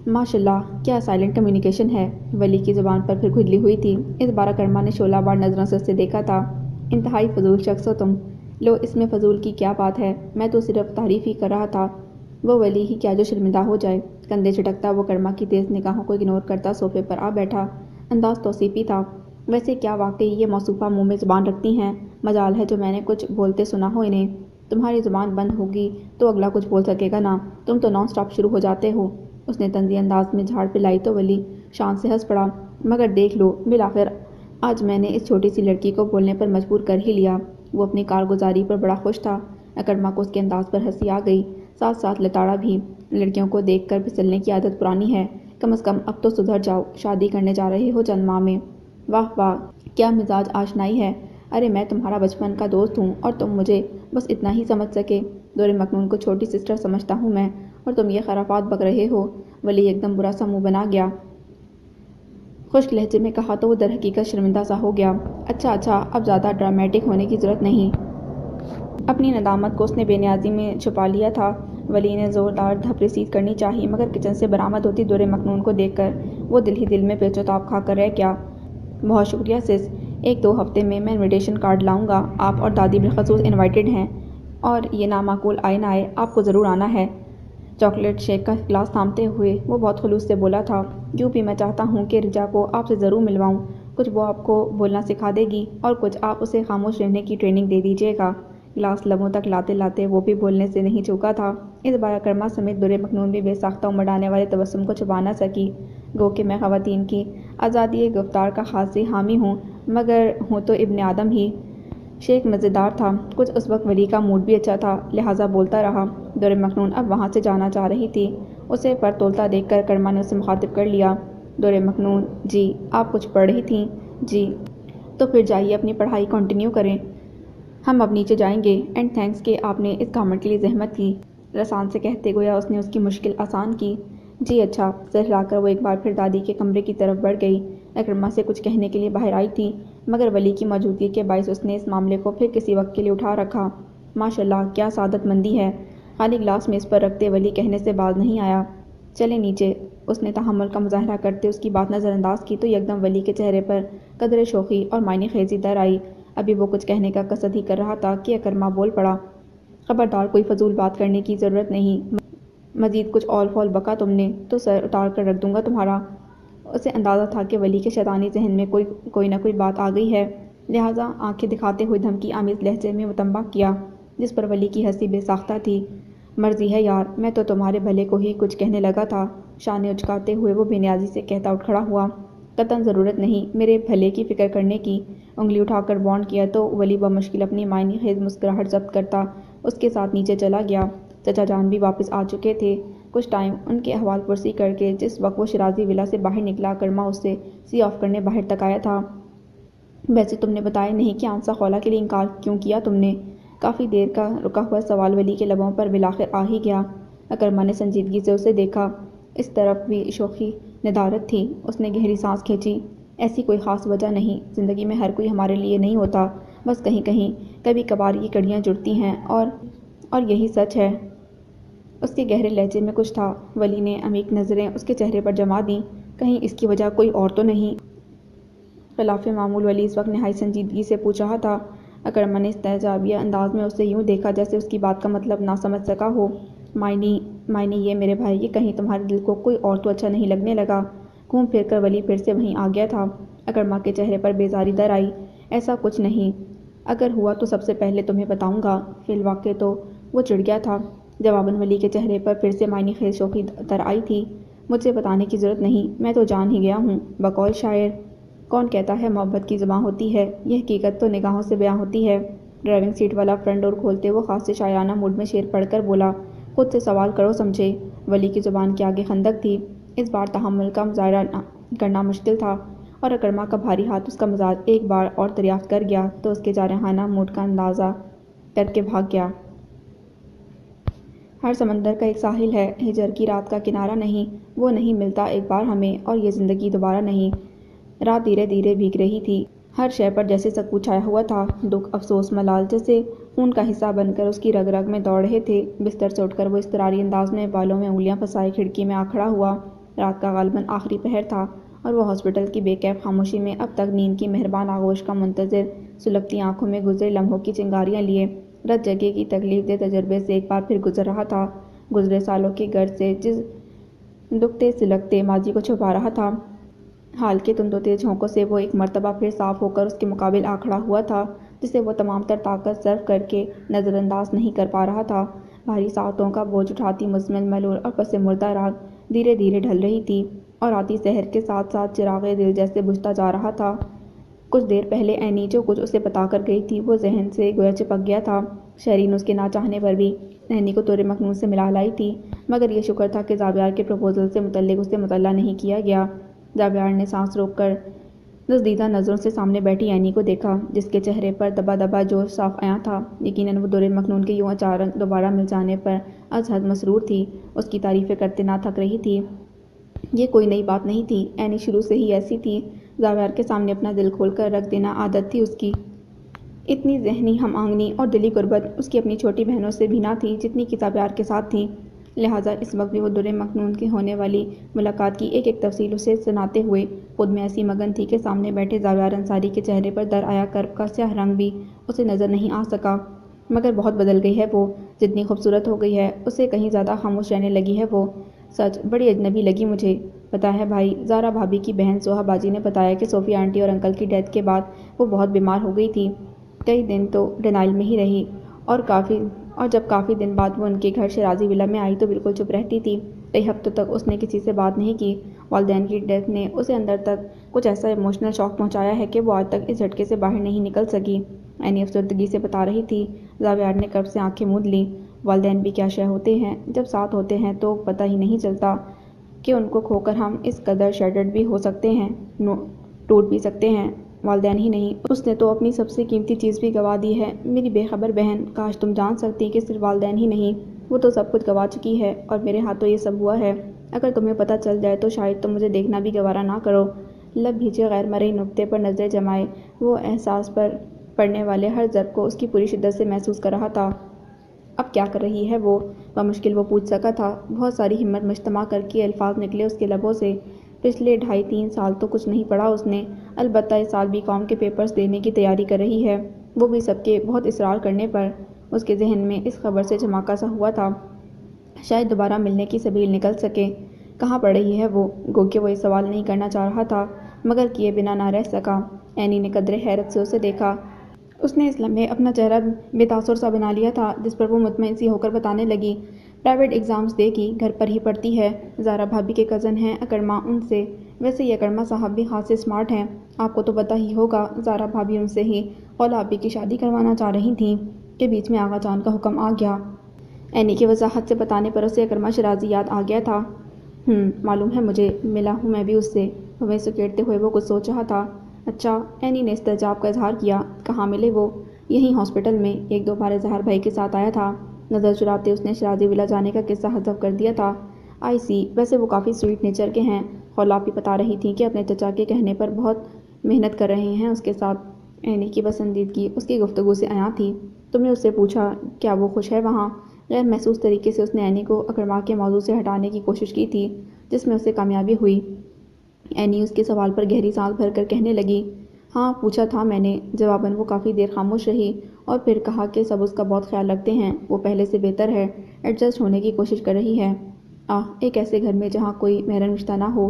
ماشاءاللہ، کیا سائلنٹ کمیونیکیشن ہے۔ ولی کی زبان پر پھر کھجلی ہوئی تھی۔ اس بار اکرما نے شعلہ بار نظروں سے اسے دیکھا تھا۔ انتہائی فضول شخص ہو تم۔ لو، اس میں فضول کی کیا بات ہے، میں تو صرف تعریف ہی کر رہا تھا۔ وہ ولی ہی کیا جو شرمندہ ہو جائے۔ کندھے جھٹکتا وہ اکرما کی تیز نگاہوں کو اگنور کرتا صوفے پر آ بیٹھا۔ انداز توصیفی تھا۔ ویسے کیا واقعی یہ موصوفہ منہ میں زبان رکھتی ہیں؟ مجال ہے جو میں نے کچھ بولتے سنا ہو انہیں۔ تمہاری زبان بند ہوگی تو اگلا کچھ بول سکے گا نا، تم تو نان سٹاپ شروع ہو جاتے ہو۔ اس نے طنزی انداز میں جھاڑ پلائی تو ولی شان سے ہنس پڑا۔ مگر دیکھ لو، بالآخر آج میں نے اس چھوٹی سی لڑکی کو بولنے پر مجبور کر ہی لیا۔ وہ اپنی کارگزاری پر بڑا خوش تھا۔ اکرما کو اس کے انداز پر ہنسی آ گئی، ساتھ ساتھ لتاڑا بھی۔ لڑکیوں کو دیکھ کر پھسلنے کی عادت پرانی ہے، کم از کم اب تو سدھر جاؤ، شادی کرنے جا رہے ہو چند ماہ میں۔ واہ واہ، کیا مزاج آشنائی ہے۔ ارے میں تمہارا بچپن کا دوست ہوں اور تم مجھے بس اتنا ہی سمجھ سکے۔ در مکنون کو چھوٹی سسٹر سمجھتا ہوں میں، اور تم یہ خرافات بک رہے ہو۔ ولی ایک دم برا سا منہ بنا گیا۔ خشک لہجے میں کہا تو وہ در حقیقت شرمندہ سا ہو گیا۔ اچھا اچھا، اب زیادہ ڈرامیٹک ہونے کی ضرورت نہیں۔ اپنی ندامت کو اس نے بے نیازی میں چھپا لیا تھا۔ ولی نے زوردار دھپ رسید کرنی چاہی، مگر کچن سے برآمد ہوتی در مکنون کو دیکھ کر وہ دل ہی دل میں پیچ و تاب کھا کر رہ گیا۔ بہت شکریہ سس، ایک دو ہفتے میں انویٹیشن کارڈ لاؤں گا۔ آپ اور دادی بالخصوص انوائٹڈ ہیں، اور یہ نامعقول آئے نہ آئے، آپ کو ضرور آنا ہے۔ چاکلیٹ شیک کا گلاس تھامتے ہوئے وہ بہت خلوص سے بولا تھا۔ یوں بھی میں چاہتا ہوں کہ رجا کو آپ سے ضرور ملواؤں، کچھ وہ آپ کو بولنا سکھا دے گی اور کچھ آپ اسے خاموش رہنے کی ٹریننگ دے دیجیے گا۔ گلاس لبوں تک لاتے لاتے وہ بھی بولنے سے نہیں چوکا تھا۔ اس بار اکرما سمیت در مکنون بھی بے ساختہ امڑانے والے تبسم کو چھپا نہ سکی۔ گو کہ میں خواتین کی آزادی گفتار کا خاصی حامی ہوں، مگر ہوں تو ابن آدم ہی۔ شیک مزیدار تھا، کچھ اس وقت ولی کا موڈ بھی اچھا تھا، لہٰذا بولتا رہا۔ در مکنون اب وہاں سے جانا چاہ رہی تھی۔ اسے پر تولتا دیکھ کر اکرما نے اسے مخاطب کر لیا۔ در مکنون: جی، آپ کچھ پڑھ رہی تھیں؟ جی۔ تو پھر جائیے اپنی پڑھائی کنٹینیو کریں، ہم اب نیچے جائیں گے۔ اینڈ تھینکس کہ آپ نے اس گھامنڈ کے لیے زحمت کی، رسان سے کہتے گویا اس نے اس کی مشکل آسان کی۔ جی اچھا۔ سر ہلا کر وہ ایک بار پھر دادی کے کمرے کی طرف بڑھ گئی۔ اکرما سے کچھ کہنے کے لیے باہر آئی تھی، مگر ولی کی موجودگی کے باعث اس نے اس معاملے کو پھر کسی وقت کے لیے اٹھا رکھا۔ ماشاءاللہ، کیا سعادت مندی ہے۔ خالی گلاس میز پر رکھتے ولی کہنے سے باز نہیں آیا۔ چلیں نیچے۔ اس نے تحمل کا مظاہرہ کرتے اس کی بات نظر انداز کی تو یکدم ولی کے چہرے پر قدرے شوخی اور معنی خیزی در آئی۔ ابھی وہ کچھ کہنے کا قصد ہی کر رہا تھا کہ اکرما بول پڑا۔ خبردار، کوئی فضول بات کرنے کی ضرورت نہیں، مزید کچھ اول فول بکا تم نے تو سر اتار کر رکھ دوں گا تمہارا۔ اسے اندازہ تھا کہ ولی کے شیطانی ذہن میں کوئی نہ کوئی بات آ گئی ہے، لہٰذا آنکھیں دکھاتے ہوئے دھمکی آمیز لہجے میں متنبہ کیا، جس پر ولی کی ہنسی بے ساختہ تھی۔ مرضی ہے یار، میں تو تمہارے بھلے کو ہی کچھ کہنے لگا تھا۔ شانے اچکاتے ہوئے وہ بے نیازی سے کہتا اٹھ کھڑا ہوا۔ قطعاً ضرورت نہیں میرے بھلے کی فکر کرنے کی۔ انگلی اٹھا کر بونڈ کیا تو ولی بمشکل اپنی معنی خیز مسکراہٹ ضبط کرتا اس کے ساتھ نیچے چلا گیا۔ چچا جان بھی واپس آ چکے تھے۔ کچھ ٹائم ان کے احوال پرسی کر کے جس وقت وہ شیرازی ولا سے باہر نکلا، اکرما اس سے سی آف کرنے باہر تک آیا تھا۔ ویسے تم نے بتایا نہیں کہ آنسا خولا کے لیے انکار کیوں کیا تم نے؟ کافی دیر کا رکا ہوا سوال ولی کے لبوں پر بالآخر آ ہی گیا۔ اکرما نے سنجیدگی سے اسے دیکھا، اس طرف بھی شوخی ندارت تھی۔ اس نے گہری سانس کھینچی۔ ایسی کوئی خاص وجہ نہیں، زندگی میں ہر کوئی ہمارے لیے نہیں ہوتا، بس کہیں کہیں کبھی کبھار یہ کڑیاں جڑتی ہیں، اور یہی سچ ہے۔ اس کے گہرے لہجے میں کچھ تھا۔ ولی نے عمیق نظریں اس کے چہرے پر جما دیں، کہیں اس کی وجہ کوئی اور تو نہیں؟ خلاف معمول ولی اس وقت نہایت سنجیدگی سے پوچھ رہا تھا۔ اکرما نے استہزائیہ انداز میں اسے یوں دیکھا جیسے اس کی بات کا مطلب نہ سمجھ سکا ہو۔ معنی یہ میرے بھائی کہ کہیں تمہارے دل کو کوئی اور تو اچھا نہیں لگنے لگا؟ گھوم پھر کر ولی پھر سے وہیں آ گیا تھا۔ اکرما کے چہرے پر بیزاری در آئی۔ ایسا کچھ نہیں، اگر ہوا تو سب سے پہلے تمہیں بتاؤں گا۔ فی الواقع تو وہ چڑ گیا تھا۔ جواباً ولی کے چہرے پر پھر سے معنی خیز شوخی اتر آئی تھی۔ مجھ سے بتانے کی ضرورت نہیں، میں تو جان ہی گیا ہوں۔ بقول شاعر کون کہتا ہے محبت کی زباں ہوتی ہے، یہ حقیقت تو نگاہوں سے بیاں ہوتی ہے۔ ڈرائیونگ سیٹ والا فرنٹ ڈور کھولتے وہ خاص سے شاعرانہ موڈ میں شعر پڑھ کر بولا، خود سے سوال کرو سمجھے۔ ولی کی زبان کے آگے خندق تھی۔ اس بار تحمل کا مظاہرہ کرنا مشکل تھا، اور اکرما کا بھاری ہاتھ اس کا مزاج ایک بار اور دریافت کر گیا تو اس کے جارحانہ موڈ کا اندازہ کر کے بھاگ گیا۔ ہر سمندر کا ایک ساحل ہے، ہجر کی رات کا کنارہ نہیں، وہ نہیں ملتا ایک بار ہمیں، اور یہ زندگی دوبارہ نہیں۔ رات دھیرے دھیرے بھیگ رہی تھی۔ ہر شے پر جیسے سکوت چھایا ہوا تھا۔ دکھ، افسوس، ملال جیسے خون کا حصہ بن کر اس کی رگ رگ میں دوڑ رہے تھے۔ بستر سے اٹھ کر وہ اضطراری انداز میں بالوں میں انگلیاں پھنسائے کھڑکی میں آ کھڑا ہوا۔ رات کا غالباً آخری پہر تھا، اور وہ ہاسپٹل کی بے کیف خاموشی میں اب تک نیند کی مہربان آغوش کا منتظر سلگتی آنکھوں میں گزرے لمحوں کی چنگاریاں لیے رت جگہ کی تکلیف دہ تجربے سے ایک بار پھر گزر رہا تھا۔ گزرے سالوں کے گرد سے جس دکھتے سلگتے ماضی کو چھپا رہا تھا، حال کے تند و تیز جھونکوں سے وہ ایک مرتبہ پھر صاف ہو کر اس کے مقابل آ کھڑا ہوا تھا، جسے وہ تمام تر طاقت صرف کر کے نظر انداز نہیں کر پا رہا تھا۔ بھاری ساعتوں کا بوجھ اٹھاتی مزمل ملول اور پس مردہ رات دھیرے دھیرے ڈھل رہی تھی، اور آتی سحر کے ساتھ ساتھ چراغ دل جیسے بجھتا جا رہا تھا۔ کچھ دیر پہلے اینی جو کچھ اسے بتا کر گئی تھی وہ ذہن سے گویا چپک گیا تھا۔ شہرین اس کے نہ چاہنے پر بھی اینی کو طور مکنون سے ملا لائی تھی، مگر یہ شکر تھا کہ زاویار کے پروپوزل سے متعلق اسے مطلع نہیں کیا گیا۔ زاویار نے سانس روک کر دزدیدہ نظروں سے سامنے بیٹھی اینی کو دیکھا، جس کے چہرے پر دبا دبا جوش صاف عیاں تھا۔ یقیناً وہ دور مکنون کے یوں اچانک دوبارہ مل جانے پر از حد مسرور تھی، اس کی تعریفیں کرتے نہ تھک رہی تھی۔ یہ کوئی نئی بات نہیں تھی، اینی شروع سے ہی ایسی تھی۔ زاویار کے سامنے اپنا دل کھول کر رکھ دینا عادت تھی اس کی۔ اتنی ذہنی ہم آہنگی اور دلی قربت اس کی اپنی چھوٹی بہنوں سے بھی نہ تھی جتنی کہ زاویار کے ساتھ تھی۔ لہٰذا اس وقت بھی وہ در مکنون کی ہونے والی ملاقات کی ایک ایک تفصیل اسے سناتے ہوئے خود میں ایسی مگن تھی کہ سامنے بیٹھے زاویار انصاری کے چہرے پر در آیا کرب کا سیاہ رنگ بھی اسے نظر نہیں آ سکا۔ مگر بہت بدل گئی ہے وہ، جتنی خوبصورت ہو گئی ہے، اس سے کہیں زیادہ خاموش رہنے لگی ہے وہ۔ سچ بڑی اجنبی لگی مجھے۔ پتہ ہے بھائی، زارا بھابھی کی بہن سوہا باجی نے بتایا کہ صوفیہ آنٹی اور انکل کی ڈیتھ کے بعد وہ بہت بیمار ہو گئی تھی۔ کئی دن تو ڈینائل میں ہی رہی، اور جب کافی دن بعد وہ ان کے گھر شیرازی ولا میں آئی تو بالکل چپ رہتی تھی۔ کئی ہفتوں تک اس نے کسی سے بات نہیں کی۔ والدین کی ڈیتھ نے اسے اندر تک کچھ ایسا ایموشنل شاک پہنچایا ہے کہ وہ آج تک اس جھٹکے سے باہر نہیں نکل سکی، اینی افسردگی سے بتا رہی تھی۔ زاویار نے کرب سے آنکھیں موند لیں۔ والدین بھی کیا شے ہوتے ہیں، جب ساتھ ہوتے ہیں تو پتہ ہی نہیں چلتا کہ ان کو کھو کر ہم اس قدر شیٹرڈ بھی ہو سکتے ہیں، ٹوٹ بھی سکتے ہیں۔ والدین ہی نہیں، اس نے تو اپنی سب سے قیمتی چیز بھی گنوا دی ہے۔ میری بے خبر بہن، کاش تم جان سکتی کہ صرف والدین ہی نہیں، وہ تو سب کچھ گنوا چکی ہے، اور میرے ہاتھوں یہ سب ہوا ہے۔ اگر تمہیں پتہ چل جائے تو شاید تم مجھے دیکھنا بھی گوارا نہ کرو۔ لب بھیجے غیر مرئی نکتے پر نظریں جمائے وہ احساس پر پڑنے والے ہر ضرب کو اس کی پوری شدت سے محسوس کر رہا تھا۔ اب کیا کر رہی ہے وہ؟ بمشکل وہ پوچھ سکا تھا۔ بہت ساری ہمت مجتمع کر کے الفاظ نکلے اس کے لبوں سے۔ پچھلے 2.5-3 سال تو کچھ نہیں پڑھا اس نے، البتہ اس سال بی کام کے پیپرز دینے کی تیاری کر رہی ہے، وہ بھی سب کے بہت اصرار کرنے پر۔ اس کے ذہن میں اس خبر سے جھماکا سا ہوا تھا، شاید دوبارہ ملنے کی سبیل نکل سکے۔ کہاں پڑھ رہی ہے وہ؟ گو کہ وہ یہ سوال نہیں کرنا چاہ رہا تھا، مگر کیے بنا نہ رہ سکا۔ اینی نے قدرے حیرت سے اسے دیکھا۔ اس نے اس لمحے اپنا چہرہ بے تاثر سا بنا لیا تھا، جس پر وہ مطمئن سی ہو کر بتانے لگی، پرائیویٹ ایگزامز دے گی، گھر پر ہی پڑھتی ہے۔ زارا بھابھی کے کزن ہیں اکرما، ان سے۔ ویسے یہ اکرما صاحب بھی خاصے اسمارٹ ہیں، آپ کو تو پتہ ہی ہوگا۔ زارا بھابھی ان سے ہی خولا آپی کی شادی کروانا چاہ رہی تھیں کہ بیچ میں آغا جان کا حکم آ گیا۔ اینی کی وضاحت سے بتانے پر اسے اکرما شیرازی یاد آ گیا تھا۔ معلوم ہے مجھے، ملا ہوں میں بھی اس سے۔ بھویں سکیڑتے ہوئے وہ کچھ سوچ رہا تھا۔ اچھا، اینی نے استعجاب کا اظہار کیا۔ کہاں ملے وہ؟ یہیں ہاسپٹل میں، 1-2 بار اظہار بھائی کے ساتھ آیا تھا۔ نظر چراتے اس نے شیرازی ولا جانے کا قصہ حذف کر دیا تھا۔ آئی سی، ویسے وہ کافی سویٹ نیچر کے ہیں۔ خولا آپی بتا رہی تھیں کہ اپنے چچا کے کہنے پر بہت محنت کر رہے ہیں اس کے ساتھ۔ اینی کی پسندیدگی اس کی گفتگو سے عیاں تھی۔ تم نے اس سے پوچھا کیا وہ خوش ہے وہاں؟ غیر محسوس طریقے سے اس نے اینی کو اکرما کے موضوع سے ہٹانے کی کوشش کی تھی، جس میں اسے کامیابی ہوئی۔ اینی اس کے سوال پر گہری سانس بھر کر کہنے لگی، ہاں پوچھا تھا میں نے۔ جواباً وہ کافی دیر خاموش رہی، اور پھر کہا کہ سب اس کا بہت خیال رکھتے ہیں، وہ پہلے سے بہتر ہے، ایڈجسٹ ہونے کی کوشش کر رہی ہے۔ ایک ایسے گھر میں جہاں کوئی محرم رشتہ نہ ہو،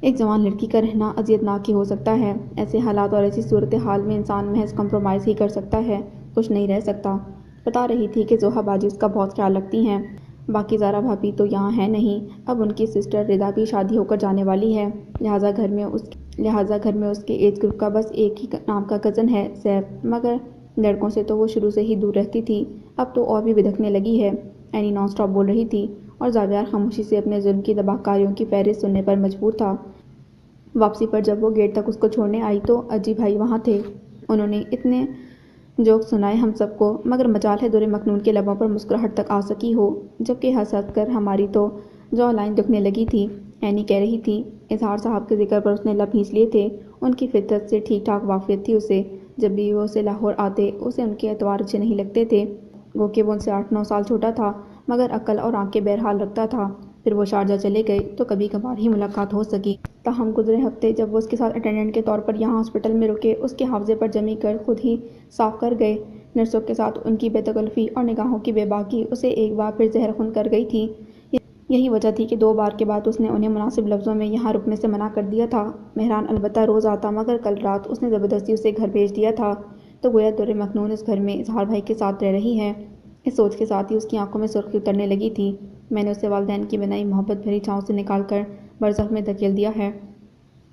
ایک جوان لڑکی کا رہنا اذیت ناک ہی ہو سکتا ہے۔ ایسے حالات اور ایسی صورتحال میں انسان محض کمپرومائز ہی کر سکتا ہے، خوش نہیں رہ سکتا۔ بتا رہی تھی کہ زوہا باجی اس کا بہت خیال رکھتی ہیں۔ باقی زارا بھابھی تو یہاں ہیں نہیں، اب ان کی سسٹر رضا بھی شادی ہو کر جانے والی ہے، لہٰذا گھر میں اس کے ایج گروپ کا بس ایک ہی نام کا کزن ہے، سیف۔ مگر لڑکوں سے تو وہ شروع سے ہی دور رہتی تھی، اب تو اور بھی بدھکنے لگی ہے، اینی نان اسٹاپ بول رہی تھی، اور زاویار خاموشی سے اپنے ظلم کی تباہ کاریوں کی فہرست سننے پر مجبور تھا۔ واپسی پر جب وہ گیٹ تک اس کو چھوڑنے آئی تو اجی بھائی وہاں تھے۔ انہوں نے اتنے جوک سنائے ہم سب کو، مگر مجال ہے در مکنون کے لبوں پر مسکراہٹ تک آ سکی ہو، جبکہ ہنس ہنس کر ہماری تو جو لائن دکھنے لگی تھی۔ اینی کہہ رہی تھی، اظہار صاحب کے ذکر پر اس نے لب کھینچ لیے تھے، ان کی فطرت سے ٹھیک ٹھاک واقفیت تھی اسے، جب بھی وہ اسے لاہور آتے اسے ان کے اطوار اچھے نہیں لگتے تھے، گو کہ وہ ان سے 8-9 سال چھوٹا تھا، مگر عقل اور آنکھیں بہرحال رکھتا تھا۔ پھر وہ شارجہ چلے گئے تو کبھی کبھار ہی ملاقات ہو سکی۔ تاہم گزرے ہفتے جب وہ اس کے ساتھ اٹینڈنٹ کے طور پر یہاں ہاسپٹل میں رکے، اس کے حافظے پر جمی کر خود ہی صاف کر گئے۔ نرسوں کے ساتھ ان کی بے تکلفی اور نگاہوں کی بے باکی اسے ایک بار پھر زہر خون کر گئی تھی۔ یہی وجہ تھی کہ 2 بار کے بعد اس نے انہیں مناسب لفظوں میں یہاں رکنے سے منع کر دیا تھا۔ مہران البتہ روز آتا، مگر کل رات اس نے زبردستی اسے گھر بھیج دیا تھا، تو گویا در مکنون اس گھر میں اظہار بھائی کے ساتھ رہ رہی ہے۔ اس سوچ کے ساتھ ہی اس کی آنکھوں میں سرخی اترنے لگی تھی۔ میں نے اسے والدین کی بنائی محبت بھری چھاؤں سے نکال کر برزخ میں دھکیل دیا ہے۔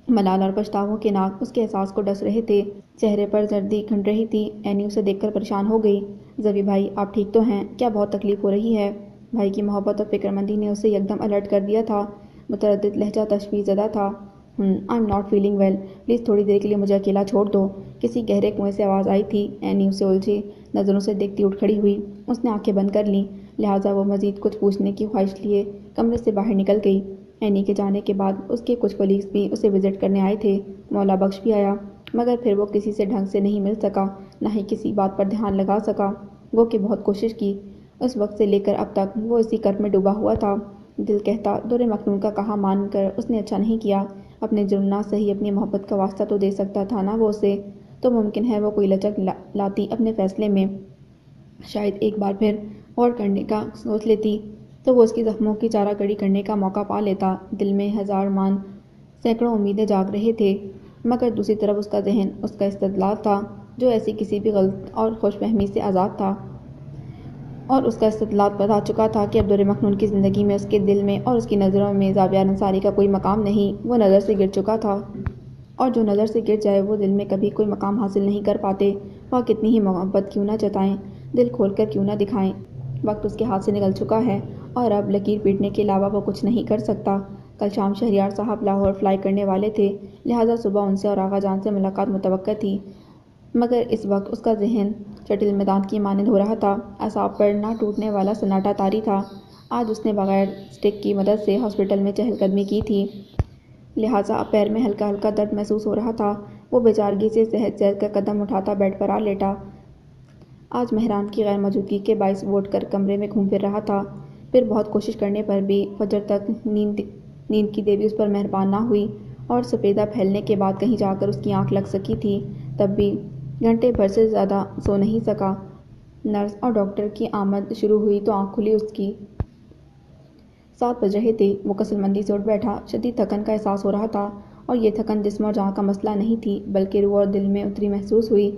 ملال اور پچھتاووں کے ناگ اس کے احساس کو ڈس رہے تھے، چہرے پر زردی کھنڈ رہی تھی۔ اینی اسے دیکھ کر پریشان ہو گئی۔ زوی بھائی آپ ٹھیک تو ہیں؟ کیا بہت تکلیف ہو رہی ہے؟ بھائی کی محبت اور فکرمندی نے اسے یکدم الرٹ کر دیا تھا۔ متردد لہجہ تشویش زدہ تھا۔ I am not feeling well, please تھوڑی دیر کے لیے مجھے اکیلا چھوڑ دو۔ کسی گہرے کنویں سے آواز آئی تھی۔ اینی اسے الجھی نظروں سے دیکھتی اٹھ کھڑی ہوئی۔ اس نے آنکھیں بند کر لیں، لہٰذا وہ مزید کچھ پوچھنے کی خواہش لیے کمرے سے باہر نکل گئی۔ اینی کے جانے کے بعد اس کے کچھ کولیگز بھی اسے وزٹ کرنے آئے تھے، مولا بخش بھی آیا، مگر پھر وہ کسی سے ڈھنگ سے نہیں مل سکا، نہ ہی کسی بات پر دھیان لگا سکا، گو کہ بہت کوشش کی۔ اس وقت سے لے کر اب تک وہ اسی کرب میں ڈوبا ہوا تھا۔ دل کہتا در مکنون کا کہا مان کر اس نے اچھا نہیں کیا، اپنے جرم نہ سہی اپنی محبت کا واسطہ تو دے سکتا تھا نا وہ اسے، تو ممکن ہے وہ کوئی لچک لاتی اپنے فیصلے میں، شاید ایک بار پھر غور کرنے کا سوچ لیتی تو وہ اس کی زخموں کی چارہ گری کرنے کا موقع پا لیتا۔ دل میں ہزار مان سینکڑوں امیدیں جاگ رہے تھے، مگر دوسری طرف اس کا ذہن، اس کا استدلال تھا جو ایسی کسی بھی غلط اور خوش فہمی سے آزاد تھا، اور اس کا استدلال بتا چکا تھا کہ اب در مکنون کی زندگی میں، اس کے دل میں اور اس کی نظروں میں زاویار انصاری کا کوئی مقام نہیں۔ وہ نظر سے گر چکا تھا، اور جو نظر سے گر جائے وہ دل میں کبھی کوئی مقام حاصل نہیں کر پاتے، وہ کتنی ہی محبت کیوں نہ جتائیں، دل کھول کر کیوں نہ دکھائیں۔ وقت اس کے ہاتھ سے نکل چکا ہے، اور اب لکیر پیٹنے کے علاوہ وہ کچھ نہیں کر سکتا۔ کل شام شہریار صاحب لاہور فلائی کرنے والے تھے، لہٰذا صبح ان سے اور آغا جان سے ملاقات متوقع تھی، مگر اس وقت اس کا ذہن شٹل میدان کی مانند ہو رہا تھا، اعصاب پر نہ ٹوٹنے والا سناٹا طاری تھا۔ آج اس نے بغیر اسٹک کی مدد سے ہاسپٹل میں چہل قدمی کی تھی، لہٰذا اب پیر میں ہلکا ہلکا درد محسوس ہو رہا تھا۔ وہ بے چارگی سے سہج سہج کر قدم اٹھاتا بیڈ پر آ لیٹا۔ آج مہران کی غیر موجودگی کے باعث وہ اٹھ کر کمرے میں گھوم پھر رہا تھا، پھر بہت کوشش کرنے پر بھی فجر تک نیند کی دیوی اس پر مہربان نہ ہوئی، اور سپیدہ پھیلنے کے بعد کہیں جا کر اس کی آنکھ لگ سکی تھی، تب بھی گھنٹے بھر سے زیادہ سو نہیں سکا۔ نرس اور ڈاکٹر کی آمد شروع ہوئی تو آنکھ کھلی اس کی۔ 7 بج رہے تھے۔ وہ کسل مندی سے اٹھ بیٹھا۔ شدید تھکن کا احساس ہو رہا تھا، اور یہ تھکن جسم اور جاں کا مسئلہ نہیں تھی، بلکہ روح اور دل میں اتری محسوس ہوئی۔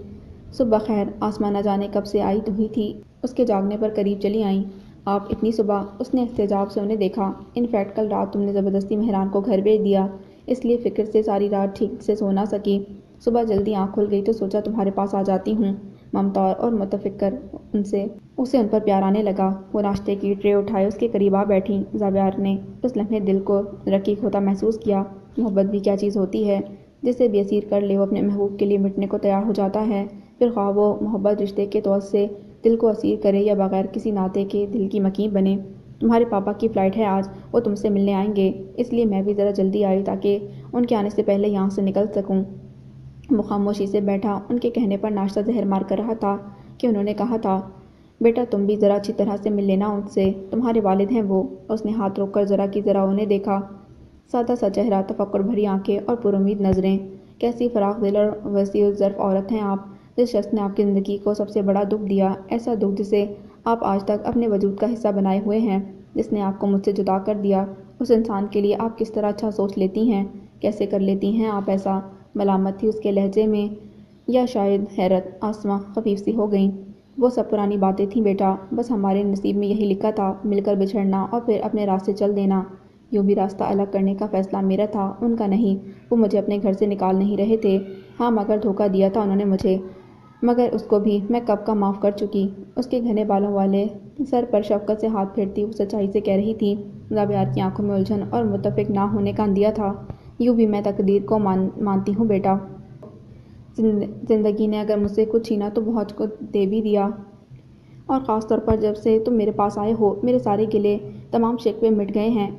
صبح خیر، آسماں نہ جانے کب سے آئی ہوئی تھی، اس کے جاگنے پر قریب چلی آئیں۔ آپ اتنی صبح؟ اس نے احتجاج سے انہیں دیکھا۔ ان فیکٹ کل رات تم نے زبردستی مہران کو گھر بھیج دیا، اس لیے فکر سے ساری رات ٹھیک سے سو نہ سکی۔ صبح جلدی آنکھ کھل گئی تو سوچا تمہارے پاس آ جاتی ہوں۔ ممطور اور متفکر اسے ان پر پیار آنے لگا۔ وہ ناشتے کی ٹرے اٹھائے اس کے قریب آ بیٹھیں۔ زاویار نے اس لمحے دل کو رقیق ہوتا محسوس کیا۔ محبت بھی کیا چیز ہوتی ہے، جسے بھی اسیر کر لے وہ اپنے محبوب کے لیے مٹنے کو تیار ہو جاتا ہے، پھر خواہ وہ محبت رشتے کے طور سے دل کو اسیر کرے یا بغیر کسی ناطے کے دل کی مکین بنے۔ تمہارے پاپا کی فلائٹ ہے آج، وہ تم سے ملنے آئیں گے، اس لیے میں بھی ذرا جلدی آئی تاکہ ان کے آنے سے پہلے یہاں سے نکل سکوں۔ وہ خاموشی سے بیٹھا، ان کے کہنے پر ناشتہ زہر مار کر رہا تھا کہ انہوں نے کہا تھا، بیٹا تم بھی ذرا اچھی طرح سے مل لینا ان سے، تمہارے والد ہیں وہ۔ اس نے ہاتھ روک کر ذرا کی ذرا انہیں دیکھا۔ سادہ سا چہرہ، تفکر بھری آنکھیں اور پر امید نظریں۔ کیسی فراخ دل اور وسیع الظرف عورت ہیں آپ۔ جس شخص نے آپ کی زندگی کو سب سے بڑا دکھ دیا، ایسا دکھ جسے آپ آج تک اپنے وجود کا حصہ بنائے ہوئے ہیں، جس نے آپ کو مجھ سے جدا کر دیا، اس انسان کے لیے آپ کس طرح اچھا سوچ لیتی ہیں، کیسے کر لیتی ہیں آپ ایسا؟ ملامت تھی اس کے لہجے میں، یا شاید حیرت؟ آسماں خفیف سی ہو گئیں۔ وہ سب پرانی باتیں تھیں بیٹا، بس ہمارے نصیب میں یہی لکھا تھا، مل کر بچھڑنا اور پھر اپنے راستے چل دینا۔ یوں بھی راستہ الگ کرنے کا فیصلہ میرا تھا، ان کا نہیں۔ وہ مجھے اپنے گھر سے نکال نہیں رہے تھے۔ ہاں مگر دھوکہ دیا تھا انہوں نے مجھے، مگر اس کو بھی میں کب کا معاف کر چکی۔ اس کے گھنے بالوں والے سر پر شفقت سے ہاتھ پھیرتی وہ سچائی سے کہہ رہی تھی۔ زاویار کی آنکھوں میں الجھن اور متفق نہ ہونے کا اندیہ تھا۔ یوں بھی میں تقدیر کو مانتی ہوں بیٹا۔ زندگی نے اگر مجھ سے کچھ چھینا تو بہت کچھ دے بھی دیا، اور خاص طور پر جب سے تم میرے پاس آئے ہو، میرے سارے گلے، تمام شکوے مٹ گئے ہیں۔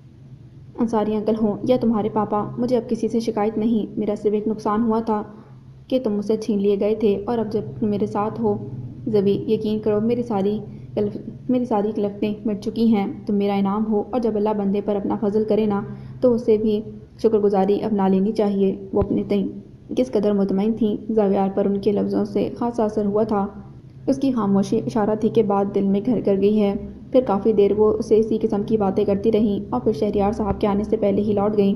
انصاری انکل ہوں یا تمہارے پاپا، مجھے اب کسی سے شکایت نہیں۔ میرا صرف ایک نقصان ہوا تھا کہ تم مجھ سے چھین لیے گئے تھے، اور اب جب تم میرے ساتھ ہو زبی، یقین کرو میری ساری کلفتیں مٹ چکی ہیں۔ تم میرا انعام ہو، اور جب اللہ بندے پر اپنا فضل کرے نا تو اسے بھی شکر گزاری اپنا لینی چاہیے۔ وہ اپنے تئیں کس قدر مطمئن تھیں، زاویار پر ان کے لفظوں سے خاصا اثر ہوا تھا۔ اس کی خاموشی اشارہ تھی کہ بات دل میں گھر کر گئی ہے۔ پھر کافی دیر وہ اسے اسی قسم کی باتیں کرتی رہیں، اور پھر شہریار صاحب کے آنے سے پہلے ہی لوٹ گئیں۔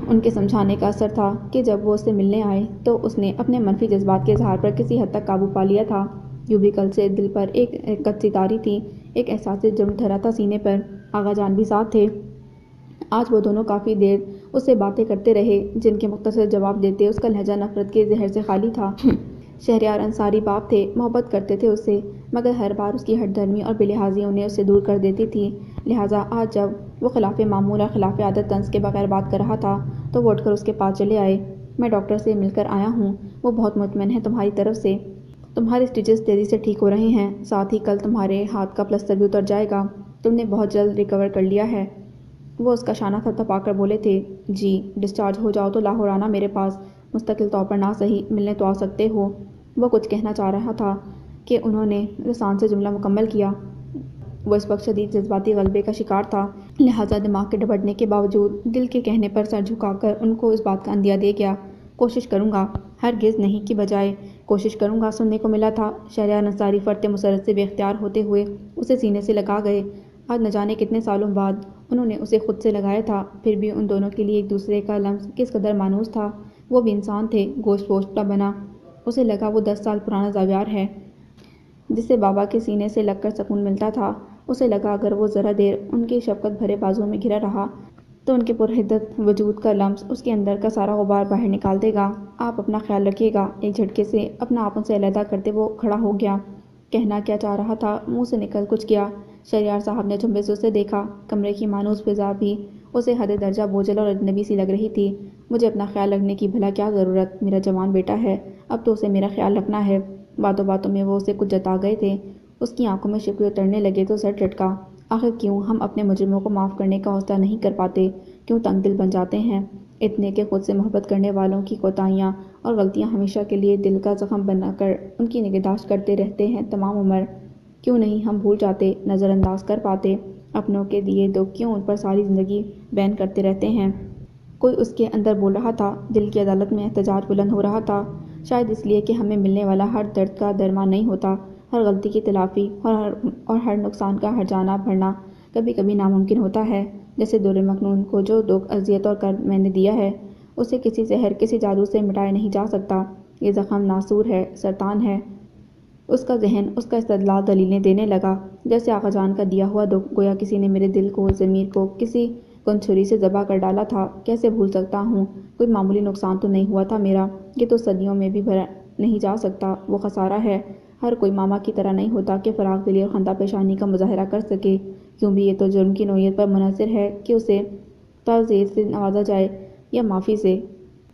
ان کے سمجھانے کا اثر تھا کہ جب وہ اس سے ملنے آئے تو اس نے اپنے منفی جذبات کے اظہار پر کسی حد تک قابو پا لیا تھا۔ یوں بھی کل سے دل پر ایک کت سی طاری تھی، ایک احساس جرم دھرا تھا سینے پر۔ آغا جان بھی ساتھ تھے۔ آج وہ دونوں کافی دیر اس سے باتیں کرتے رہے، جن کے مختصر جواب دیتے اس کا لہجہ نفرت کے زہر سے خالی تھا۔ شہریار انصاری باپ تھے، محبت کرتے تھے اس سے، مگر ہر بار اس کی ہٹ دھرمی اور بے لحاظی انہیں اس سے دور کر دیتی تھی۔ لہٰذا آج جب وہ خلاف معمول اور خلاف عادت طنز کے بغیر بات کر رہا تھا تو وہ اٹھ کر اس کے پاس چلے آئے۔ میں ڈاکٹر سے مل کر آیا ہوں، وہ بہت مطمئن ہے تمہاری طرف سے۔ تمہارے اسٹیچز تیزی سے ٹھیک ہو رہے ہیں، ساتھ ہی کل تمہارے ہاتھ کا پلسٹر بھی اتر جائے گا۔ تم نے بہت جلد ریکور کر لیا ہے۔ وہ اس کا شانہ تھپتھپا کر بولے تھے۔ جی، ڈسچارج ہو جاؤ تو لاہور آنا میرے پاس، مستقل طور پر نہ سہی ملنے تو آ سکتے ہو۔ وہ کچھ کہنا چاہ رہا تھا کہ انہوں نے لسان سے جملہ مکمل کیا۔ وہ اس وقت شدید جذباتی غلبے کا شکار تھا، لہٰذا دماغ کے ڈپٹنے کے باوجود دل کے کہنے پر سر جھکا کر ان کو اس بات کا اندیہ دے گیا۔ کوشش کروں گا، ہرگز نہیں کی بجائے کوشش کروں گا سننے کو ملا تھا۔ شہریار انصاری فرط مسرت سے بے اختیار ہوتے ہوئے اسے سینے سے لگا گئے۔ آج نہ جانے کتنے سالوں بعد انہوں نے اسے خود سے لگایا تھا، پھر بھی ان دونوں کے لیے ایک دوسرے کا لمس کس قدر مانوس تھا۔ وہ بھی انسان تھے، گوشت پوشت کا بنا۔ اسے لگا وہ 10 سال پرانا زاویار ہے، جس سے بابا کے سینے سے لگ کر سکون ملتا تھا۔ اسے لگا اگر وہ ذرا دیر ان کے شفقت بھرے بازوؤں میں گھرا رہا تو ان کے پرحدت وجود کا لمس اس کے اندر کا سارا غبار باہر نکال دے گا۔ آپ اپنا خیال رکھیے گا۔ ایک جھٹکے سے اپنا آپ ان سے علیحدہ کرتے وہ کھڑا ہو گیا۔ کہنا کیا چاہ رہا تھا منہ سے نکل کچھ گیا۔ شہریار صاحب نے جھنبے سے اسے دیکھا۔ کمرے کی مانوس فضا بھی اسے حد درجہ بوجھل اور اجنبی سی لگ رہی تھی۔ مجھے اپنا خیال رکھنے کی بھلا کیا ضرورت، میرا جوان بیٹا ہے، اب تو اسے میرا خیال رکھنا ہے۔ باتوں باتوں میں وہ اسے کچھ جتا گئے تھے۔ اس کی آنکھوں میں شکوے اترنے لگے تو سر ٹھٹکا۔ آخر کیوں ہم اپنے مجرموں کو معاف کرنے کا حوصلہ نہیں کر پاتے، کیوں تنگ دل بن جاتے ہیں، اتنے کہ خود سے محبت کرنے والوں کی کوتاہیاں اور غلطیاں ہمیشہ کے لیے دل کا زخم بنا کر ان کی نگہداشت کرتے رہتے ہیں تمام عمر۔ کیوں نہیں ہم بھول جاتے، نظر انداز کر پاتے، اپنوں کے دیے دکھ کیوں ان پر ساری زندگی بیان کرتے رہتے ہیں۔ کوئی اس کے اندر بول رہا تھا، دل کی عدالت میں احتجاج بلند ہو رہا تھا، شاید اس لیے کہ ہمیں ملنے والا ہر درد کا درمان نہیں ہوتا، ہر غلطی کی تلافی اور ہر نقصان کا ہرجانہ بھرنا کبھی کبھی ناممکن ہوتا ہے۔ جیسے در مکنون کو جو دکھ، اذیت اور کرب میں نے دیا ہے، اسے کسی زہر، کسی جادو سے مٹایا نہیں جا سکتا۔ یہ زخم ناسور ہے، سرطان ہے۔ اس کا ذہن، اس کا استدلال دلیلیں دینے لگا۔ جیسے آغا جان کا دیا ہوا دکھ، گویا کسی نے میرے دل کو، ضمیر کو کسی کن چھری سے ذبح کر ڈالا تھا۔ کیسے بھول سکتا ہوں، کوئی معمولی نقصان تو نہیں ہوا تھا میرا، یہ تو صدیوں میں بھی بھرا نہیں جا سکتا، وہ خسارہ ہے۔ ہر کوئی ماما کی طرح نہیں ہوتا کہ فراغ دلی اور خندہ پیشانی کا مظاہرہ کر سکے، کیوں بھی یہ تو جرم کی نوعیت پر منحصر ہے کہ اسے تعزیر سے نوازا جائے یا معافی سے۔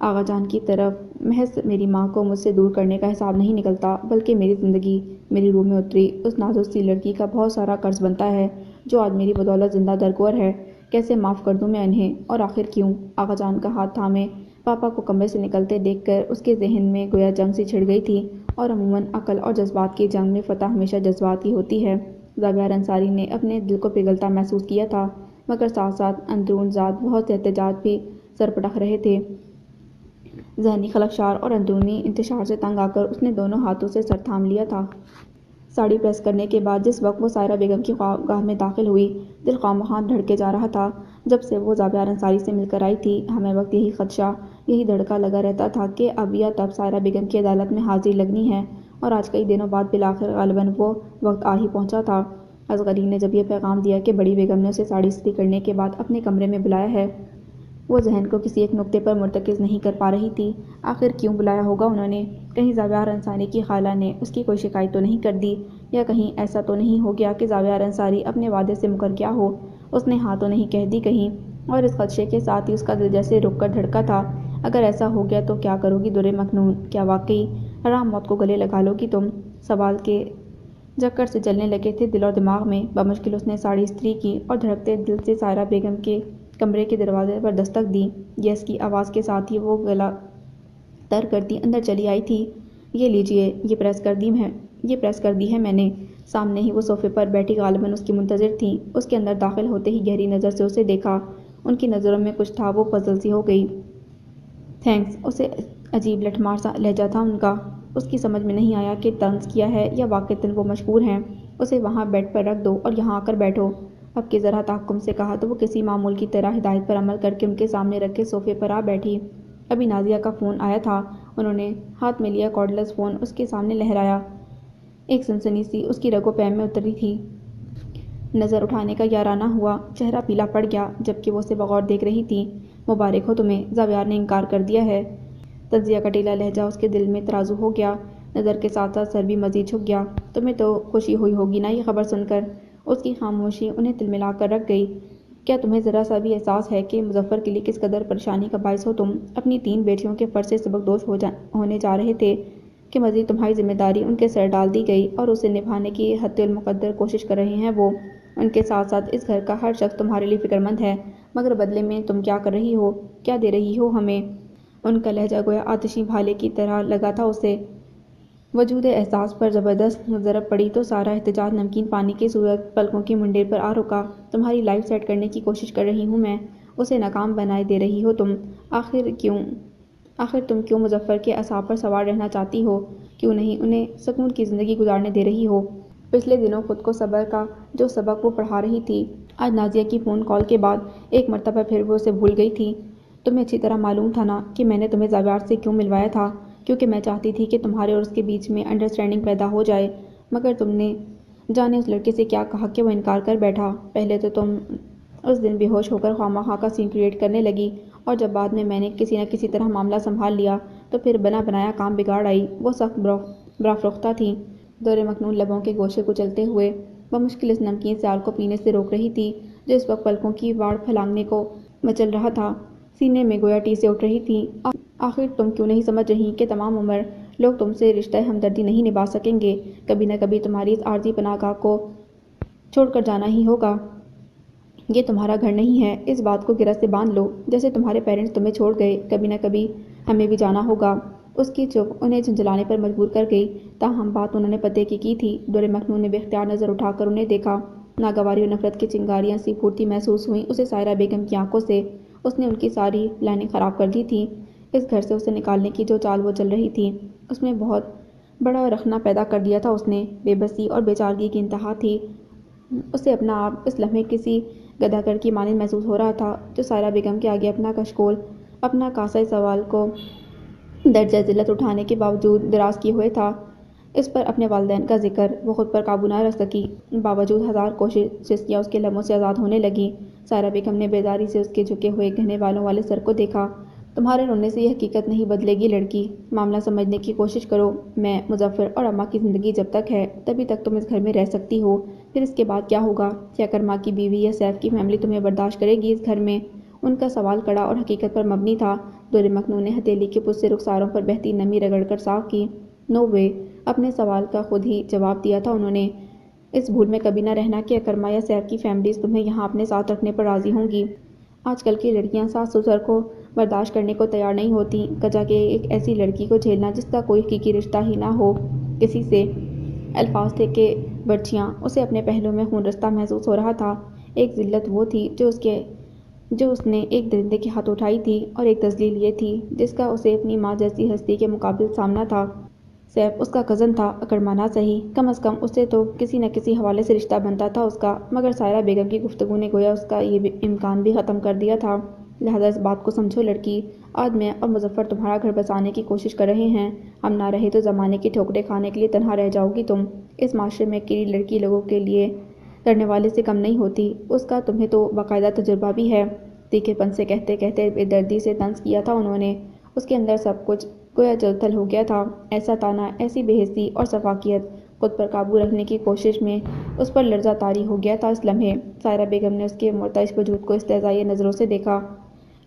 آغا جان کی طرف محض میری ماں کو مجھ سے دور کرنے کا حساب نہیں نکلتا، بلکہ میری زندگی، میری روح میں اتری اس نازک سی لڑکی کا بہت سارا قرض بنتا ہے، جو آج میری بدولت زندہ درگور ہے۔ کیسے معاف کر دوں میں انہیں، اور آخر کیوں؟ آغا جان کا ہاتھ تھامے پاپا کو کمرے سے نکلتے دیکھ کر اس کے ذہن میں گویا جنگ سی چھڑ گئی تھی، اور عموماً عقل اور جذبات کی جنگ میں فتح ہمیشہ جذبات کی ہوتی ہے۔ زاویار انصاری نے اپنے دل کو پگھلتا محسوس کیا تھا، مگر ساتھ ساتھ اندرون ذات بہت سے احتجاج بھی سر پٹک رہے تھے۔ ذہنی خلفشار اور اندرونی انتشار سے تنگ آ کر اس نے دونوں ہاتھوں سے سر تھام لیا تھا۔ ساڑی پریس کرنے کے بعد جس وقت وہ سائرہ بیگم کی خواہگاہ میں داخل ہوئی، دل خواہ دھڑکے جا رہا تھا۔ جب سے وہ زاویار انصاری سے مل کر آئی تھی، ہمیں وقت یہی خدشہ، یہی دھڑکا لگا رہتا تھا کہ اب یا تب سائرہ بیگم کی عدالت میں حاضری لگنی ہے، اور آج کئی دنوں بعد بالآخر غالباً وہ وقت آ ہی پہنچا تھا۔ اصغری نے جب یہ پیغام دیا کہ بڑی بیگم نے اسے ساڑی استری کرنے کے بعد اپنے کمرے میں بلایا ہے، وہ ذہن کو کسی ایک نقطے پر مرتکز نہیں کر پا رہی تھی۔ آخر کیوں بلایا ہوگا انہوں نے؟ کہیں زاویہ انصاری کی خالہ نے اس کی کوئی شکایت تو نہیں کر دی؟ یا کہیں ایسا تو نہیں ہو گیا کہ زاویہ انصاری اپنے وعدے سے مکر گیا ہو؟ اس نے ہاں تو نہیں کہہ دی کہیں؟ اور اس خدشے کے ساتھ ہی اس کا دل جیسے رک کر دھڑکا تھا۔ اگر ایسا ہو گیا تو کیا کرو گی در مکنون؟ کیا واقعی حرام موت کو گلے لگا لو گی تم؟ سوال کے جکر سے جلنے لگے تھے دل اور دماغ میں۔ بمشکل اس نے ساڑی استری کی اور دھڑکتے دل سے سائرہ بیگم کے کمرے کے دروازے پر دستک دی۔ یس کی آواز کے ساتھ ہی وہ گلا تر کرتی اندر چلی آئی تھی۔ یہ لیجئے، یہ پریس کر دی ہے میں نے۔ سامنے ہی وہ صوفے پر بیٹھی غالباً اس کی منتظر تھیں۔ اس کے اندر داخل ہوتے ہی گہری نظر سے اسے دیکھا۔ ان کی نظروں میں کچھ تھا، وہ پزل سی ہو گئی۔ تھینکس، اسے عجیب لٹھمار سا لہجہ تھا ان کا۔ اس کی سمجھ میں نہیں آیا کہ طنز کیا ہے یا واقعتاً وہ مشکور ہیں۔ اسے وہاں بیڈ پر رکھ دو اور یہاں آ کر بیٹھو۔ اب کی ذرا تحکم سے کہا تو وہ کسی معمول کی طرح ہدایت پر عمل کر کے ان کے سامنے رکھے صوفے پر آ بیٹھی۔ ابھی نازیہ کا فون آیا تھا۔ انہوں نے ہاتھ میں لیا کارڈلیس فون اس کے سامنے لہرایا۔ ایک سنسنی سی اس کی رگ و پے میں اتری تھی۔ نظر اٹھانے کا یارانہ ہوا، چہرہ پیلا پڑ گیا جبکہ وہ اسے بغور دیکھ رہی تھی۔ مبارک ہو تمہیں، زاویہ نے انکار کر دیا ہے۔ تنزیہ کا ڈھیلا لہجہ اس کے دل میں ترازو ہو گیا۔ نظر کے ساتھ ساتھ سر بھی مزید جھک گیا۔ تمہیں تو خوشی ہوئی ہوگی نا یہ خبر سن کر؟ اس کی خاموشی انہیں تلملا کر رکھ گئی۔ کیا تمہیں ذرا سا بھی احساس ہے کہ مظفر کے لیے کس قدر پریشانی کا باعث ہو تم؟ اپنی 3 بیٹیوں کے فرض سے سبکدوش ہونے جا رہے تھے کہ مزید تمہاری ذمہ داری ان کے سر ڈال دی گئی اور اسے نبھانے کی حتی المقدر کوشش کر رہے ہیں وہ۔ ان کے ساتھ ساتھ اس گھر کا ہر شخص تمہارے لیے فکر مند ہے، مگر بدلے میں تم کیا کر رہی ہو؟ کیا دے رہی ہو ہمیں؟ ان کا لہجہ گویا آتشی بھالے کی طرح لگا تھا اسے۔ وجود احساس پر زبردست ضرب پڑی تو سارا احتجاج نمکین پانی کی صورت پلکوں کی منڈیر پر آ رکا۔ تمہاری لائف سیٹ کرنے کی کوشش کر رہی ہوں میں، اسے ناکام بنائے دے رہی ہو تم۔ آخر تم کیوں مظفر کے اعصاب پر سوار رہنا چاہتی ہو؟ کیوں نہیں انہیں سکون کی زندگی گزارنے دے رہی ہو؟ پچھلے دنوں خود کو صبر کا جو سبق وہ پڑھا رہی تھی، آج نازیہ کی فون کال کے بعد ایک مرتبہ پھر وہ اسے بھول گئی تھی۔ تمہیں اچھی طرح معلوم تھا نا کہ میں نے تمہیں زاویہ سے کیوں ملوایا تھا؟ کیونکہ میں چاہتی تھی کہ تمہارے اور اس کے بیچ میں انڈرسٹینڈنگ پیدا ہو جائے، مگر تم نے جانے اس لڑکے سے کیا کہا کہ وہ انکار کر بیٹھا۔ پہلے تو تم اس دن بے ہوش ہو کر خواہ کا سین کریٹ کرنے لگی، اور جب بعد میں نے کسی نہ کسی طرح معاملہ سنبھال لیا تو پھر بنا بنایا کام بگاڑ آئی۔ وہ سخت برافروختہ تھیں۔ در مکنون لبوں کے گوشے کچلتے ہوئے بمشکل اس نمکین سیال کو پینے سے روک رہی تھی جو اس وقت پلکوں کی واڑ پھلانگنے کو مچل رہا تھا۔ سینے میں گویا ٹیسے اٹھ رہی تھیں۔ آخر تم کیوں نہیں سمجھ رہی کہ تمام عمر لوگ تم سے رشتہ ہمدردی نہیں نبھا سکیں گے؟ کبھی نہ کبھی تمہاری اس عارضی پناہ گاہ کو چھوڑ کر جانا ہی ہوگا۔ یہ تمہارا گھر نہیں ہے، اس بات کو گرہ سے باندھ لو۔ جیسے تمہارے پیرنٹس تمہیں چھوڑ گئے، کبھی نہ کبھی ہمیں بھی جانا ہوگا۔ اس کی چپ انہیں جھنجھلانے پر مجبور کر گئی، تاہم بات انہوں نے پتے کی تھی۔ در مکنون نے بے اختیار نظر اٹھا کر انہیں دیکھا۔ ناگواری اور نفرت کی چنگاریاں سی پھوٹتی محسوس ہوئیں اسے سائرہ بیگم کی آنکھوں سے۔ اس نے ان کی ساری پلاننگ خراب کر دی تھی۔ اس گھر سے اسے نکالنے کی جو چال وہ چل رہی تھی، اس میں بہت بڑا رخنہ پیدا کر دیا تھا اس نے۔ بے بسی اور بے چارگی کی انتہا تھی۔ اسے اپنا آپ اس لمحے کسی گداگر کی مانند محسوس ہو رہا تھا جو سائرہ بیگم کے آگے اپنا کشکول، اپنا کاسہ سوال کو درجہ ذلت اٹھانے کے باوجود دراز کیے ہوئے تھا۔ اس پر اپنے والدین کا ذکر وہ خود پر قابو نہ رکھ سکی، باوجود ہزار کوششیں اس کے لبوں سے آزاد ہونے لگیں۔ سائرہ بیگم نے بیزاری سے اس کے جھکے ہوئے گہنے بالوں والے سر کو دیکھا۔ تمہارے رونے سے یہ حقیقت نہیں بدلے گی لڑکی، معاملہ سمجھنے کی کوشش کرو۔ میں، مظفر اور اماں کی زندگی جب تک ہے تبھی تک تم اس گھر میں رہ سکتی ہو، پھر اس کے بعد کیا ہوگا؟ کیا کرما کی بیوی یا سیف کی فیملی تمہیں برداشت کرے گی اس گھر میں؟ ان کا سوال کڑا اور حقیقت پر مبنی تھا۔ در مکنون نے ہتھیلی کے پس سے رخساروں پر بہتی نمی رگڑ کر صاف کی۔ نو وے، اپنے سوال کا خود ہی جواب دیا تھا انہوں نے۔ اس بھول میں کبھی نہ رہنا کہ اکرما یا سیف کی فیملیز تمہیں یہاں اپنے ساتھ رکھنے پر راضی ہوں گی۔ آج کل کی لڑکیاں ساس سسر کو برداشت کرنے کو تیار نہیں ہوتیں، کجا کہ ایک ایسی لڑکی کو جھیلنا جس کا کوئی حقیقی رشتہ ہی نہ ہو کسی سے۔ الفاظ تھے کہ برچھیاں، اسے اپنے پہلو میں خون رستہ محسوس ہو رہا تھا۔ ایک ذلت وہ تھی جو اس نے ایک درندے کے ہاتھ اٹھائی تھی، اور ایک تذلیل یہ تھی جس کا اسے اپنی ماں جیسی ہستی کے مقابل سامنا تھا۔ سیف اس کا کزن تھا، اکرما نہ سہی، کم از کم اس سے تو کسی نہ کسی حوالے سے رشتہ بنتا تھا اس کا، مگر سائرہ بیگم کی گفتگو نے گویا اس کا یہ امکان بھی ختم کر دیا تھا۔ لہذا اس بات کو سمجھو لڑکی، آج میں اور مظفر تمہارا گھر بسانے کی کوشش کر رہے ہیں۔ ہم نہ رہے تو زمانے کی ٹھوکریں کھانے کے لیے تنہا رہ جاؤ گی تم۔ اس معاشرے میں اکیلی لڑکی لوگوں کے لیے لڑنے والے سے کم نہیں ہوتی، اس کا تمہیں تو باقاعدہ تجربہ بھی ہے۔ تیکھے پن سے کہتے کہتے بے دردی سے طنز کیا تھا انہوں نے۔ اس کے اندر سب کچھ گویا جل تھل ہو گیا تھا۔ ایسا طعنہ، ایسی بے حسی اور سفاکیت، خود پر قابو رکھنے کی کوشش میں اس پر لرزہ طاری ہو گیا تھا اس لمحے۔ سائرہ بیگم نے اس کے مرتعش وجود کو استہزائی نظروں سے دیکھا۔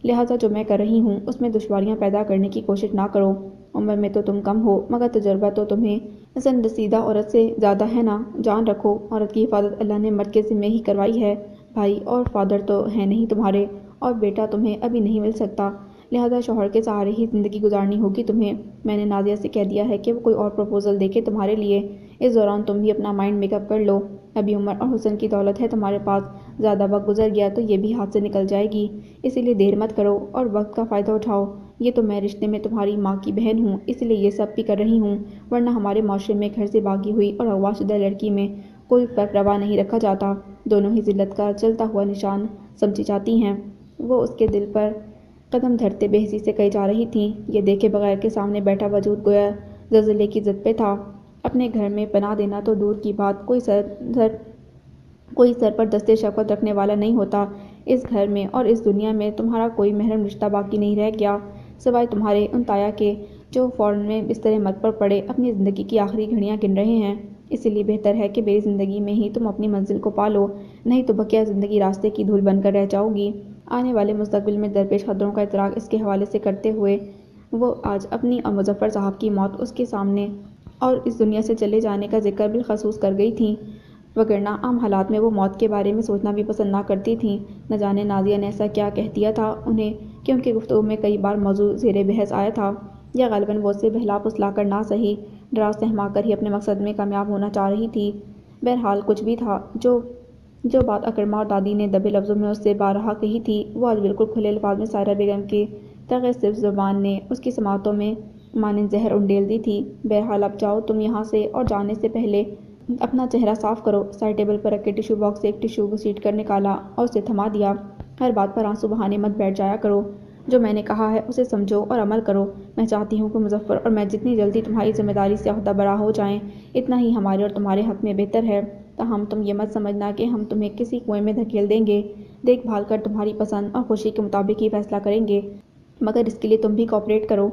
لہذا جو میں کر رہی ہوں اس میں دشواریاں پیدا کرنے کی کوشش نہ کرو۔ عمر میں تو تم کم ہو، مگر تجربہ تو تمہیں زن رسیدہ عورت سے زیادہ ہے نا۔ جان رکھو، عورت کی حفاظت اللہ نے مرد کے ذمے ہی کروائی ہے۔ بھائی اور فادر تو ہیں نہیں تمہارے، اور بیٹا تمہیں ابھی نہیں مل سکتا، لہذا شوہر کے سہارے ہی زندگی گزارنی ہوگی تمہیں۔ میں نے نادیہ سے کہہ دیا ہے کہ وہ کوئی اور پروپوزل دیکھے تمہارے لیے۔ اس دوران تم بھی اپنا مائنڈ میک اپ کر لو۔ ابھی عمر اور حسن کی دولت ہے تمہارے پاس، زیادہ وقت گزر گیا تو یہ بھی ہاتھ سے نکل جائے گی، اسی لیے دیر مت کرو اور وقت کا فائدہ اٹھاؤ۔ یہ تو میں رشتے میں تمہاری ماں کی بہن ہوں، اس لیے یہ سب بھی کر رہی ہوں، ورنہ ہمارے معاشرے میں گھر سے بھاگی ہوئی اور اغوا شدہ لڑکی میں کوئی فرق روا نہیں رکھا جاتا، دونوں ہی ذلت کا چلتا ہوا نشان سمجھی جاتی ہیں۔ وہ اس کے دل پر قدم دھرتے بے حسی سے کہی جا رہی تھیں، یہ دیکھے بغیر کہ سامنے بیٹھا وجود گویا زلزلے کی زد پہ تھا۔ اپنے گھر میں پناہ دینا تو دور کی بات، کوئی سر پر دستے شفقت رکھنے والا نہیں ہوتا۔ اس گھر میں اور اس دنیا میں تمہارا کوئی محرم رشتہ باقی نہیں رہ گیا، سوائے تمہارے ان تایا کے جو فورن میں بستر موت پر پڑے اپنی زندگی کی آخری گھڑیاں گن رہے ہیں۔ اسی لیے بہتر ہے کہ میری زندگی میں ہی تم اپنی منزل کو پالو، نہیں تو بقیہ زندگی راستے کی دھول بن کر رہ جاؤ گی۔ آنے والے مستقبل میں درپیش خطروں کا ادراک اس کے حوالے سے کرتے ہوئے وہ آج اپنی اور مظفر صاحب کی موت اس کے سامنے اور اس دنیا سے چلے جانے کا ذکر بالخصوص کر گئی تھیں، وگرنہ عام حالات میں وہ موت کے بارے میں سوچنا بھی پسند نہ کرتی تھیں۔ نہ جانے نادیہ نے ایسا کیا کہہ دیا تھا انہیں کہ ان کی گفتگو میں کئی بار موضوع زیر بحث آیا تھا، یا غالباً وہ اسے بہلا پھسلا کر نہ سہی ڈرا سہما کر ہی اپنے مقصد میں کامیاب ہونا چاہ رہی تھی۔ بہرحال کچھ بھی تھا، جو بات اکرمہ اور دادی نے دبے لفظوں میں اس سے بارہا کہی تھی، وہ آج بالکل کھلے الفاظ میں سائرہ بیگم کی تغیر صرف زبان نے اس کی سماعتوں میں مانند زہر انڈیل دی تھی۔ بہرحال اب جاؤ تم یہاں سے، اور جانے سے پہلے اپنا چہرہ صاف کرو۔ سائڈ ٹیبل پر رکھے ٹشو باکس سے ایک ٹشو گھسیٹ کر نکالا اور اسے تھما دیا۔ ہر بات پر آنسو بہانے مت بیٹھ جایا کرو، جو میں نے کہا ہے اسے سمجھو اور عمل کرو۔ میں چاہتی ہوں کہ مظفر اور میں جتنی جلدی تمہاری ذمہ داری سے عہدہ برا ہو جائیں، اتنا ہی ہمارے اور تمہارے حق میں بہتر ہے۔ تاہم تم یہ مت سمجھنا کہ ہم تمہیں کسی کنویں میں دھکیل دیں گے، دیکھ بھال کر تمہاری پسند اور خوشی کے مطابق ہی فیصلہ کریں گے، مگر اس کے لیے تم بھی کوآپریٹ کرو۔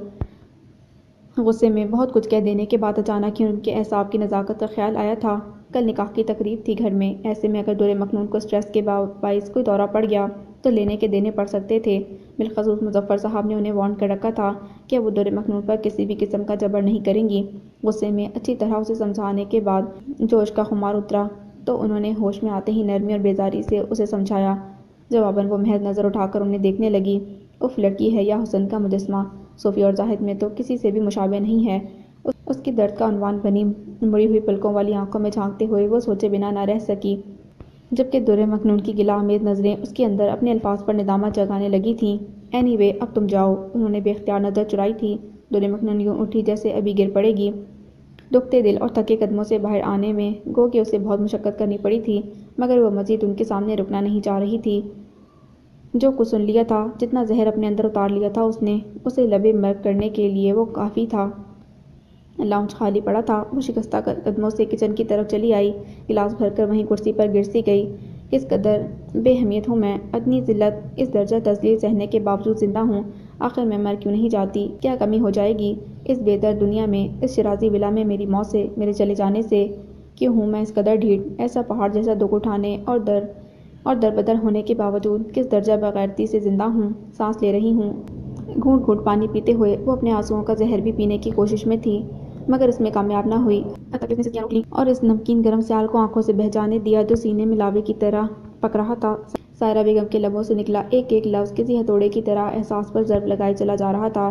غصے میں بہت کچھ کہہ دینے کے بعد اچانک ہی ان کے اعصاب کی نزاکت کا خیال آیا تھا۔ کل نکاح کی تقریب تھی گھر میں، ایسے میں اگر دور مکنون کو سٹریس کے باعث کوئی دورہ پڑ گیا تو لینے کے دینے پڑ سکتے تھے۔ بالخصوص مظفر صاحب نے انہیں وارن کر رکھا تھا کہ وہ دور مکنون پر کسی بھی قسم کا جبر نہیں کریں گی۔ غصے میں اچھی طرح اسے سمجھانے کے بعد جوش کا خمار اترا تو انہوں نے ہوش میں آتے ہی نرمی اور بیزاری سے اسے سمجھایا۔ جواباً وہ محض نظر اٹھا کر انہیں دیکھنے لگی۔ اف، لڑکی ہے یا حسن کا مجسمہ، صوفی اور زاہد میں تو کسی سے بھی مشابہ نہیں ہے۔ اس کی درد کا عنوان بنی مڑی ہوئی پلکوں والی آنکھوں میں جھانکتے ہوئے وہ سوچے بنا نہ رہ سکی، جبکہ دور مکنون کی گلہ آمیز نظریں اس کے اندر اپنے الفاظ پر ندامت جگانے لگی تھیں۔ اینی وے، اب تم جاؤ۔ انہوں نے بے اختیار نظر چرائی تھی۔ دور مکنون یوں اٹھی جیسے ابھی گر پڑے گی۔ دکھتے دل اور تھکے قدموں سے باہر آنے میں گو کہ اسے بہت مشقت کرنی پڑی تھی، مگر وہ مزید ان کے سامنے رکنا نہیں چاہ رہی تھی۔ جو کچھ سن لیا تھا، جتنا زہر اپنے اندر اتار لیا تھا اس نے، اسے لبے مرگ کرنے کے لیے وہ کافی تھا۔ لاؤنج خالی پڑا تھا۔ وہ شکستہ قدموں سے کچن کی طرف چلی آئی، گلاس بھر کر وہیں کرسی پر گر سی گئی۔ کس قدر بے اہمیت ہوں میں، اتنی ذلت، اس درجہ تذلیل سہنے کے باوجود زندہ ہوں۔ آخر میں مر کیوں نہیں جاتی؟ کیا کمی ہو جائے گی اس بے درد دنیا میں، اس شیرازی ولا میں میری موت سے، میرے چلے جانے سے؟ کیوں ہوں میں اس قدر ڈھیٹ؟ ایسا پہاڑ جیسا دکھ اٹھانے اور دربدر ہونے کے باوجود کس درجہ بغیرتی سے زندہ ہوں، سانس لے رہی ہوں۔ گھونٹ گھونٹ پانی پیتے ہوئے وہ اپنے آنسوؤں کا زہر بھی پینے کی کوشش میں تھی، مگر اس میں کامیاب نہ ہوئی۔ تکلیف نے سسکیاں روک لیں اور اس نمکین گرم سیال کو آنکھوں سے بہہ جانے دیا جو سینے میں لاوے کی طرح پک رہا تھا۔ سائرہ بیگم کے لبوں سے نکلا ایک ایک لفظ کسی ہتھوڑے کی طرح احساس پر ضرب لگائے چلا جا رہا تھا۔